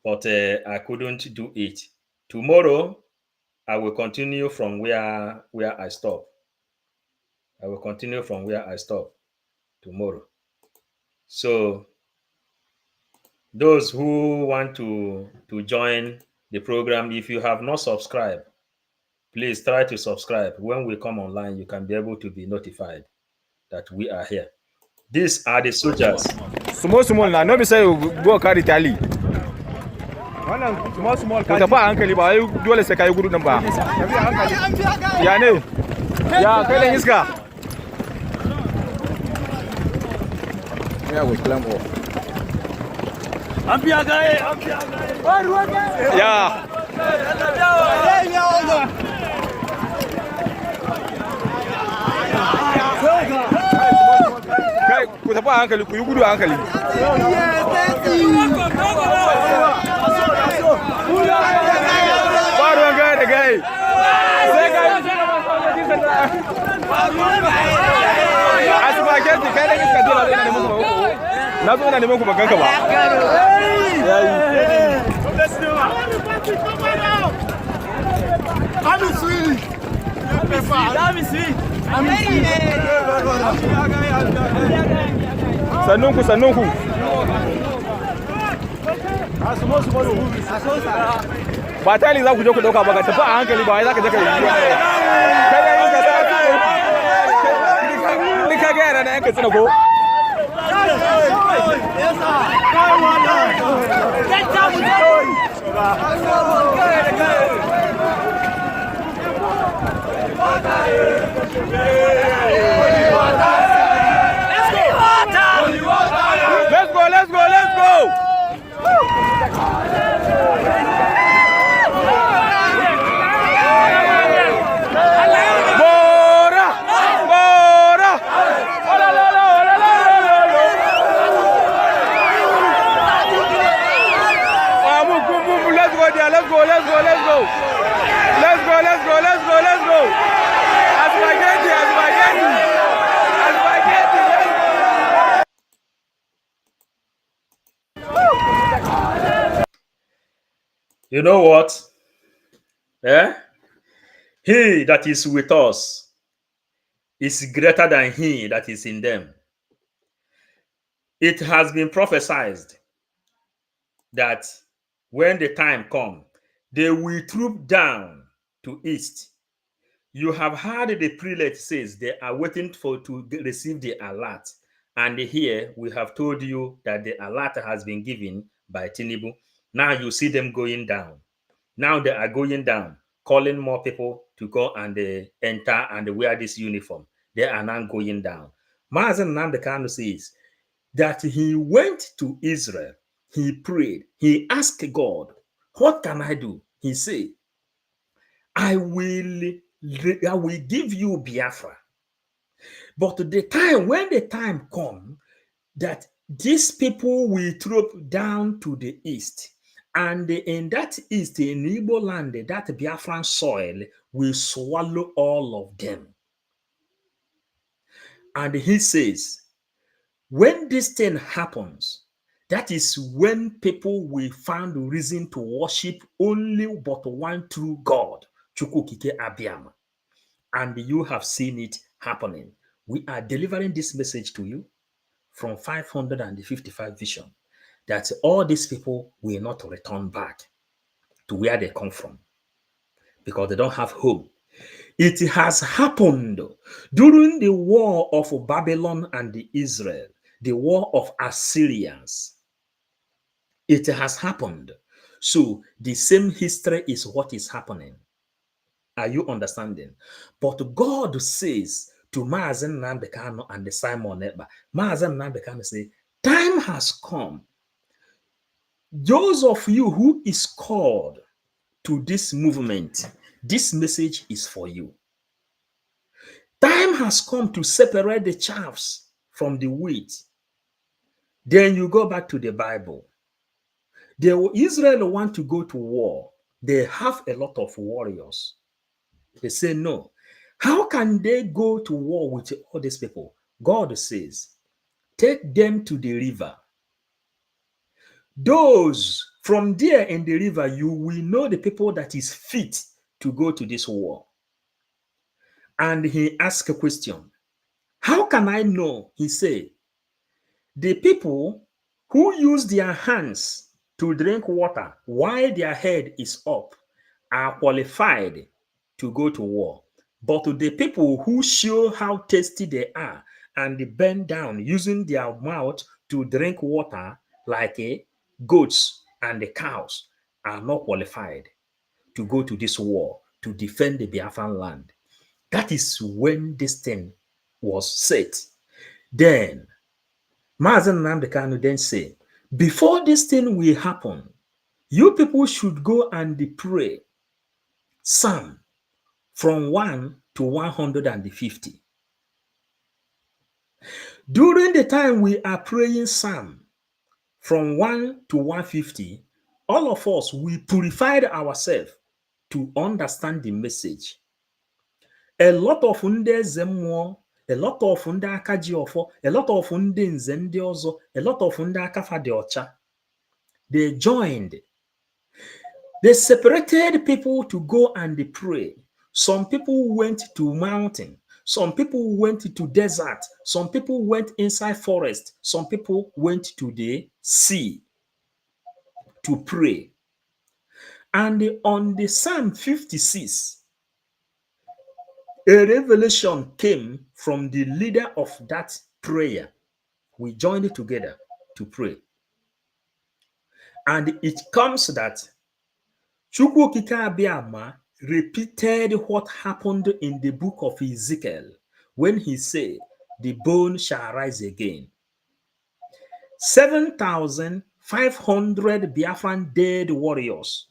but I couldn't do it. Tomorrow, I will continue from where I stop. I will continue from where I stop tomorrow. So those who want to join the program, if you have not subscribed, please try to subscribe. When we come online, you can be able to be notified that we are here. These are the soldiers. Small na no be say you go carry tally. Wannan small ka tafi hankali ba ai dole sai kai gudu nan ba. Ya ne? Ya kai dan iska. Ya go climb up. Ambiya gaye. Ya. Kai ku tafi hankali ku yi gudu a hankali. Ba ruwan gaya da gaye. Sai ga yi a spaghetti kai da iska dole na neman ku ba. Na zo ina neman ku ban ganka ba. Sannun ku. Ba tali za ku je ku dauka ba, ka tafi a hankali ba, za ka je ka yi. Kai da yin ka za ni ka ga yana na yanka tsina ko? Let's go! Let's go! Spaghetti! You know what? He that is with us is greater than he that is in them. It has been prophesied that when the time comes, they will troop down to east. You have heard the prelate says they are waiting to receive the alert. And here we have told you that the alert has been given by Tinubu. Now you see them going down. Now they are going down, calling more people to go and enter and wear this uniform. They are now going down. Mazen Nnamdi Kanu says that he went to Israel. he prayed. He asked God, what can I do? He said, I will give you Biafra. But when the time comes that these people will drop down to the east, and in that east, in Igbo land, that Biafran soil will swallow all of them. And he says, when this thing happens, that is when people will find reason to worship only but one true God, Chukwukike Abiyama. And you have seen it happening. We are delivering this message to you from 555 vision that all these people will not return back to where they come from because they don't have home. It has happened during the war of Babylon and Israel, the war of Assyrians. It has happened. So the same history is what is happening. Are you understanding? But God says to Mazen Nambekano and the Simon Eba, Mazen Nambekano say, time has come. Those of you who is called to this movement, this message is for you. Time has come to separate the chaffs from the wheat. Then you go back to the Bible. Israel want to go to war. They have a lot of warriors. They say no. How can they go to war with all these people? God says, take them to the river. Those from there in the river, you will know the people that is fit to go to this war. And he asked a question. How can I know? He said, the people who use their hands to drink water while their head is up are qualified to go to war. But the people who show how tasty they are and bend down using their mouth to drink water like goats and the cows are not qualified to go to this war to defend the Biafran land. That is when this thing was set. Then Mazen Nnamdi then say, before this thing will happen, you people should go and pray Psalm from 1 to 150. During the time we are praying Psalm from 1 to 150, all of us, we purified ourselves to understand the message. A lot of ndị zemmo, a lot of ndị aka ji ọfọ, a lot of ndị nze ndị ọzọ, a lot of ndị aka fa dị ọcha, they joined. They separated people to go and pray. Some people went to mountain. Some people went to desert. Some people went inside forest. Some people went to the sea to pray. And on the Psalm 56, a revelation came from the leader of that prayer. We joined together to pray. And it comes that Chukwukike Abiyama repeated what happened in the book of Ezekiel when he said, the bone shall rise again. 7,500 Biafran dead warriors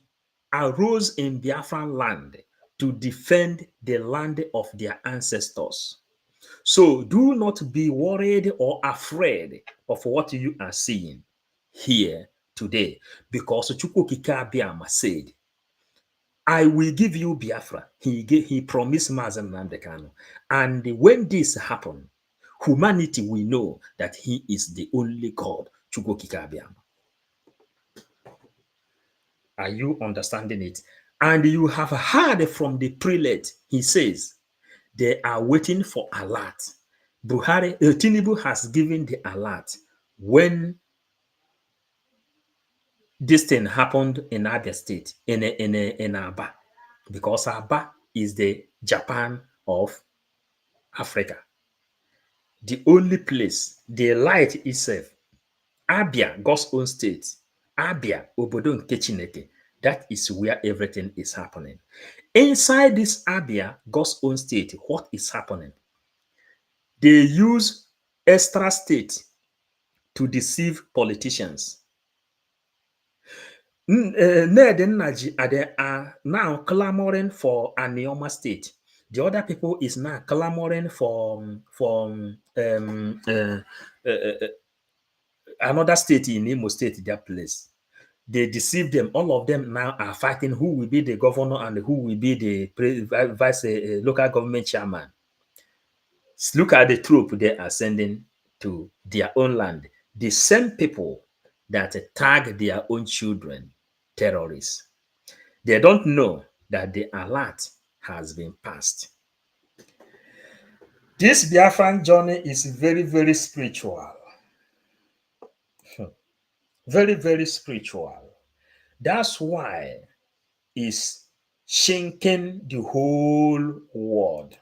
arose in Biafran land to defend the land of their ancestors. So do not be worried or afraid of what you are seeing here today, because Chukwukike Abiyama said, I will give you Biafra. He promised Mazen Nnamdi Kanu. And when this happened, humanity will know that he is the only God, Chukwukike Abiyama. Are you understanding it? And you have heard from the prelate, he says, they are waiting for alert. Tinubu has given the alert when this thing happened in Abia State, in Aba, because Aba is the Japan of Africa. The only place, the light itself, Abia, God's own state, Abia, Obodo nke Chineke, that is where everything is happening. Inside this Abia, God's own state, what is happening? They use extra state to deceive politicians. Ned and Naji are now clamoring for Anioma State. The other people is now clamoring for another state in Imo State, their place. They deceived them. All of them now are fighting who will be the governor and who will be the vice local government chairman. Look at the troop they are sending to their own land. The same people that tag their own children terrorists. They don't know that the alert has been passed. This Biafran journey is very, very spiritual. Very, very spiritual. That's why it's shaking the whole world.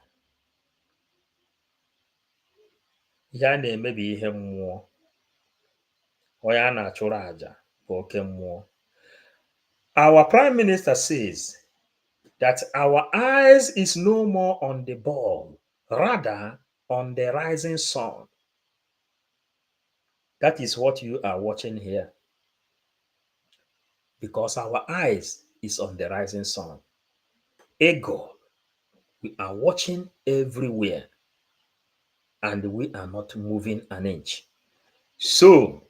Ya na-emebi ihe mmụọ. Onye a na-achụrụ aja bụ oke mmụọ. Our prime minister says that our eyes is no more on the ball, rather on the rising sun. That is what you are watching here. Because our eyes is on the rising sun. Ego, we are watching everywhere and we are not moving an inch. So,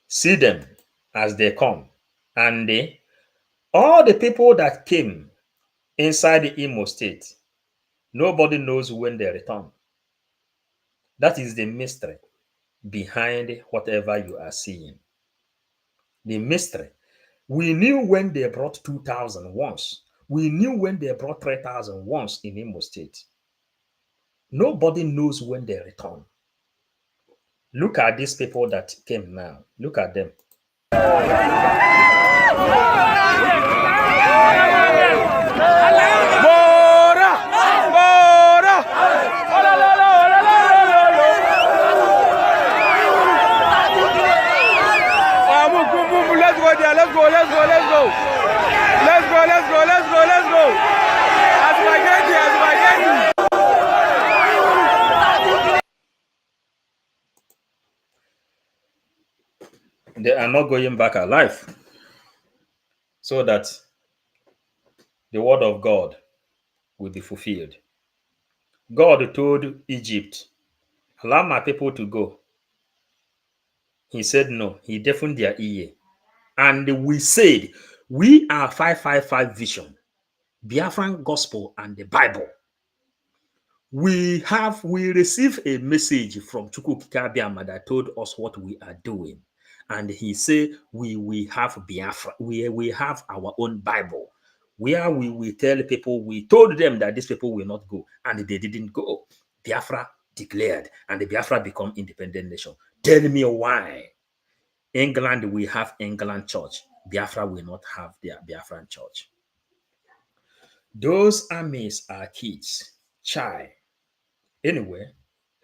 see them as they come. And all the people that came inside the Imo State, nobody knows when they return. That is the mystery behind whatever you are seeing. The mystery. We knew when they brought 2,000 once. We knew when they brought 3,000 once in Imo State. Nobody knows when they return. Look at these people that came now. Look at them. Let's go. They are not going back alive. So that the word of God will be fulfilled. God told Egypt, allow my people to go. He said no. He deafened their ear. And we said, we are 555 vision, Biafran gospel and the Bible. We received a message from Chukwukika Biama that told us what we are doing. And he said, we have Biafra, we have our own Bible, where we will tell people, we told them that these people will not go, and they didn't go. Biafra declared, and the Biafra become independent nation. Tell me why. England, we have England church. Biafra will not have their Biafran church. Those armies are kids, child. Anyway,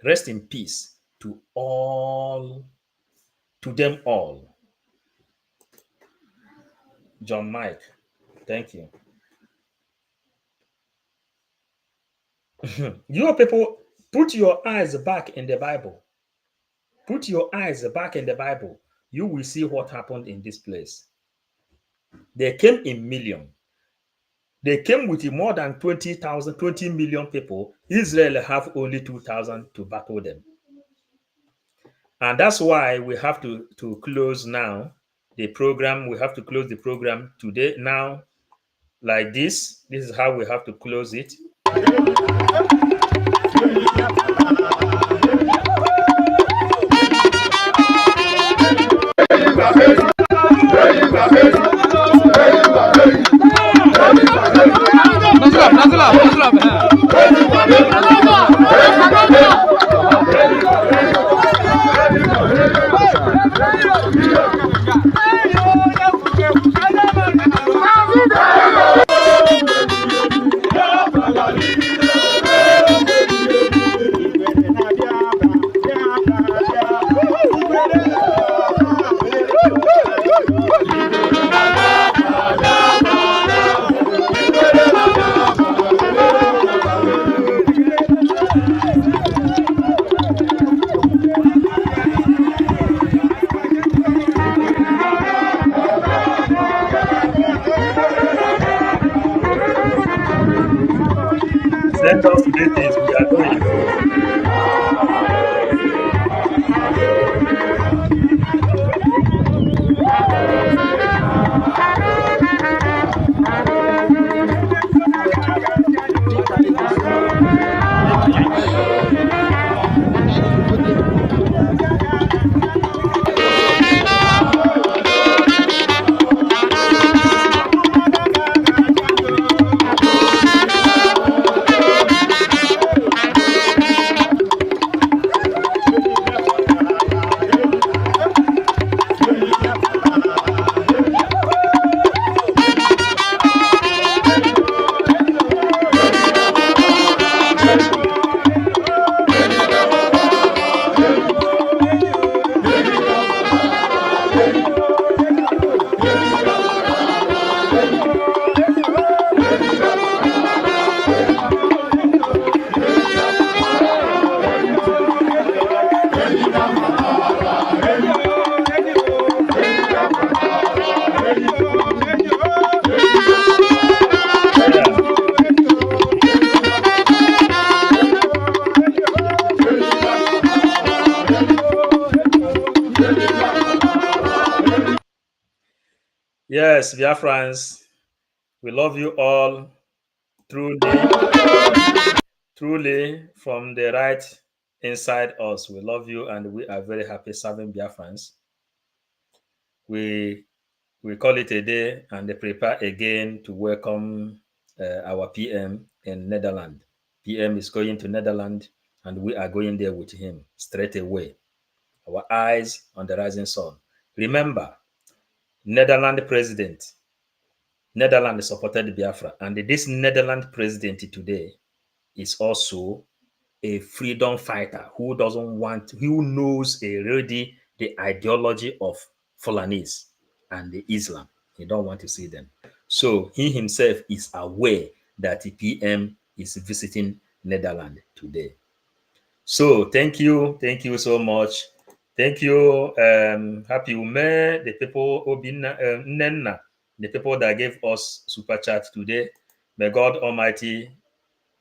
rest in peace to them all. John Mike, thank you. You people, put your eyes back in the Bible. Put your eyes back in the Bible. You will see what happened in this place. They came in millions. They came with more than 20 million people. Israel have only 2,000 to battle them. And that's why we have to close now the program. We have to close the program today now like this. This is how we have to close it. Let us do things. We are going. Yes, Biafrans, we love you all truly, truly from the right inside us. We love you and we are very happy serving Biafrans. We call it a day and they prepare again to welcome our PM in Netherlands. PM is going to Netherlands and we are going there with him straight away. Our eyes on the rising sun. Remember, Netherlands president, Netherlands supported Biafra, and this Netherlands president today is also a freedom fighter who doesn't want, who knows already the ideology of Fulanese and the Islam. He don't want to see them. So he himself is aware that the PM is visiting Netherlands today. So thank you so much. Thank you, Happy Ume, the people Obina Nenna, the people that gave us super chat today. May God Almighty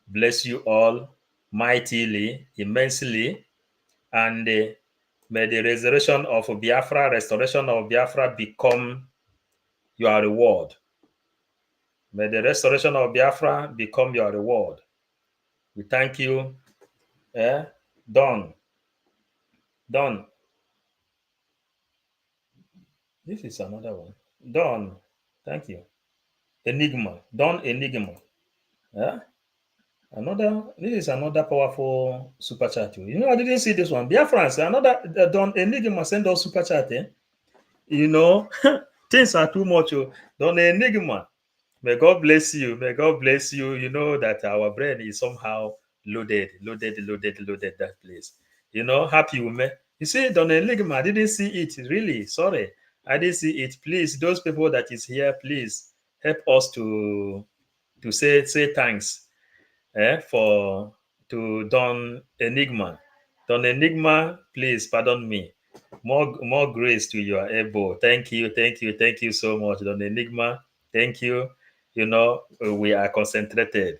bless you all mightily, immensely, and may the restoration of Biafra become your reward. May the restoration of Biafra become your reward. We thank you. Don. This is another one. Don. Thank you. Enigma. Don Enigma. Yeah. This is another powerful super chat. You know, I didn't see this one. Biafrans, another Don Enigma send us super chat. You know, things are too much. Don Enigma. May God bless you. May God bless you. You know that our brain is somehow loaded that place. You know, happy women. You see, Don Enigma, I didn't see it. Really, sorry. I didn't see it. Please, those people that is here, please help us to say thanks for to Don Enigma. Don Enigma, please pardon me. More grace to your elbow. Thank you so much, Don Enigma. Thank you. You know, we are concentrated.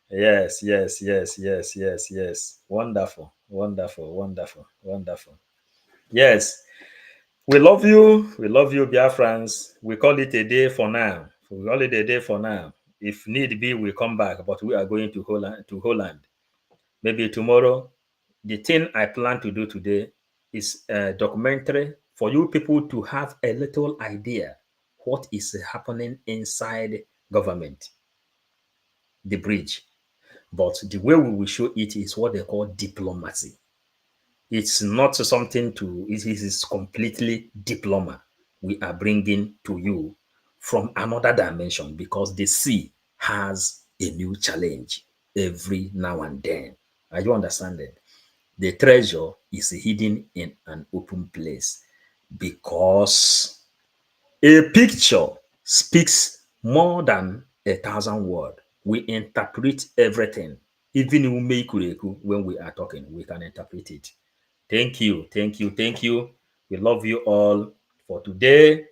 Yes. Wonderful. Yes. We love you, Biafrans. We call it a day for now. If need be, we come back, but we are going to Holland. Maybe tomorrow. The thing I plan to do today is a documentary for you people to have a little idea what is happening inside government, the bridge. But the way we will show it is what they call diplomacy. It's not something it is completely diploma we are bringing to you from another dimension because the sea has a new challenge every now and then. Are you understanding? The treasure is hidden in an open place because a picture speaks more than 1,000 words. We interpret everything. Even when we are talking, we can interpret it. Thank you. We love you all for today.